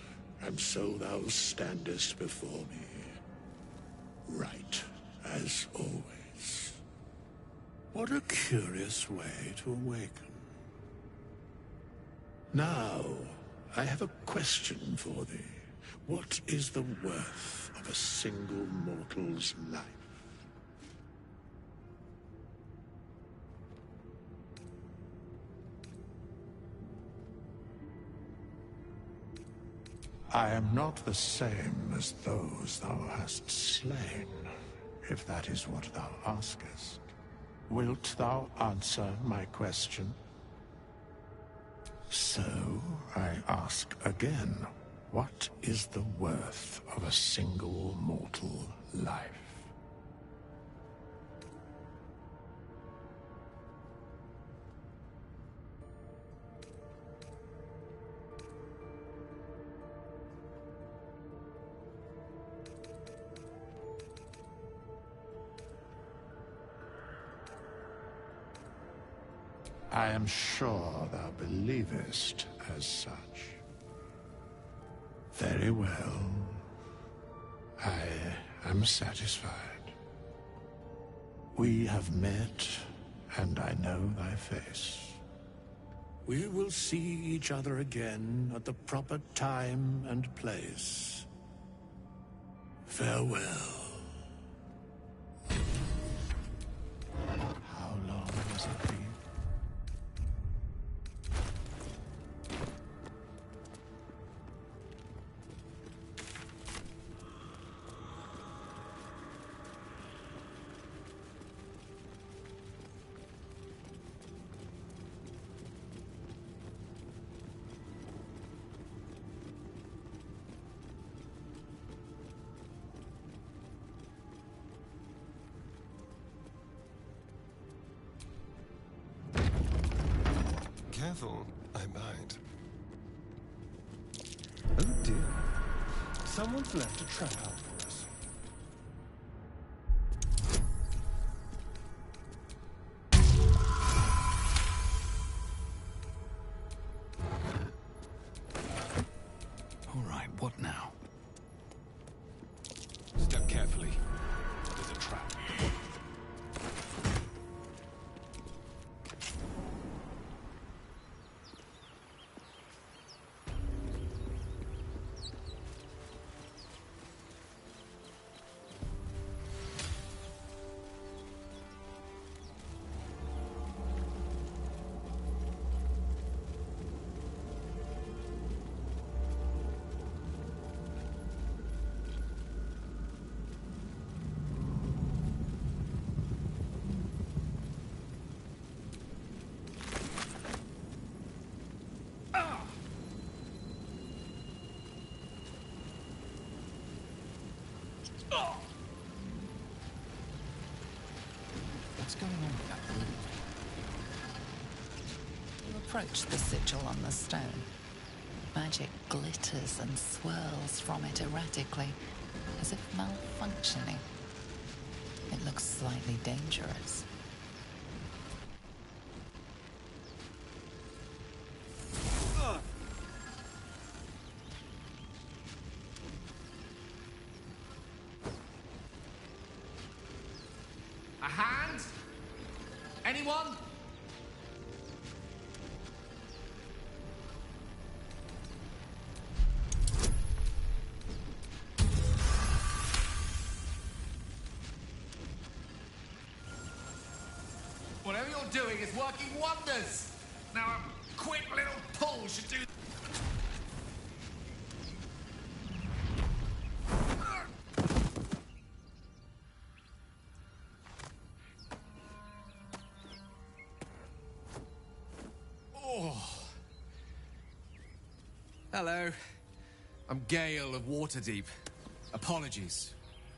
and so thou standest before me. Right, as always. What a curious way to awaken. Now, I have a question for thee. What is the worth of a single mortal's life? I am not the same as those thou hast slain, if that is what thou askest. Wilt thou answer my question? So, I ask again, what is the worth of a single mortal life? I am sure thou believest as such. Very well. I am satisfied. We have met, and I know thy face. We will see each other again at the proper time and place. Farewell. How long? thought I might. Oh dear. Someone's left a trap out for us. All right, what now? Step carefully. There's a trap. What's going on with that wound? You approach the sigil on the stone. Magic glitters and swirls from it erratically, as if malfunctioning. It looks slightly dangerous. A hand? Anyone? Whatever you're doing is working wonders. Now a quick little pull should do. Hello. I'm Gale of Waterdeep. Apologies.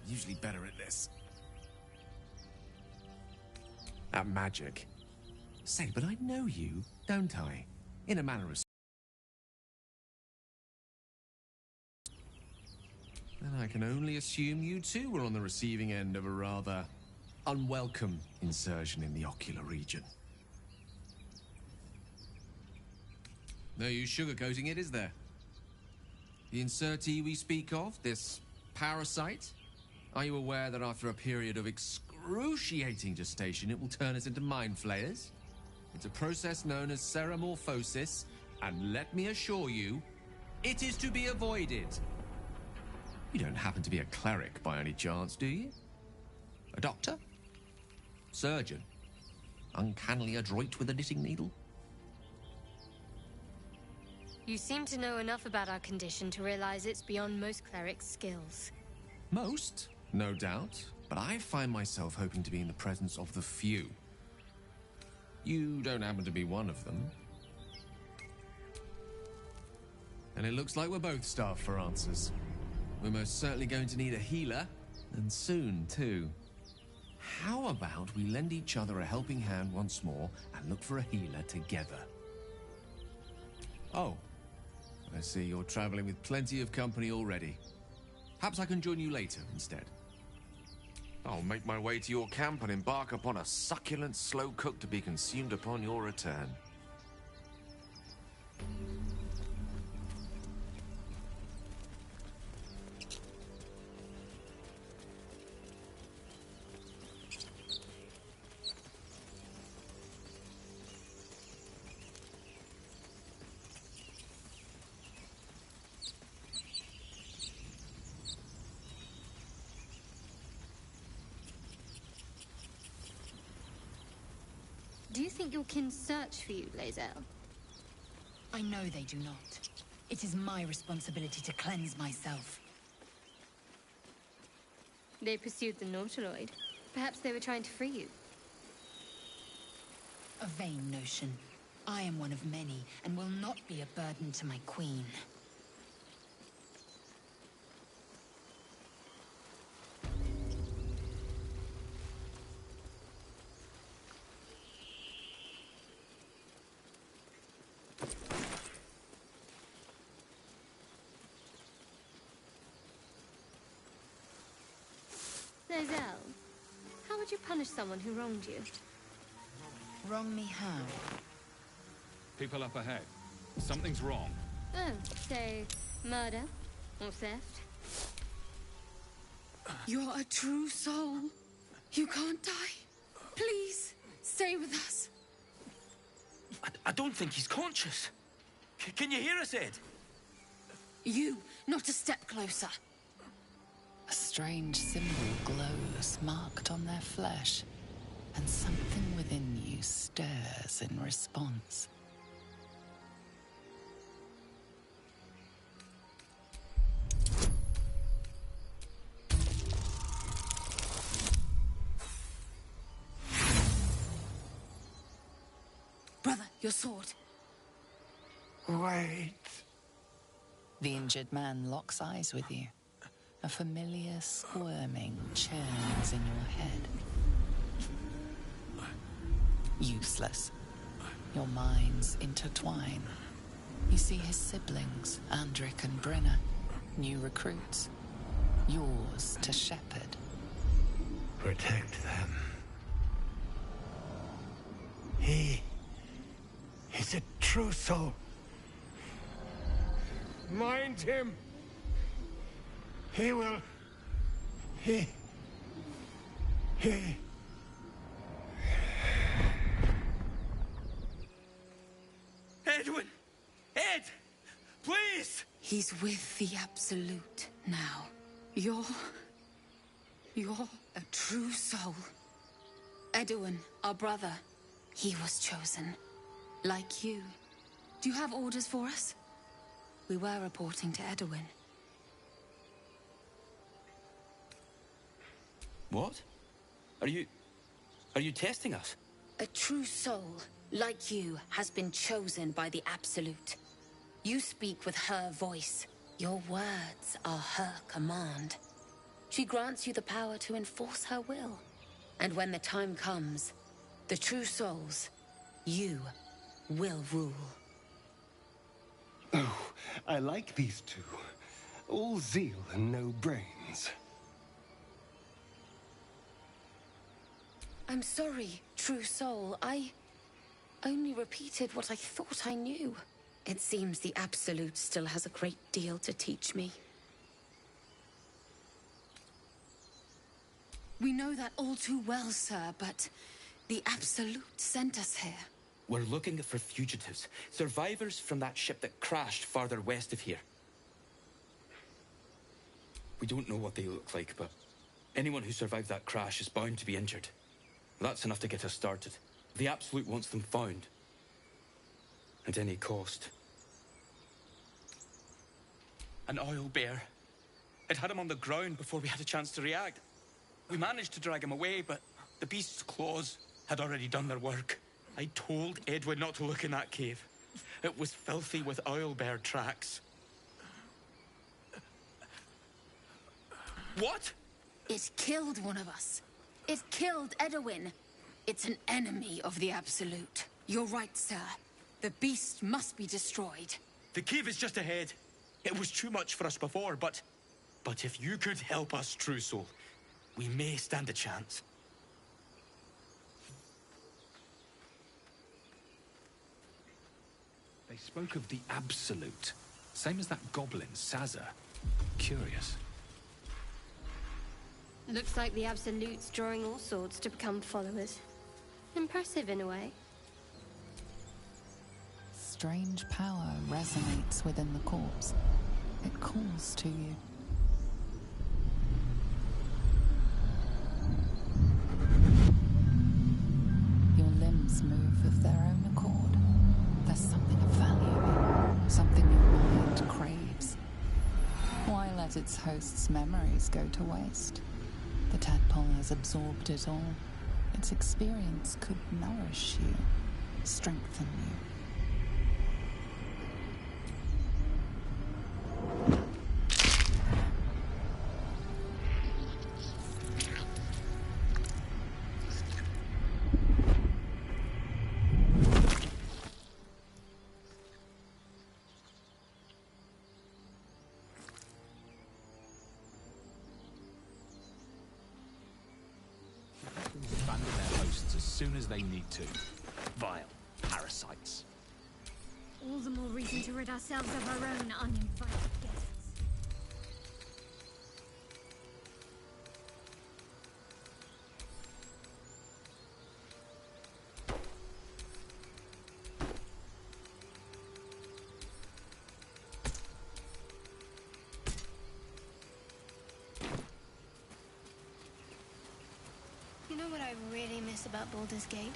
Usually better at this. At magic. Say, but I know you, don't I? In a manner of... Then I can only assume you too were on the receiving end of a rather unwelcome insertion in the ocular region. No use sugarcoating it, is there? The insertee we speak of, this parasite, are you aware that after a period of excruciating gestation, it will turn us into mind flayers? It's a process known as ceramorphosis, and let me assure you, it is to be avoided. You don't happen to be a cleric by any chance, do you? A doctor? Surgeon? Uncannily adroit with a knitting needle? You seem to know enough about our condition to realize it's beyond most clerics' skills. Most, no doubt, but I find myself hoping to be in the presence of the few. You don't happen to be one of them. And it looks like we're both starved for answers. We're most certainly going to need a healer, and soon, too. How about we lend each other a helping hand once more and look for a healer together? Oh, I see you're traveling with plenty of company already. Perhaps I can join you later instead. I'll make my way to your camp and embark upon a succulent slow cook to be consumed upon your return. Do you think your kin search for you, Lae'zel? I know they do not. It is my responsibility to cleanse myself. They pursued the Nautiloid. Perhaps they were trying to free you. A vain notion. I am one of many, and will not be a burden to my queen. Mademoiselle, how would you punish someone who wronged you? Wrong me how? People up ahead. Something's wrong. Oh, say, murder or theft? You're a true soul. You can't die. Please, stay with us. I don't think he's conscious. Can you hear us, Ed? You, not a step closer. A strange symbol glows, marked on their flesh, and something within you stirs in response. Brother, your sword. Wait. The injured man locks eyes with you. A familiar squirming churns in your head. Useless. Your minds intertwine. You see his siblings, Andric and Brenna, new recruits. Yours to shepherd. Protect them. He's a true soul. Mind him. He will... He... Edwin! Ed! Please! He's with the Absolute now. You're a true soul. Edwin, our brother, he was chosen. Like you. Do you have orders for us? We were reporting to Edwin. What? Are you testing us? A true soul, like you, has been chosen by the Absolute. You speak with her voice. Your words are her command. She grants you the power to enforce her will. And when the time comes, the true souls, you will rule. Oh, I like these two. All zeal and no brains. I'm sorry, true soul. I only repeated what I thought I knew. It seems the Absolute still has a great deal to teach me. We know that all too well, sir, but the Absolute sent us here. We're looking for fugitives, survivors from that ship that crashed farther west of here. We don't know what they look like, but anyone who survived that crash is bound to be injured. That's enough to get us started. The Absolute wants them found. At any cost. An oil bear. It had him on the ground before we had a chance to react. We managed to drag him away, but the beast's claws had already done their work. I told Edwin not to look in that cave. It was filthy with oil bear tracks. What? It killed one of us. It killed Edwin. It's an enemy of the Absolute. You're right, sir. The beast must be destroyed. The cave is just ahead. It was too much for us before, but if you could help us, True Soul, we may stand a chance. They spoke of the Absolute. Same as that goblin, Sazza. Curious. Looks like the Absolute's drawing all sorts to become followers. Impressive in a way. Strange power resonates within the corpse. It calls to you. Your limbs move of their own accord. There's something of value, something your mind craves. Why let its host's memories go to waste? The tadpole has absorbed it all. Its experience could nourish you, strengthen you. soon as they need to. Vile parasites. All the more reason to rid ourselves of our own uninvited guests. You know what I really miss about Baldur's Gate?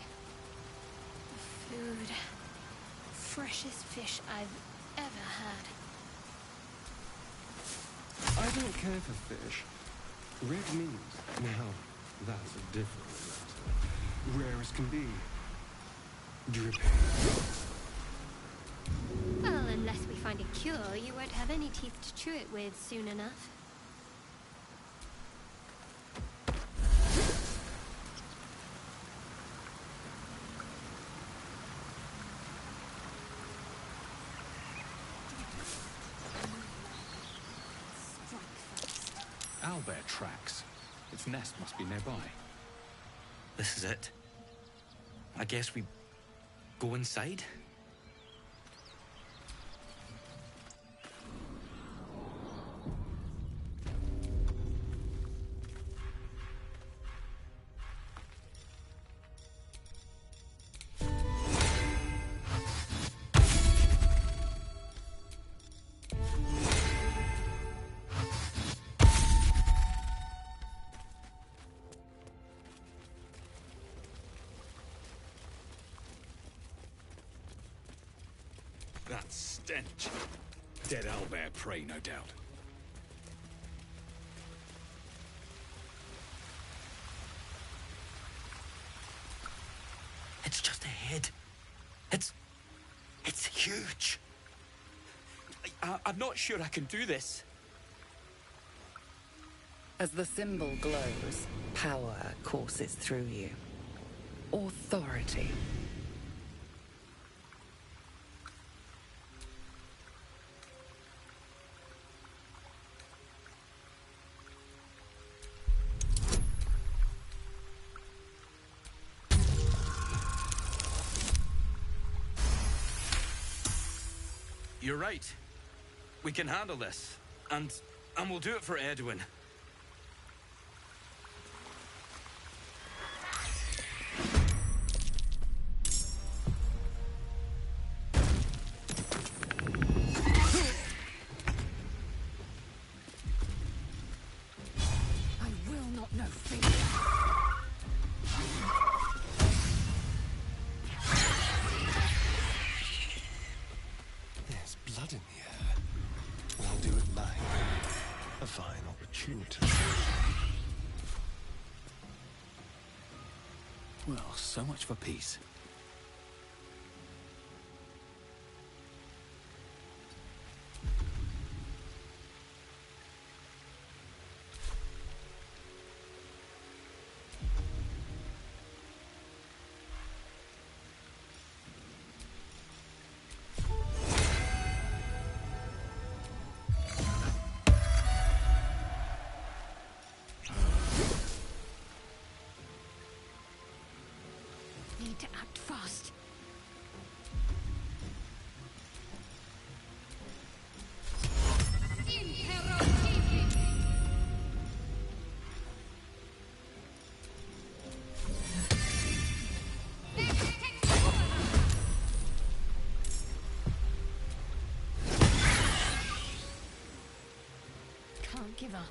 The food. Freshest fish I've ever had. I don't care for fish. Red meat, well, that's a different matter. Rare as can be. Dripping. Well, unless we find a cure, you won't have any teeth to chew it with soon enough. Owlbear tracks. Its nest must be nearby. This is it. I guess we go inside? That stench. Dead owlbear prey, no doubt. It's just a head. It's huge. I'm not sure I can do this. As the symbol glows, power courses through you. Authority. You're right. We can handle this. And we'll do it for Edwin. I will not know fear. There's blood in the air. I'll do it mine. A fine opportunity. Well, so much for peace. Need to act fast. Can't give up.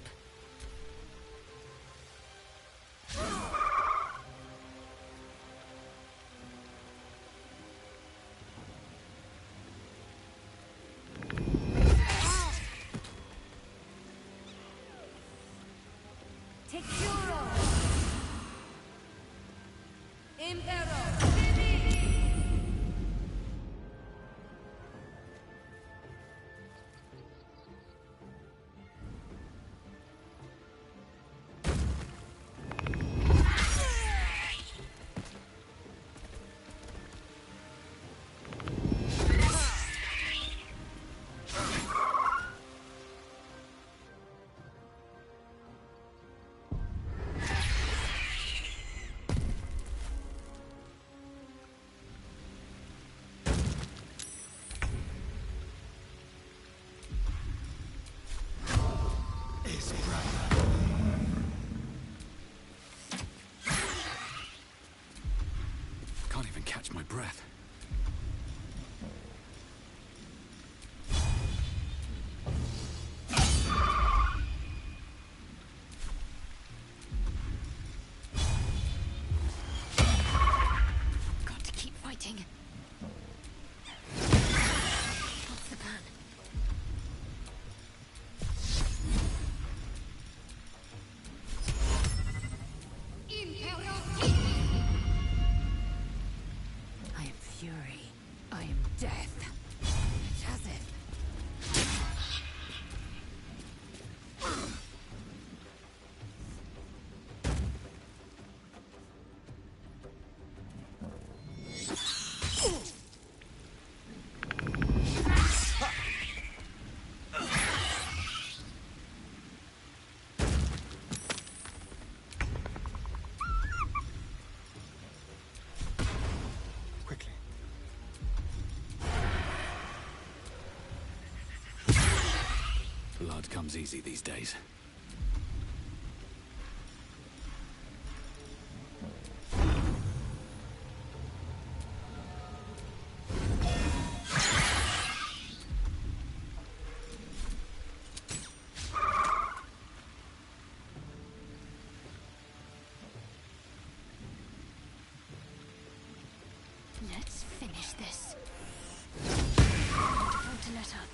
this, brother. Can't even catch my breath. Got to keep fighting. What's the plan? I am fury. I am death. Joseph. Quickly. Blood comes easy these days. Let's finish this. Can't afford to let up.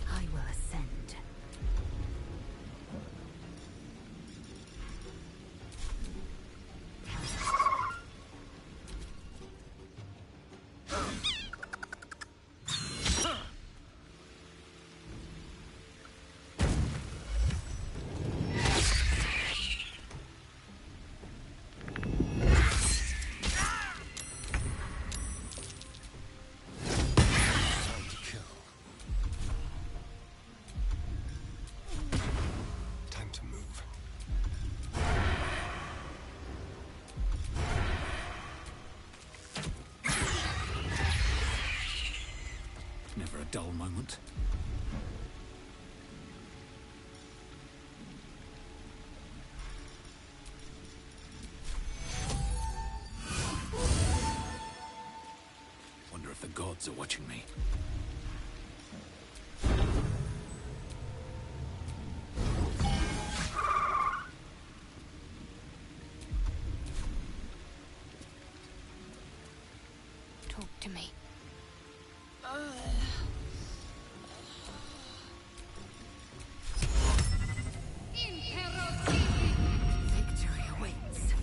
I will ascend. Time to kill. Time to move. Never a dull moment. Wonder if the gods are watching me. Talk to me. Victory awaits.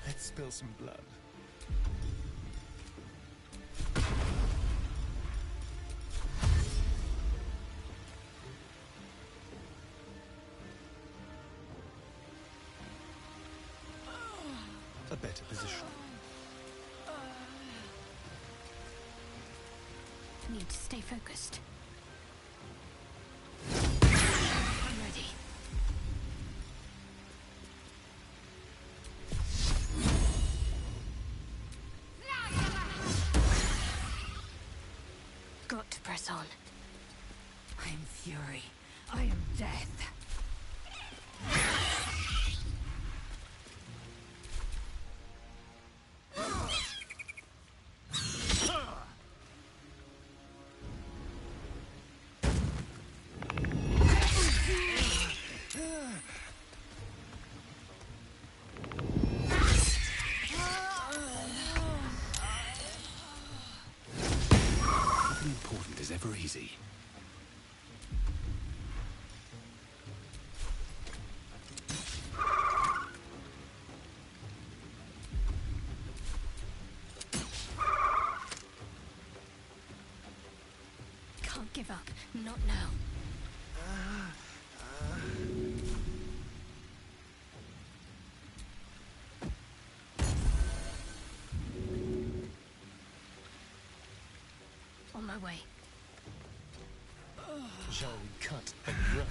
Let's spill some blood. A better position. Need to stay focused. I'm ready. Got to press on. I am fury. I am death. easy. Can't give up. Not now. On my way. Shall we cut and run?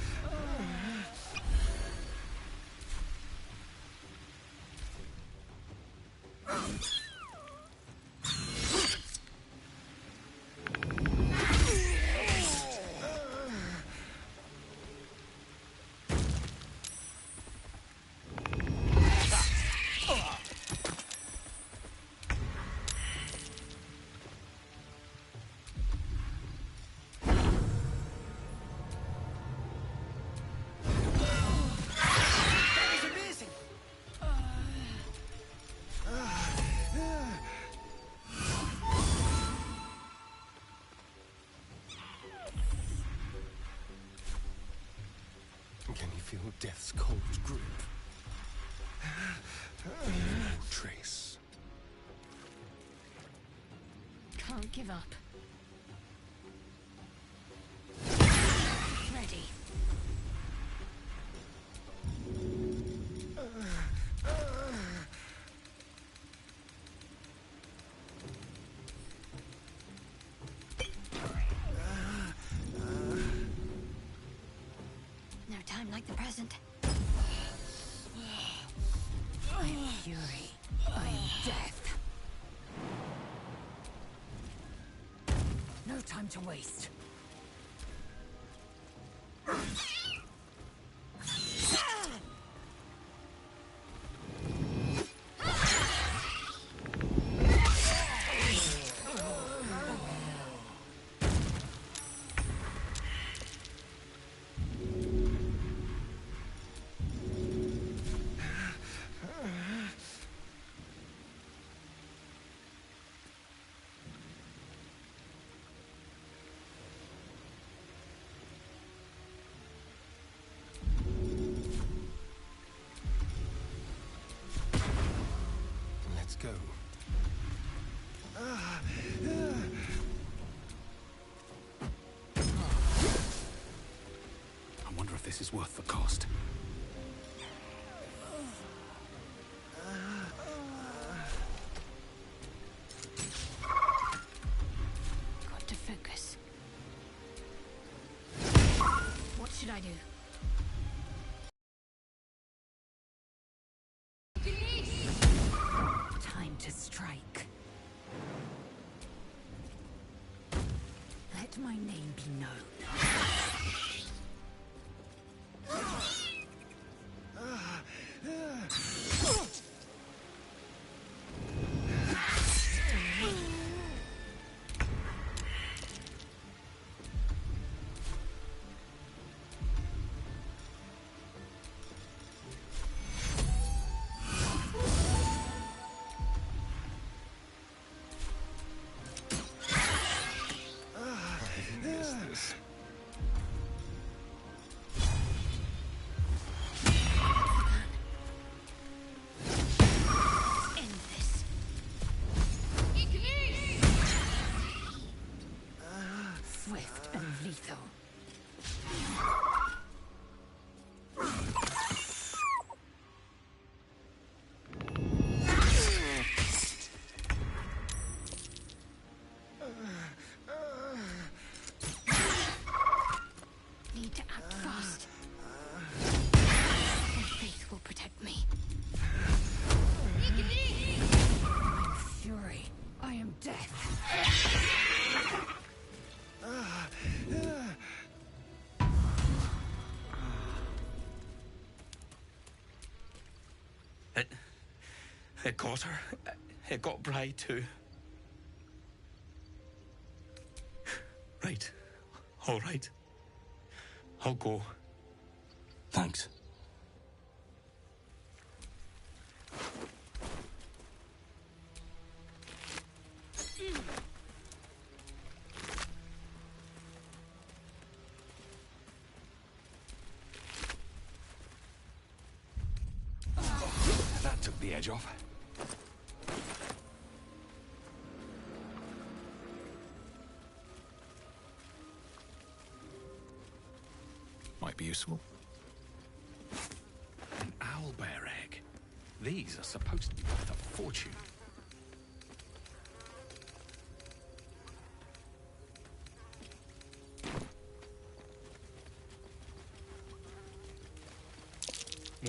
Can you feel death's cold grip? No trace. Can't give up. Ready. No time like the present. I am fury. I am death. No time to waste. Let's go. I wonder if this is worth the cost. Got to focus. What should I do? Time to strike. Let my name be known. Swift and lethal. Need to act fast. My faith will protect me. I'm fury. I am death. It got her. It got Bri too. Right. All right. I'll go. Thanks. took the edge off. Might be useful. An owlbear egg. These are supposed to be worth a fortune.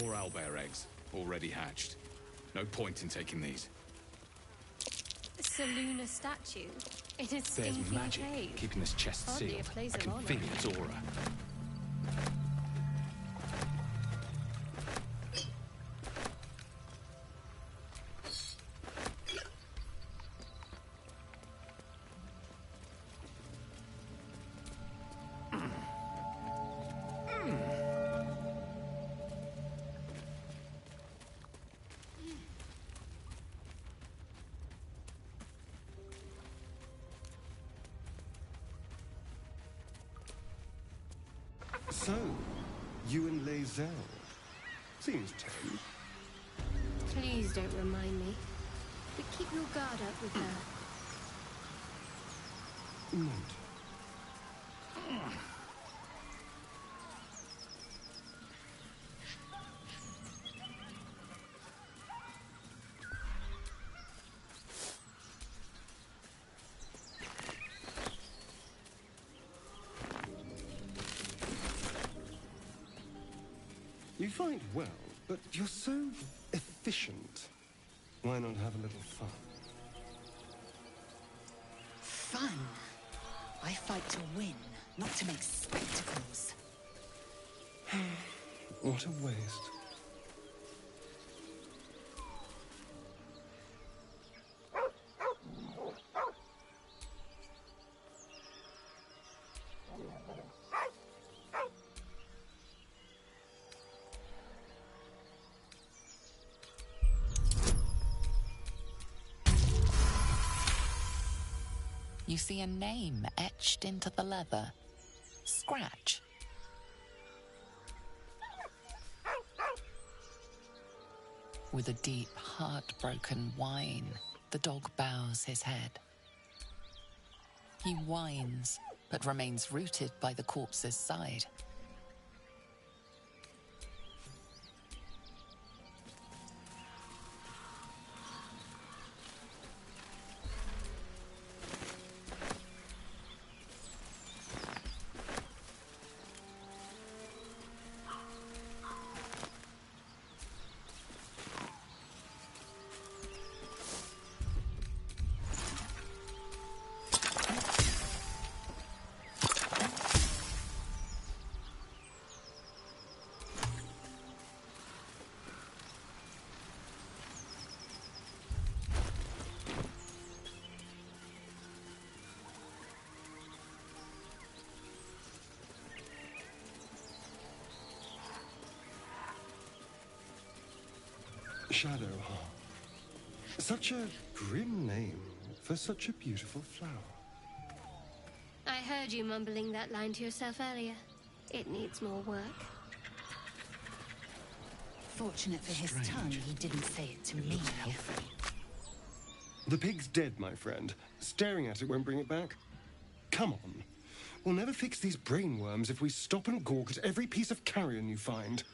More owlbear eggs, already hatched. No point in taking these. It's a lunar statue in a There's stinking magic cave. keeping this chest Hardly a sealed. place I of can honor. feel its aura. So, you and Lae'zel. Seems tame. Please don't remind me. But keep your guard up with her. Not. You fight well, but you're so efficient. Why not have a little fun? Fun? I fight to win, not to make spectacles. What a waste. You see a name etched into the leather. Scratch. With a deep, heartbroken whine, the dog bows his head. He whines, but remains rooted by the corpse's side. Shadowheart. Such a grim name for such a beautiful flower. I heard you mumbling that line to yourself earlier. It needs more work. Fortunate for his tongue, he didn't say it to me. The pig's dead, my friend. Staring at it won't bring it back. Come on. We'll never fix these brain worms if we stop and gawk at every piece of carrion you find.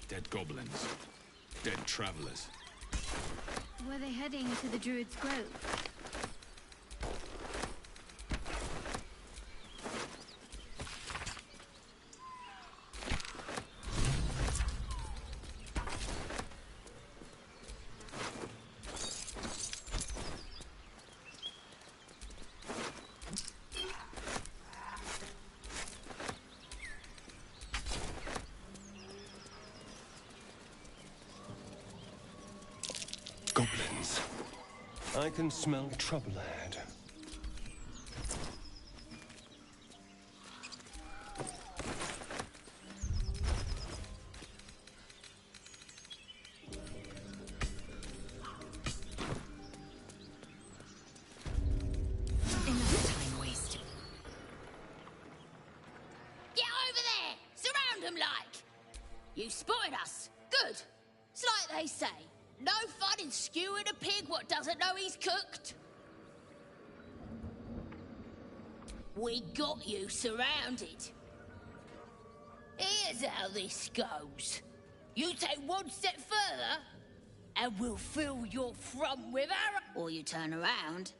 Dead goblins. Dead travelers. Were they heading to the Druid's Grove? Goblins. I can smell trouble ahead. You spotted us. Good. It's like they say, no fun in skewing a pig what doesn't know he's cooked. We got you surrounded. Here's how this goes. You take one step further, and we'll fill your front with arrow. Or you turn around,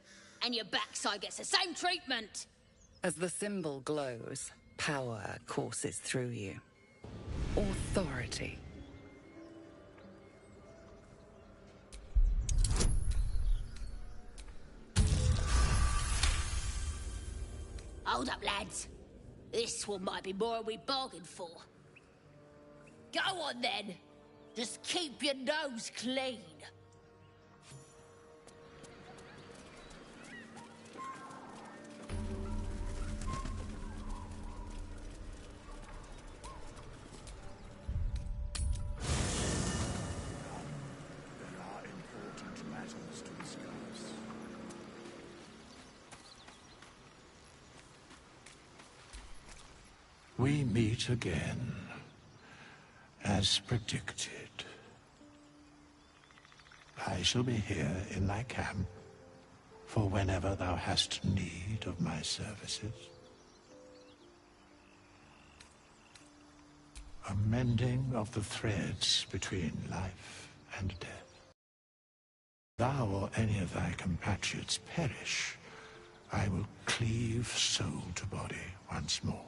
and your backside gets the same treatment. As the symbol glows, power courses through you. Authority. Hold up, lads. This one might be more than we bargained for. Go on, then. Just keep your nose clean. There are important matters to discuss. We meet again, as predicted. I shall be here in thy camp for whenever thou hast need of my services. A mending of the threads between life and death. Thou or any of thy compatriots perish, I will cleave soul to body once more.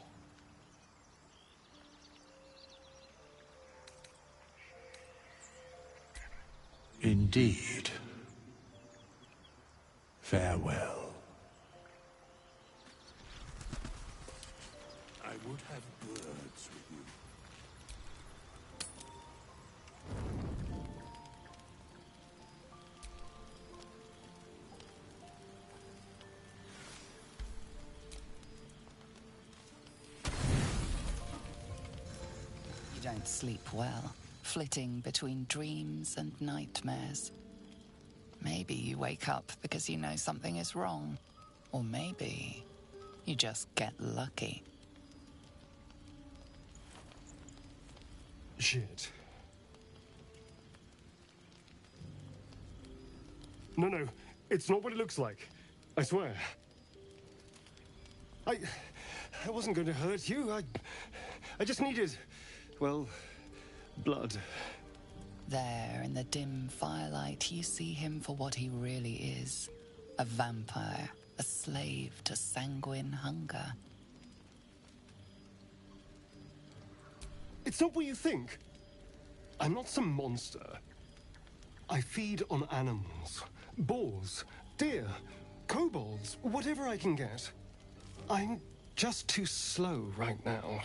Indeed. Farewell. I would have words with you. You don't sleep well, flitting between dreams and nightmares. Maybe you wake up because you know something is wrong. Or maybe you just get lucky. Shit. No, it's not what it looks like. I swear. I wasn't going to hurt you. I just needed, well, blood. There, in the dim firelight, you see him for what he really is. A vampire, a slave to sanguine hunger. It's not what you think. I'm not some monster. I feed on animals. Boars, deer, kobolds, whatever I can get. I'm just too slow right now.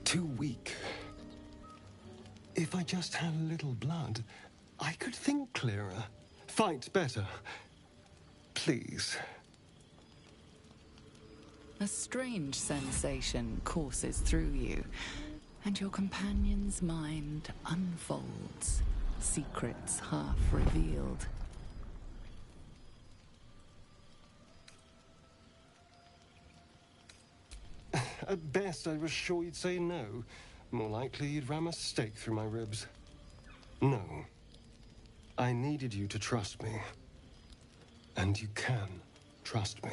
Too weak. If I just had a little blood, I could think clearer, fight better. Please. A strange sensation courses through you, and your companion's mind unfolds, secrets half revealed. At best, I was sure you'd say no. More likely, you'd ram a stake through my ribs. No. I needed you to trust me. And you can trust me.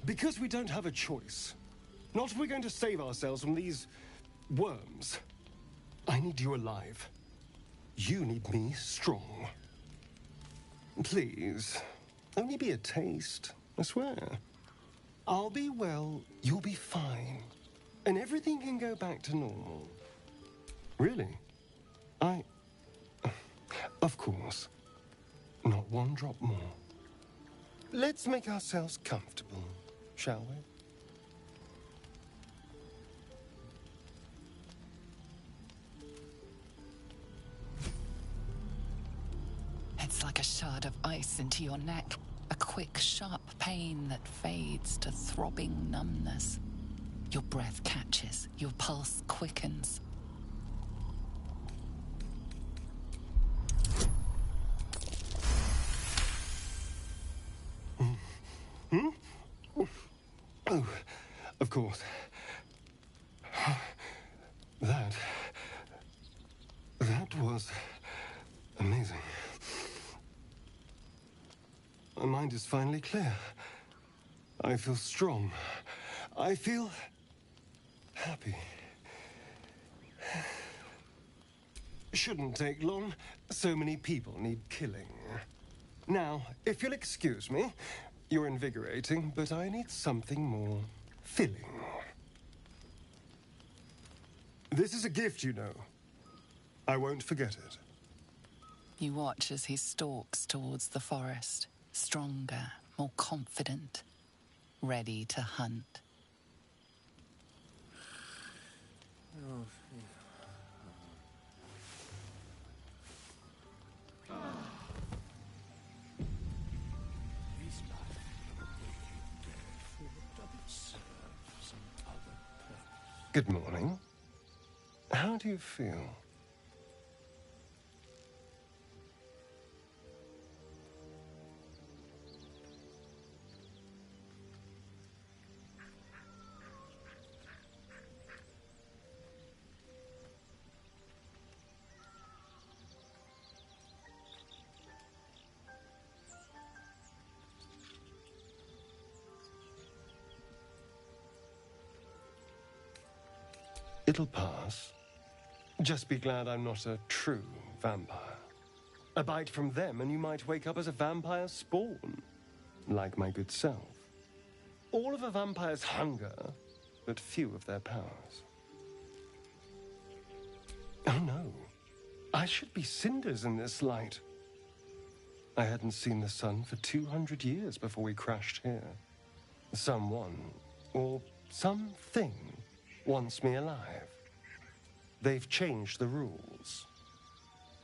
Because we don't have a choice. Not if we're going to save ourselves from these worms. I need you alive. You need me strong. Please, only be a taste, I swear. I'll be well, you'll be fine. And everything can go back to normal. Really? Of course. Not one drop more. Let's make ourselves comfortable, shall we? It's like a shard of ice into your neck. A quick, sharp pain that fades to throbbing numbness. Your breath catches, your pulse quickens. Oh, of course. My mind is finally clear. I feel strong. I feel happy. Shouldn't take long. So many people need killing. Now, if you'll excuse me, you're invigorating, but I need something more filling. This is a gift, you know. I won't forget it. You watch as he stalks towards the forest, stronger, more confident, ready to hunt. Good morning. How do you feel? It'll pass. Just be glad I'm not a true vampire. A bite from them and you might wake up as a vampire spawn, like my good self. All of a vampire's hunger, but few of their powers. Oh no, I should be cinders in this light. I hadn't seen the sun for 200 years before we crashed here. Someone, or something, wants me alive. They've changed the rules.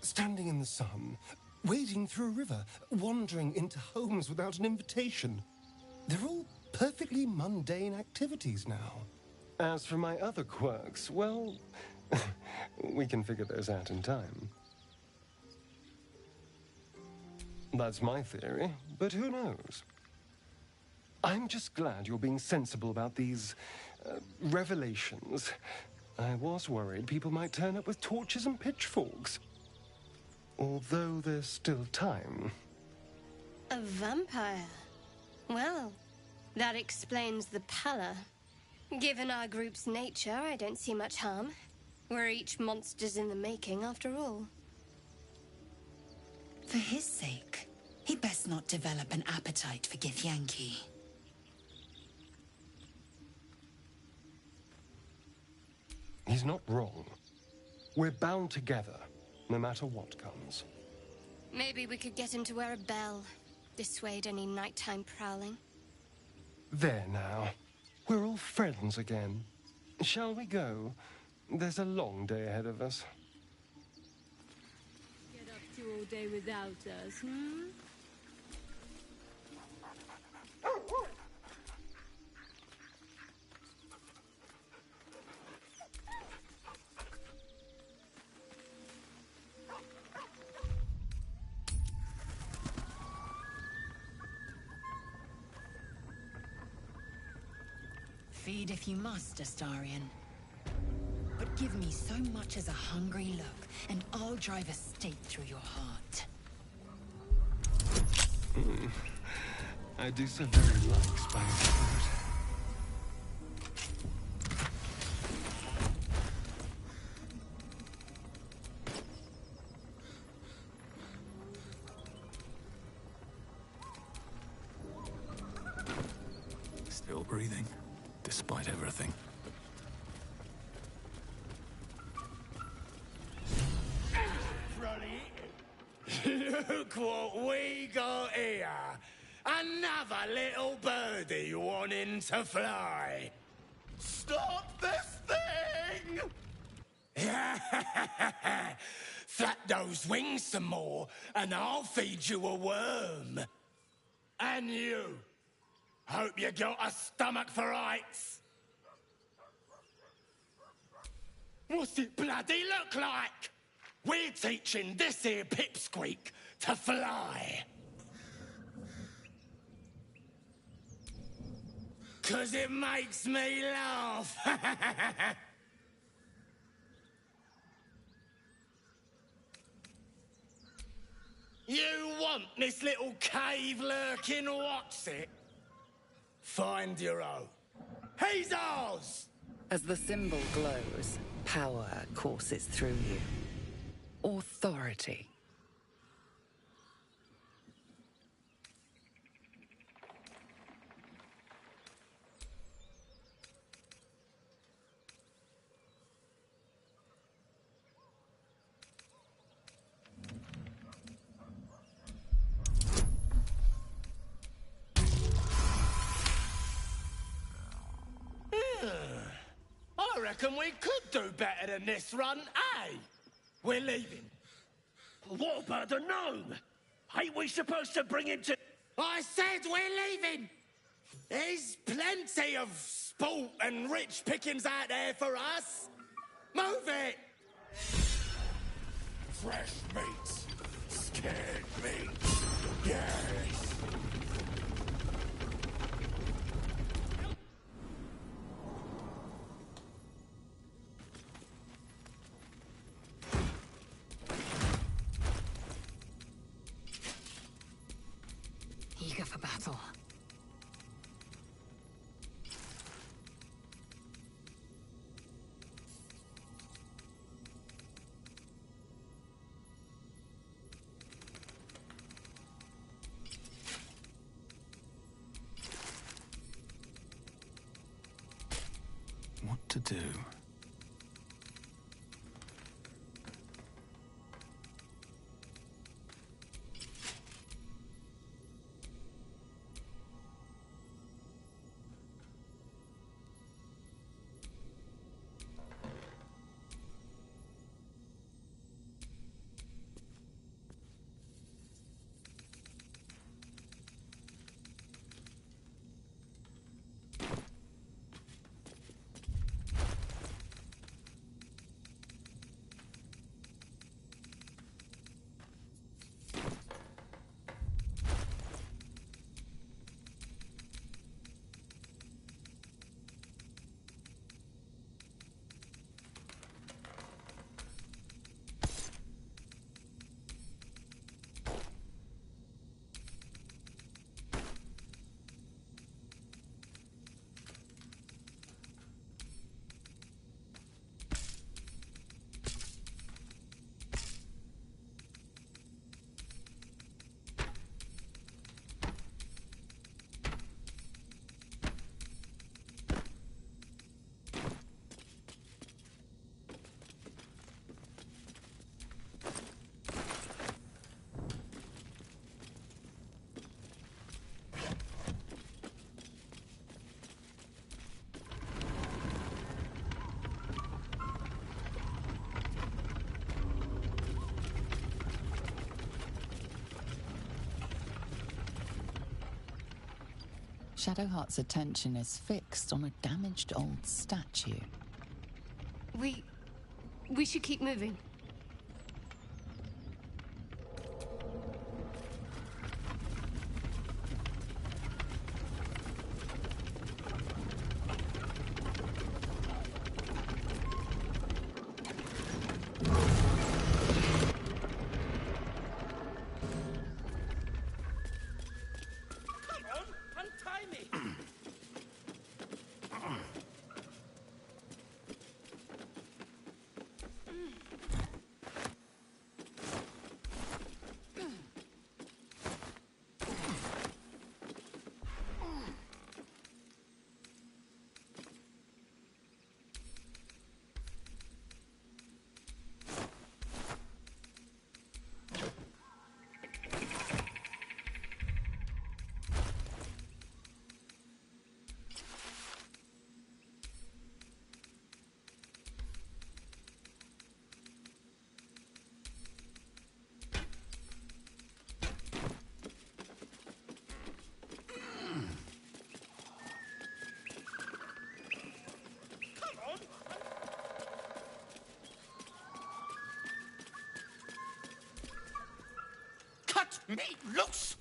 Standing in the sun, wading through a river, wandering into homes without an invitation. They're all perfectly mundane activities now. As for my other quirks, well, we can figure those out in time. That's my theory, but who knows? I'm just glad you're being sensible about these revelations. I was worried people might turn up with torches and pitchforks. Although there's still time. A vampire? Well, that explains the pallor. Given our group's nature, I don't see much harm. We're each monsters in the making, after all. For his sake, he best not develop an appetite for Githyanki. He's not wrong. We're bound together, no matter what comes. Maybe we could get him to wear a bell. Dissuade any nighttime prowling. There now. We're all friends again. Shall we go? There's a long day ahead of us. Get up to all day without us, hmm? Feed if you must, Astarion. But give me so much as a hungry look, and I'll drive a stake through your heart. I do so very like spicy food. Still breathing, despite everything. Look what we got here! Another little birdie wanting to fly! Stop this thing! Flap those wings some more, and I'll feed you a worm. And you! Hope you got a stomach for heights! What's it bloody look like? We're teaching this here pipsqueak to fly. 'Cause it makes me laugh. You want this little cave lurking, what's it? Find your own. He's ours! As the symbol glows, power courses through you. Authority. I reckon we could do better than this run, eh? We're leaving. What about the gnome? Ain't we supposed to bring him to... I said we're leaving! There's plenty of sport and rich pickings out there for us. Move it! Fresh meat. Scared meat. Yes. Eager for battle. What to do? Shadowheart's attention is fixed on a damaged old statue. We should keep moving. Cut me loose!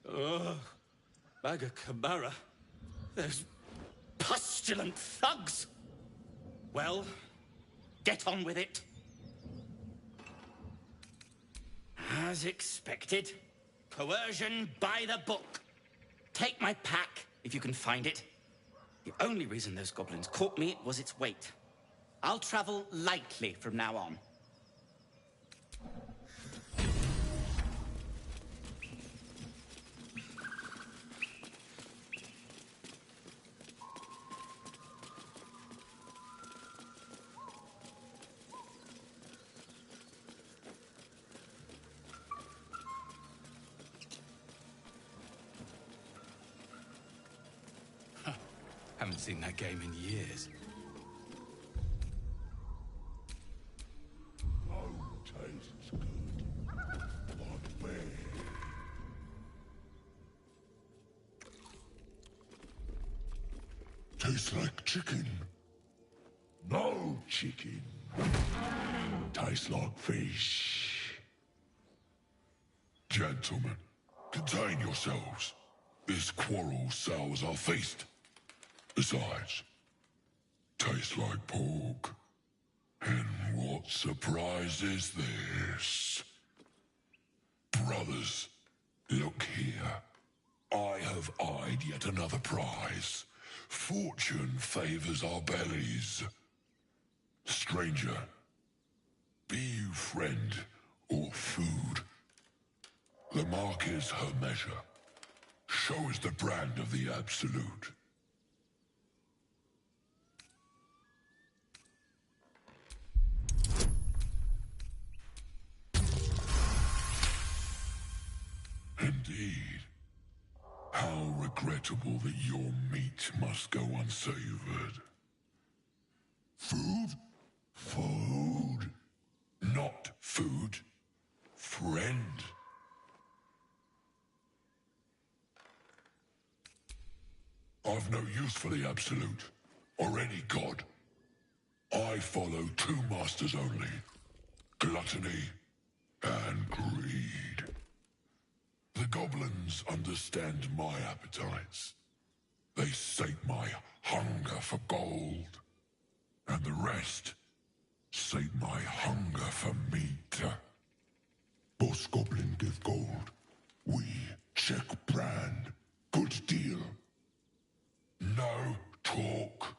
Ugh. Bag of Those pustulant thugs! Well, Get on with it. As expected, coercion by the book. Take my pack, if you can find it. The only reason those goblins caught me was its weight. I'll travel lightly from now on. Haven't seen that game in years. Tastes good, but bad. Tastes like chicken. No chicken. Tastes like fish. Gentlemen, contain yourselves. This quarrel sours our feast. Besides, tastes like pork. And what surprise is this? Brothers, look here. I have eyed yet another prize. Fortune favors our bellies. Stranger, be you friend or food. The mark is her measure. Show us the brand of the absolute. Indeed. How regrettable that your meat must go unsavored. Food? Food? Not food. Friend. I've no use for the Absolute, or any god. I follow two masters only. Gluttony and greed. The goblins understand my appetites. They sate my hunger for gold. And the rest sate my hunger for meat. Boss Goblin give gold. We check brand. Good deal. No talk.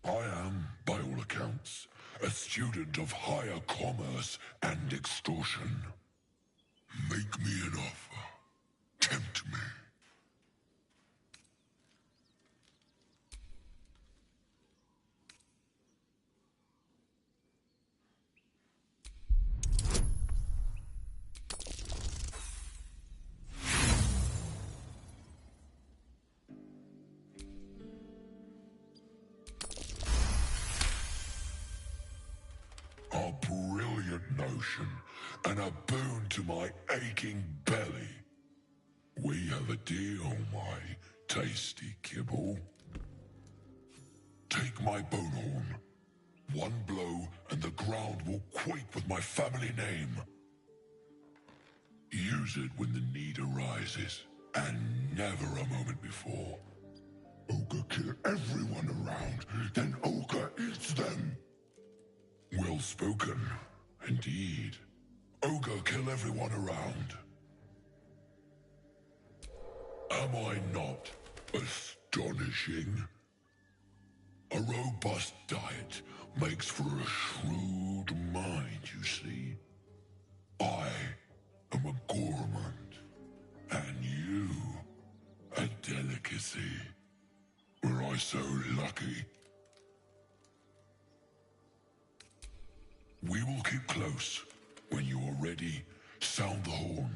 I am, by all accounts, a student of higher commerce and extortion. Make me an offer. Tempt me. A brilliant notion, and a boon to my aching belly. We have a deal, my tasty kibble. Take my bone horn. One blow, and the ground will quake with my family name. Use it when the need arises, and never a moment before. Ogre kill everyone around, then Ogre eats them. Well spoken, indeed. Ogre kill everyone around. Am I not astonishing? A robust diet makes for a shrewd mind, you see. I am a gourmand, and you a delicacy. Were I so lucky? We will keep close. When you are ready, sound the horn.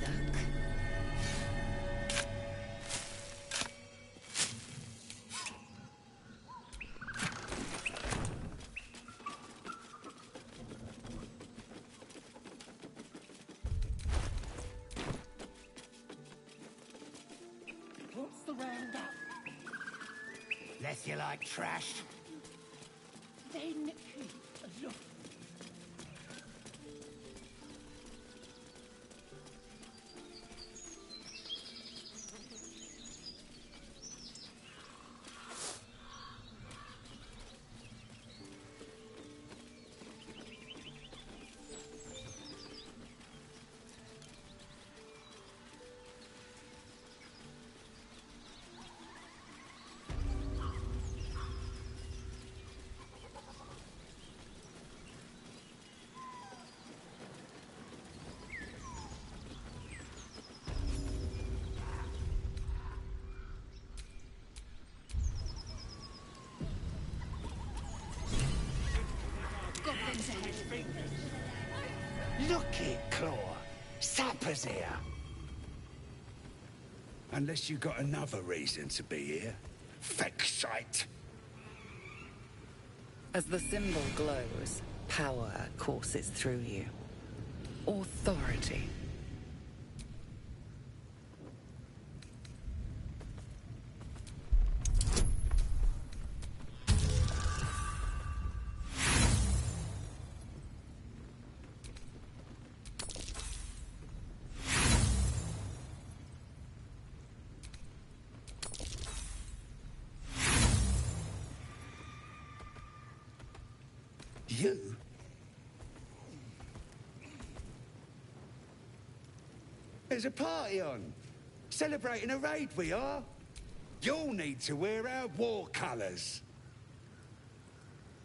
look. What's the roundup? Less you like trash. Then look. Look it, Claw. Sapper's here. Unless you got another reason to be here. Fexite. As the symbol glows, power courses through you. Authority. You? There's a party on. Celebrating a raid, we are. You'll need to wear our war colours.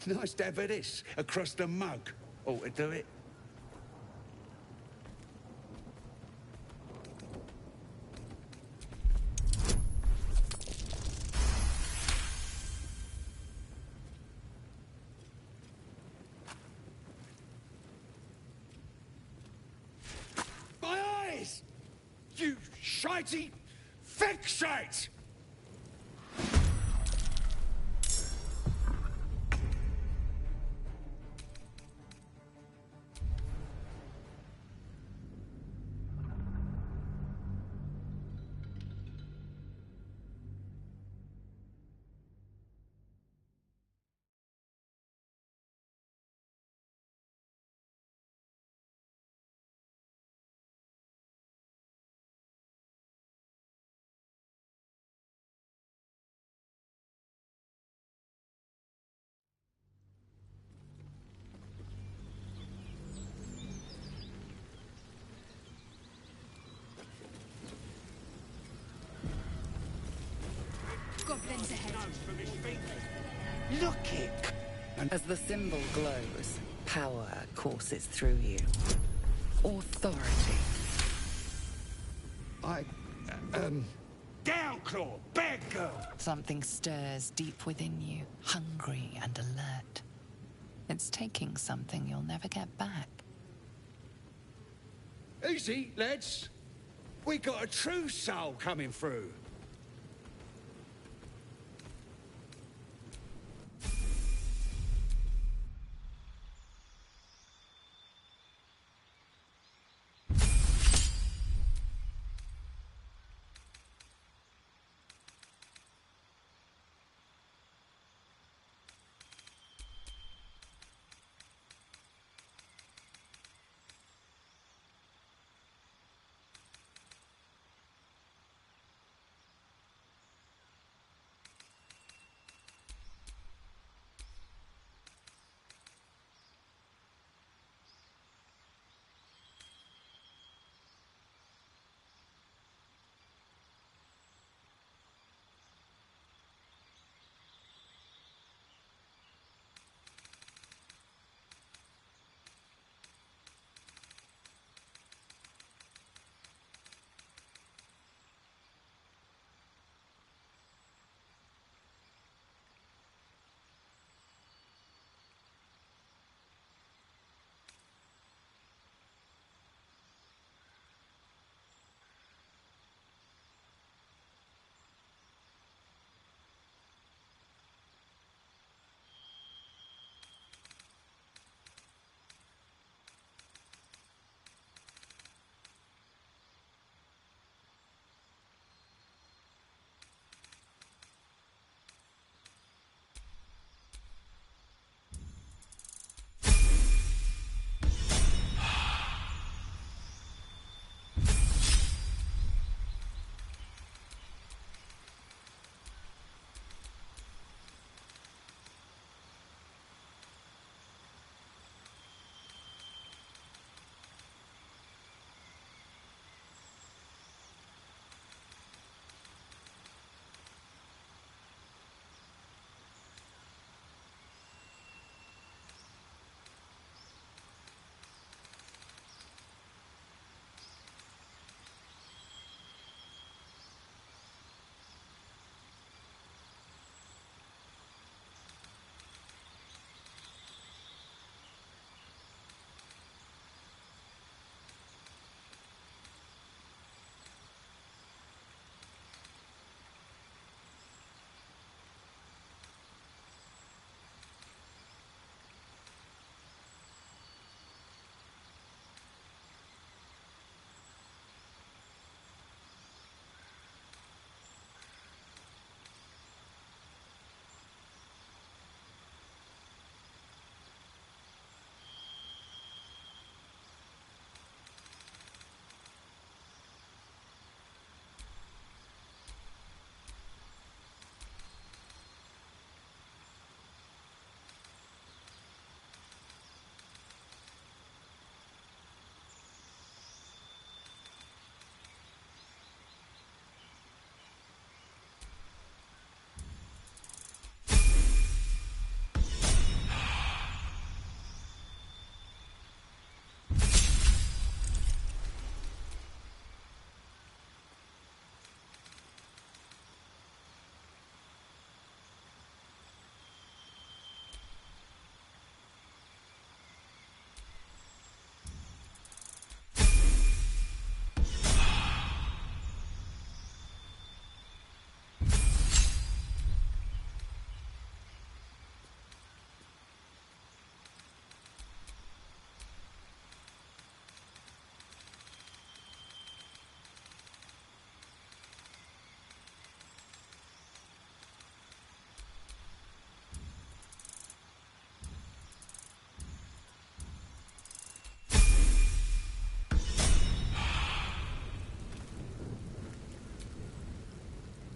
Nice dab of this across the mug. Ought to do it. You shitey fixate! Goblins ahead. Look it! As the symbol glows, power courses through you. Authority. Down, Claw! Bad girl! Something stirs deep within you, hungry and alert. It's taking something you'll never get back. Easy, lads. We got a true soul coming through.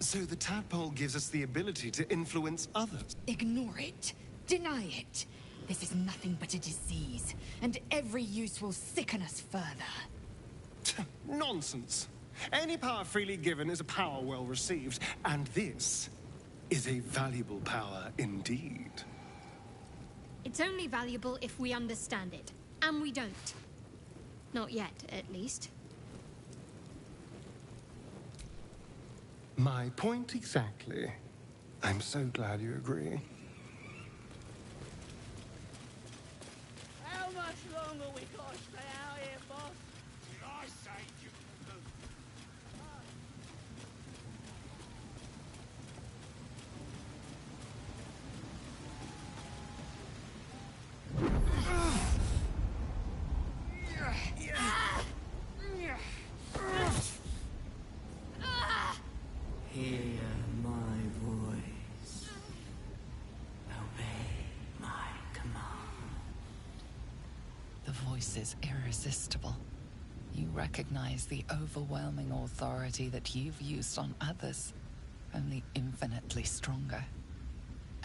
So the tadpole gives us the ability to influence others. Ignore it. Deny it. This is nothing but a disease, and every use will sicken us further. Nonsense. Any power freely given is a power well received, and this is a valuable power indeed. It's only valuable if we understand it, and we don't. Not yet, at least. My point exactly. I'm so glad you agree. How much longer we gotta stay out here, boss? Did I say you could Hear my voice. Obey my command. The voice is irresistible. You recognize the overwhelming authority that you've used on others, only infinitely stronger,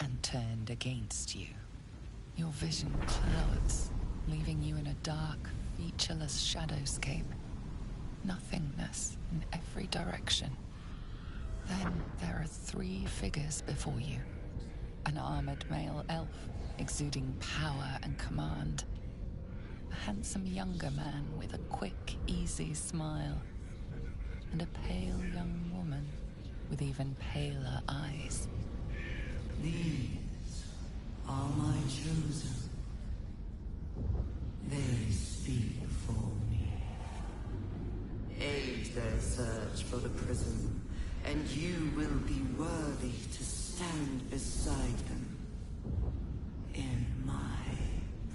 and turned against you. Your vision clouds, leaving you in a dark, featureless shadowscape. Nothingness in every direction. Then there are 3 figures before you. An armored male elf, exuding power and command. A handsome younger man with a quick, easy smile. And a pale young woman with even paler eyes. These are my chosen. They speak for me. Aid their search for the prism, and you will be worthy to stand beside them in my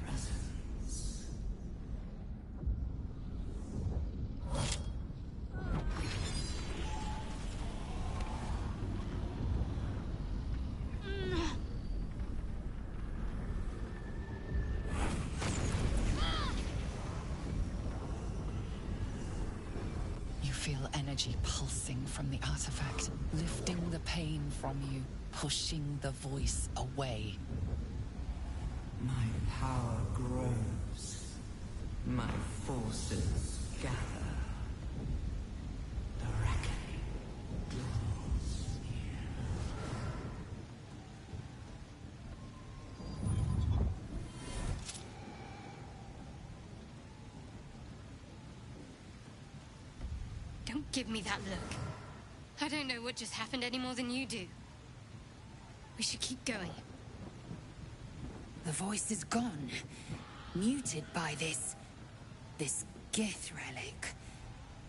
presence. You feel energy pulsing from the artifact, lifting the pain from you, pushing the voice away. My power grows. My forces gather. The reckoning draws near. Don't give me that look. I don't know what just happened any more than you do. We should keep going. The voice is gone. Muted by this Gith relic.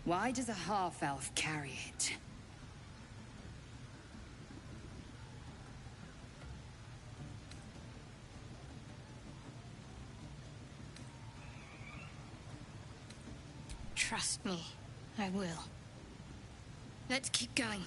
Why does a half-elf carry it? Trust me, I will. Let's keep going.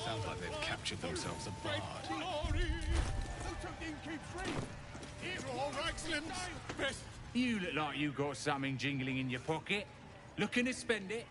Sounds like they've captured themselves a bard. You look like you got something jingling in your pocket. Looking to spend it?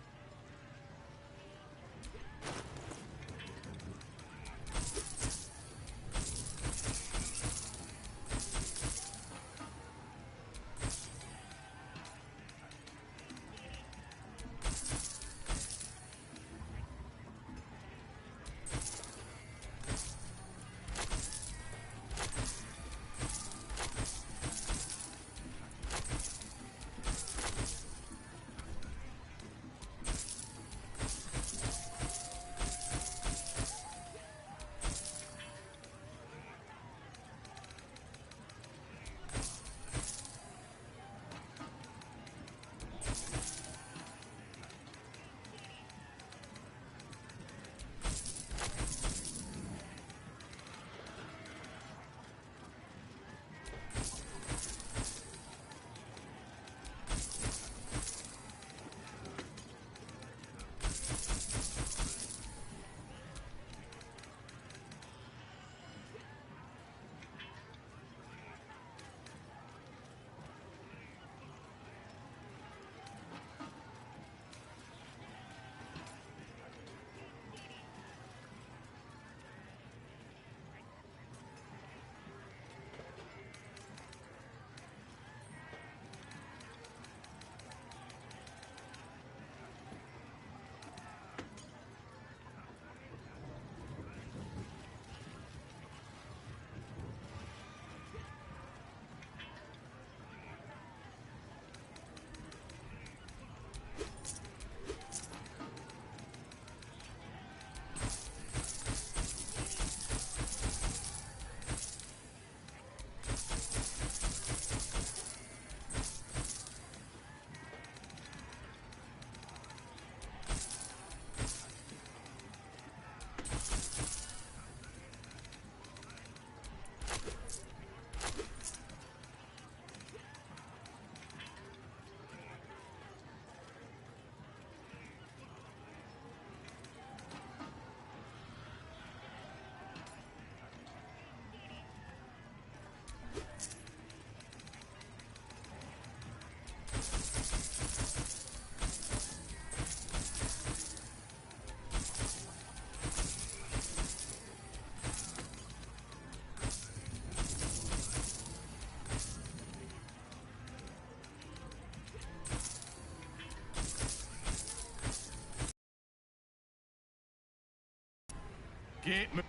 Get me.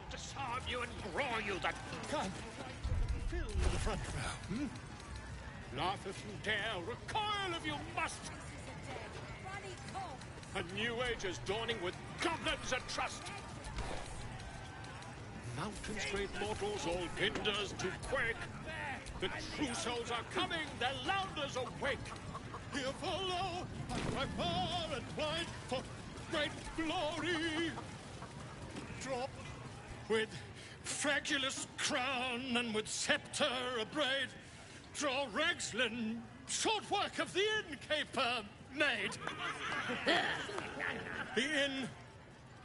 Disarm you and draw you that... Come, fill the front row, Laugh if you dare, recoil if you must. A new age is dawning with goblins at trust. Mountains, great mortals, all hinders to quake. The true souls are coming, their louders awake. Here follow, by far and wide, for great glory. Drop with fragulous crown and with scepter abraid. Draw Ragslin, short work of the innkeeper made. The inn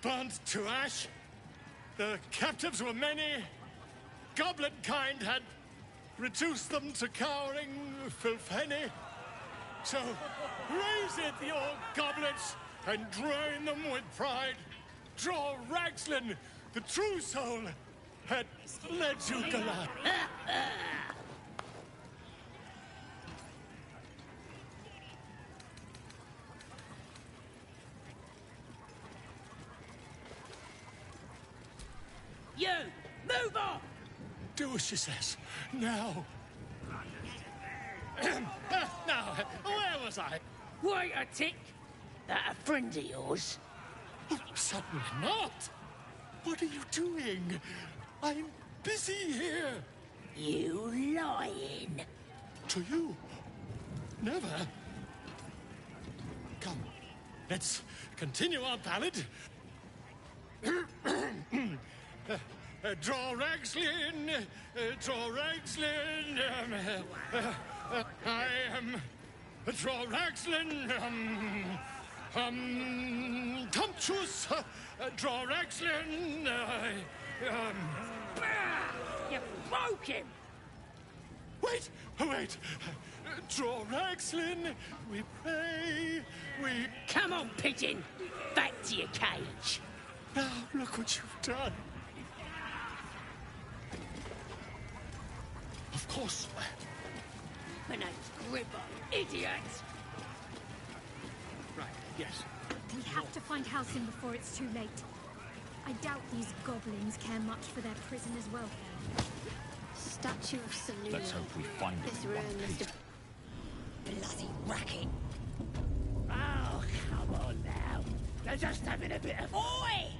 burnt to ash. The captives were many. Goblin kind had reduced them to cowering filfenny. So raise it, your goblets, and drain them with pride. Draw Ragslin, the true soul, had led you glad. You! Move on! Do as she says. Now. Now, where was I? Wait a tick! That a friend of yours? Certainly not. What are you doing? I'm busy here. You lying. To you? Never. Come, let's continue our ballad. Draw Ragslin, draw Ragslin. I am draw Ragslin. Tumptuous. Draw Ragslin. You broke him. Wait, wait. Draw Ragslin. We pray. We. Come on, pigeon. Back to your cage. Now look what you've done. Of course. My name's Gribbo, idiot. Right, yes. We have to find Halcyon before it's too late. I doubt these goblins care much for their prisoner's welfare. Statue of Selena. Let's hope we find it. This room must have... Bloody racket. Oh, come on now. They're just having a bit of... Oi!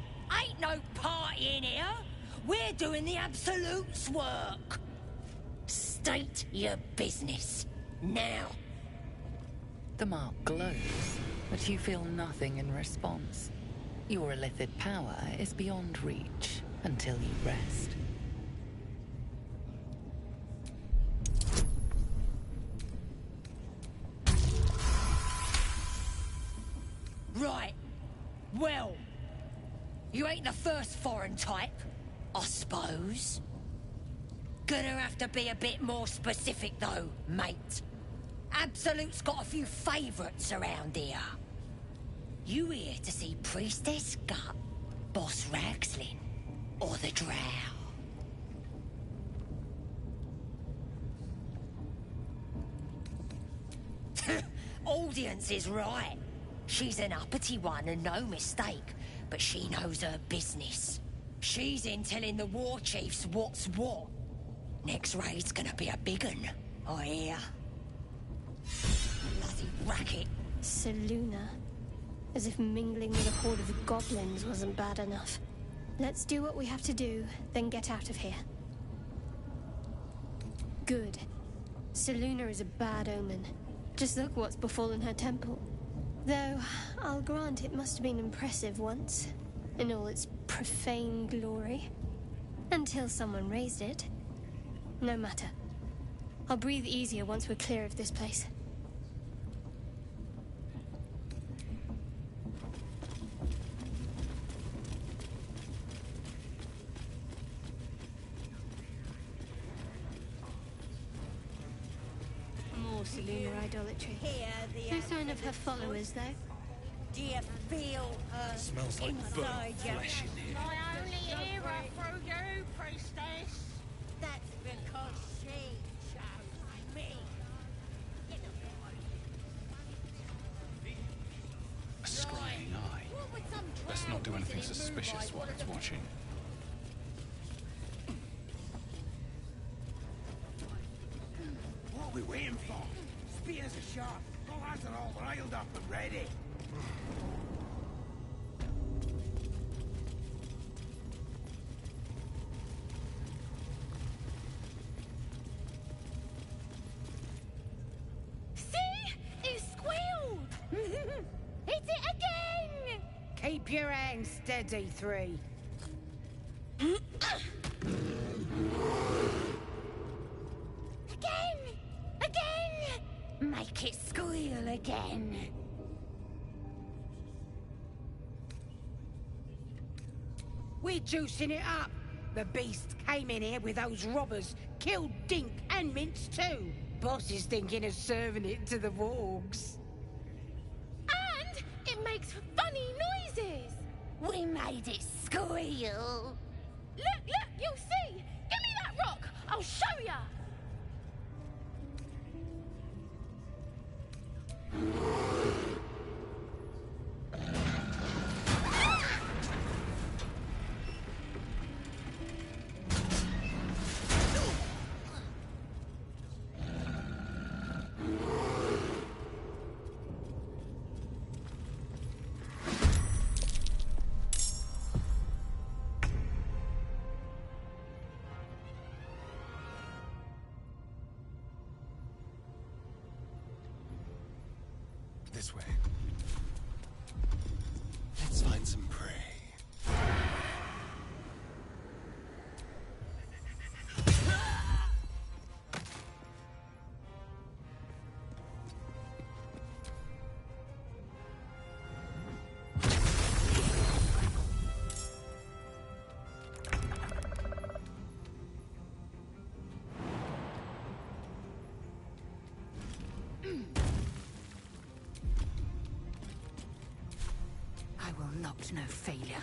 Ain't no party in here. We're doing the Absolute's work. State your business. Now. The mark glows, but you feel nothing in response. Your illithid power is beyond reach until you rest. Right. Well, you ain't the first foreign type, I suppose. Gonna have to be a bit more specific, though, mate. Absolute's got a few favourites around here. You here to see Priestess Gut, Boss Ragslin, or the Drow? Audience is right. She's an uppity one and no mistake, but she knows her business. She's in telling the war chiefs what's what. Next raid's gonna be a big un, I hear. Bloody racket. Selena. As if mingling with a horde of goblins wasn't bad enough. Let's do what we have to do, then get out of here. Good. Selena is a bad omen. Just look what's befallen her temple. Though, I'll grant it must have been impressive once, in all its profane glory. Until someone raised it. No matter. I'll breathe easier once we're clear of this place. More Selena idolatry. No sign of her followers, though. Do you feel her Smells like burnt inside you? flesh in here. I only hear her through you, priestess. That's because she chose me. A scrying eye. Best not not do anything suspicious while it's watching. What are we waiting for? Spears are sharp. The lads are all riled up and ready. See? It squealed! Hit it again! Keep your hands steady, 3. Again! Make it squeal again. We're juicing it up. The beast came in here with those robbers, killed Dink and Mince too. Boss is thinking of serving it to the Vorgs. And it makes funny noises. We made it squeal. Look, you'll see. Give me that rock. I'll show ya. This way. Let's find some prey. I will not know failure.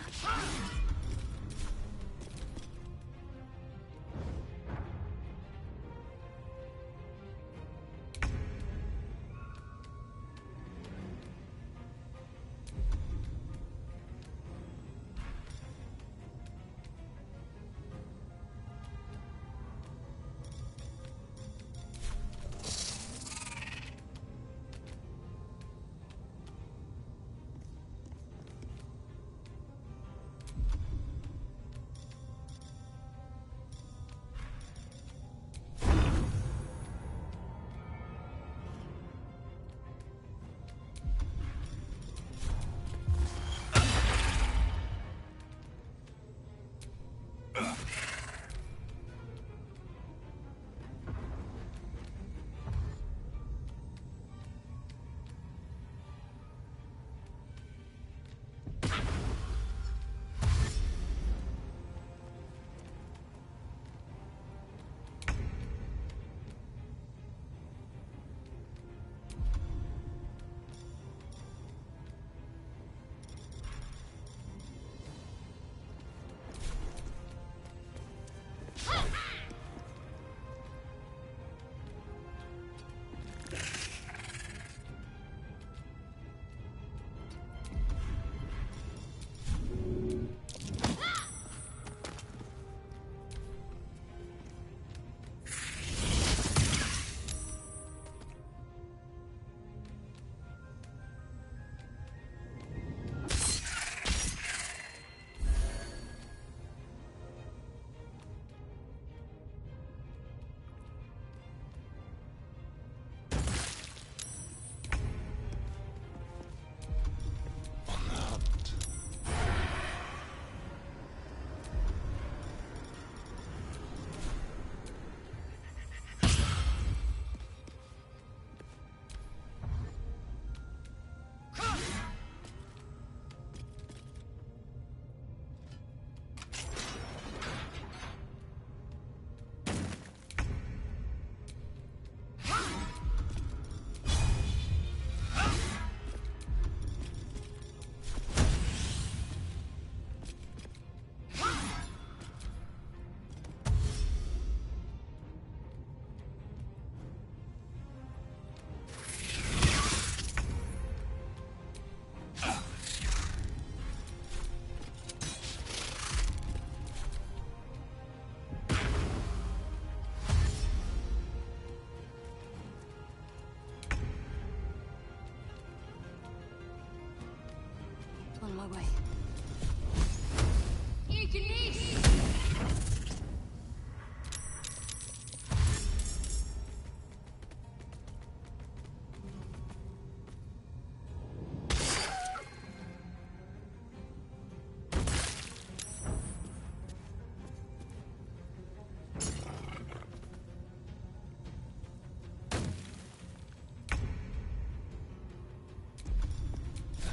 On my way.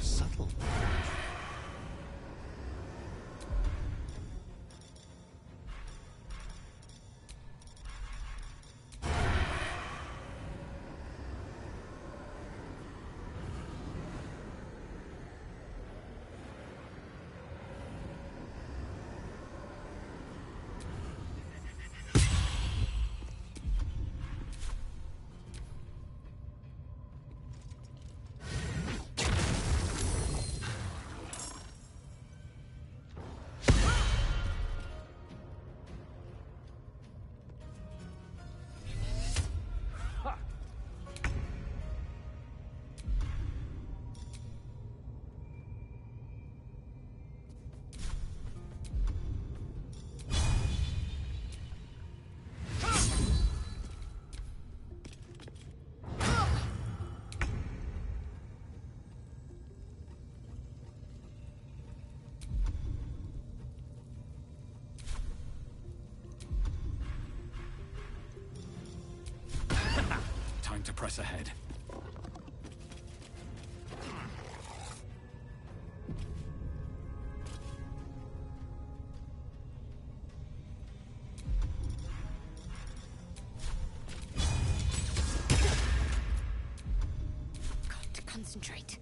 Subtle. Time to press ahead. Got to concentrate.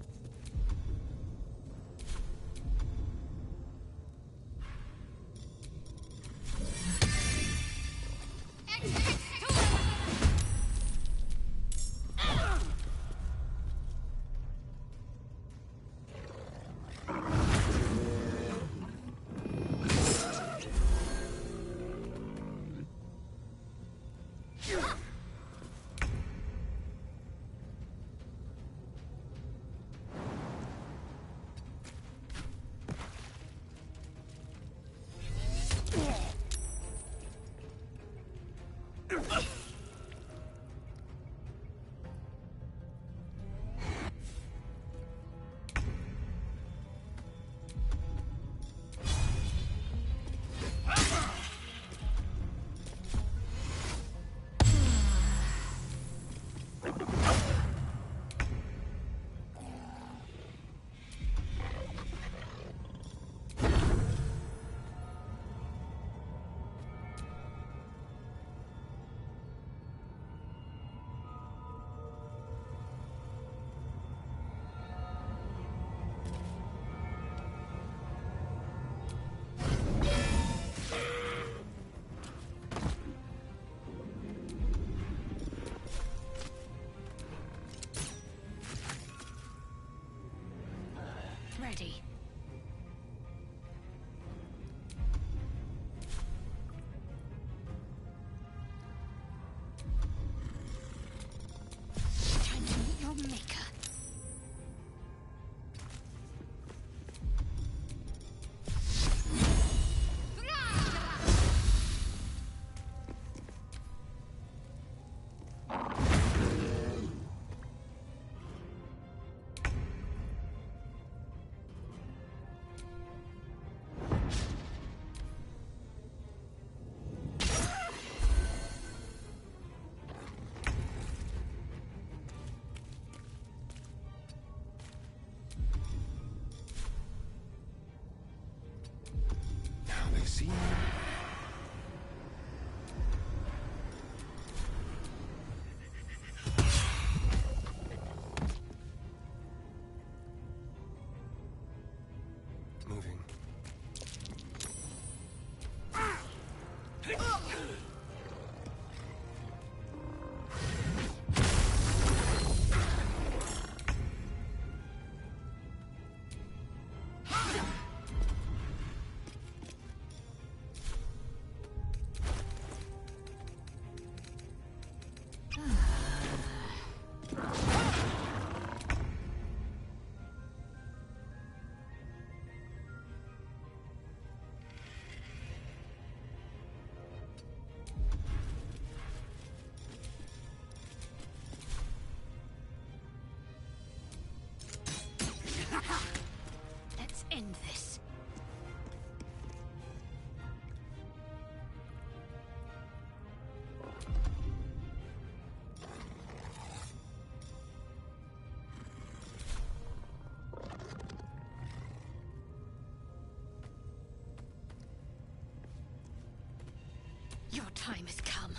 Your time has come.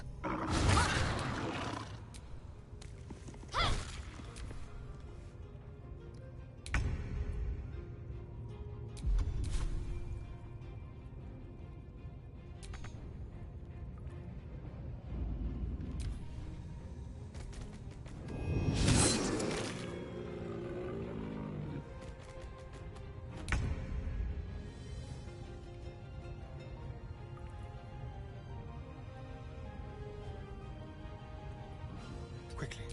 Quickly.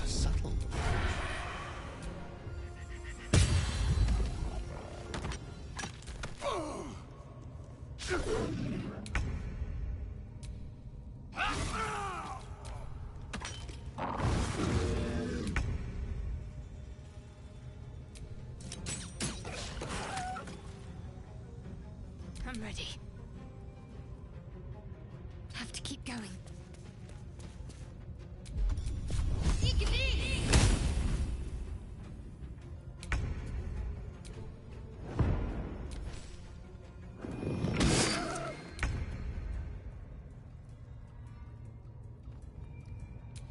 A subtle. I'm ready. Have to keep going.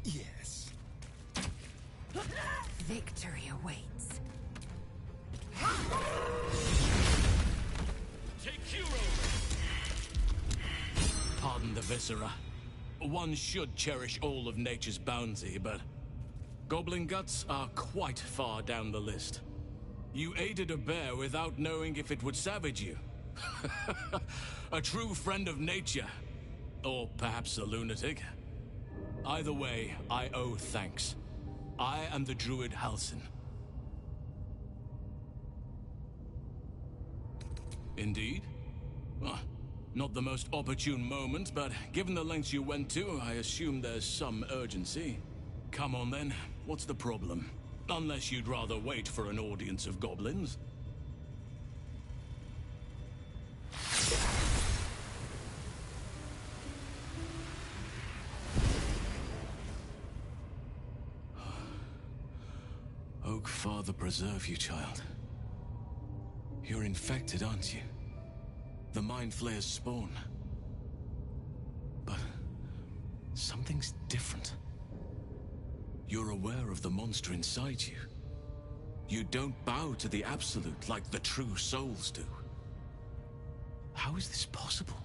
Yes. Victory awaits. Take hero! Pardon the viscera. One should cherish all of nature's bounty, but goblin guts are quite far down the list. You aided a bear without knowing if it would savage you. A true friend of nature. Or perhaps a lunatic. Either way, I owe thanks. I am the druid Halsin. Indeed? Well, not the most opportune moment, but given the lengths you went to, I assume there's some urgency. Come on then, what's the problem? Unless you'd rather wait for an audience of goblins. Oak Father preserve you, child. You're infected, aren't you? The Mind Flayer's spawn. But something's different. You're aware of the monster inside you. You don't bow to the Absolute like the true souls do. How is this possible?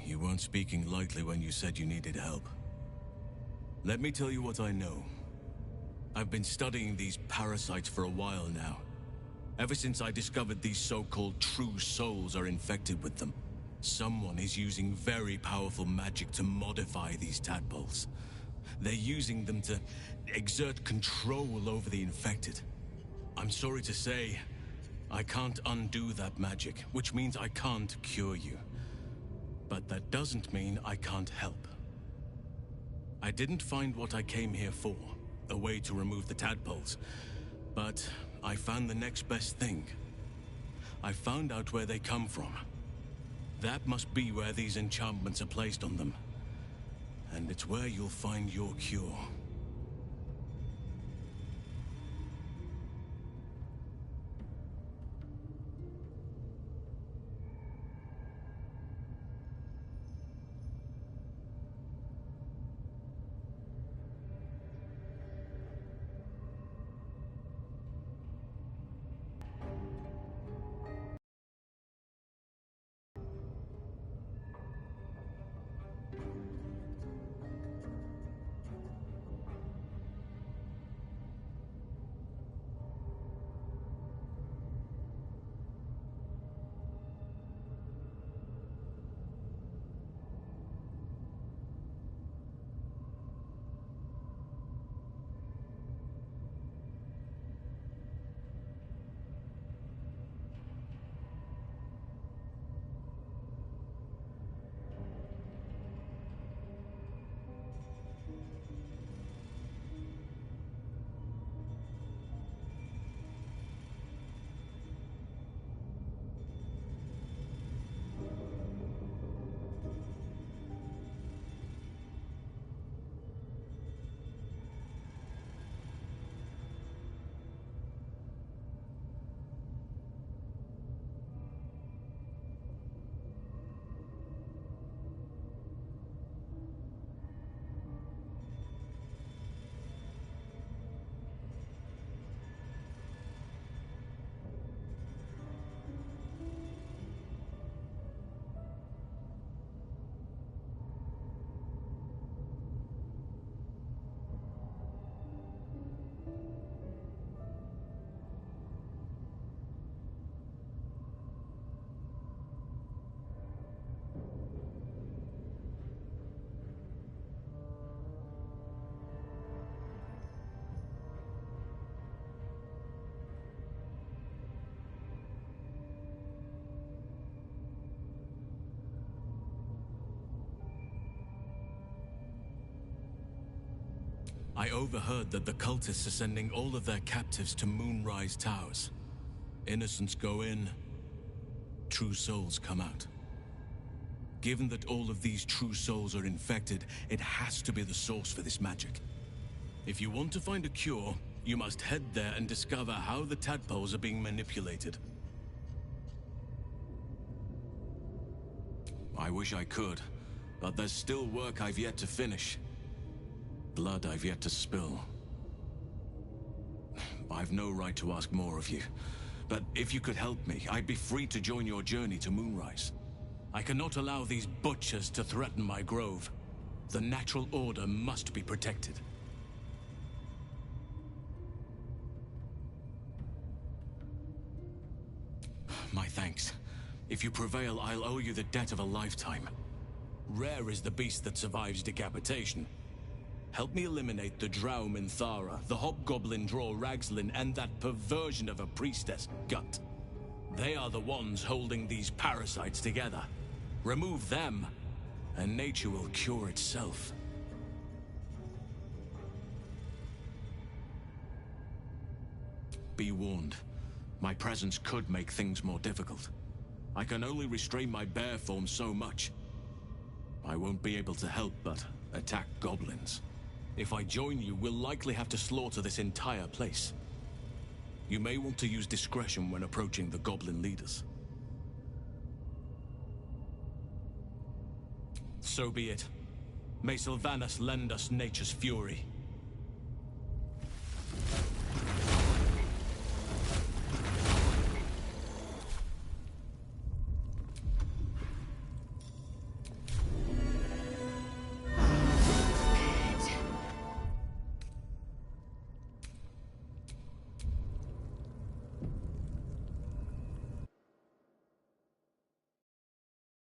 You weren't speaking lightly when you said you needed help. Let me tell you what I know. I've been studying these parasites for a while now. Ever since I discovered these so-called true souls are infected with them. Someone is using very powerful magic to modify these tadpoles. They're using them to exert control over the infected. I'm sorry to say, I can't undo that magic, which means I can't cure you. But that doesn't mean I can't help. I didn't find what I came here for, a way to remove the tadpoles, but I found the next best thing. I found out where they come from. That must be where these enchantments are placed on them. And it's where you'll find your cure. I overheard that the cultists are sending all of their captives to Moonrise Towers. Innocents go in, true souls come out. Given that all of these true souls are infected, it has to be the source for this magic. If you want to find a cure, you must head there and discover how the tadpoles are being manipulated. I wish I could, but there's still work I've yet to finish. Blood I've yet to spill. I've no right to ask more of you, but if you could help me, I'd be free to join your journey to Moonrise. I cannot allow these butchers to threaten my grove. The natural order must be protected. My thanks. If you prevail, I'll owe you the debt of a lifetime. Rare is the beast that survives decapitation. Help me eliminate the Drow Minthara, the Hobgoblin Draw Ragslin, and that perversion of a priestess, Gut. They are the ones holding these parasites together. Remove them, and nature will cure itself. Be warned. My presence could make things more difficult. I can only restrain my bear form so much. I won't be able to help but attack goblins. If I join you, we'll likely have to slaughter this entire place. You may want to use discretion when approaching the goblin leaders. So be it. May Sylvanas lend us nature's fury.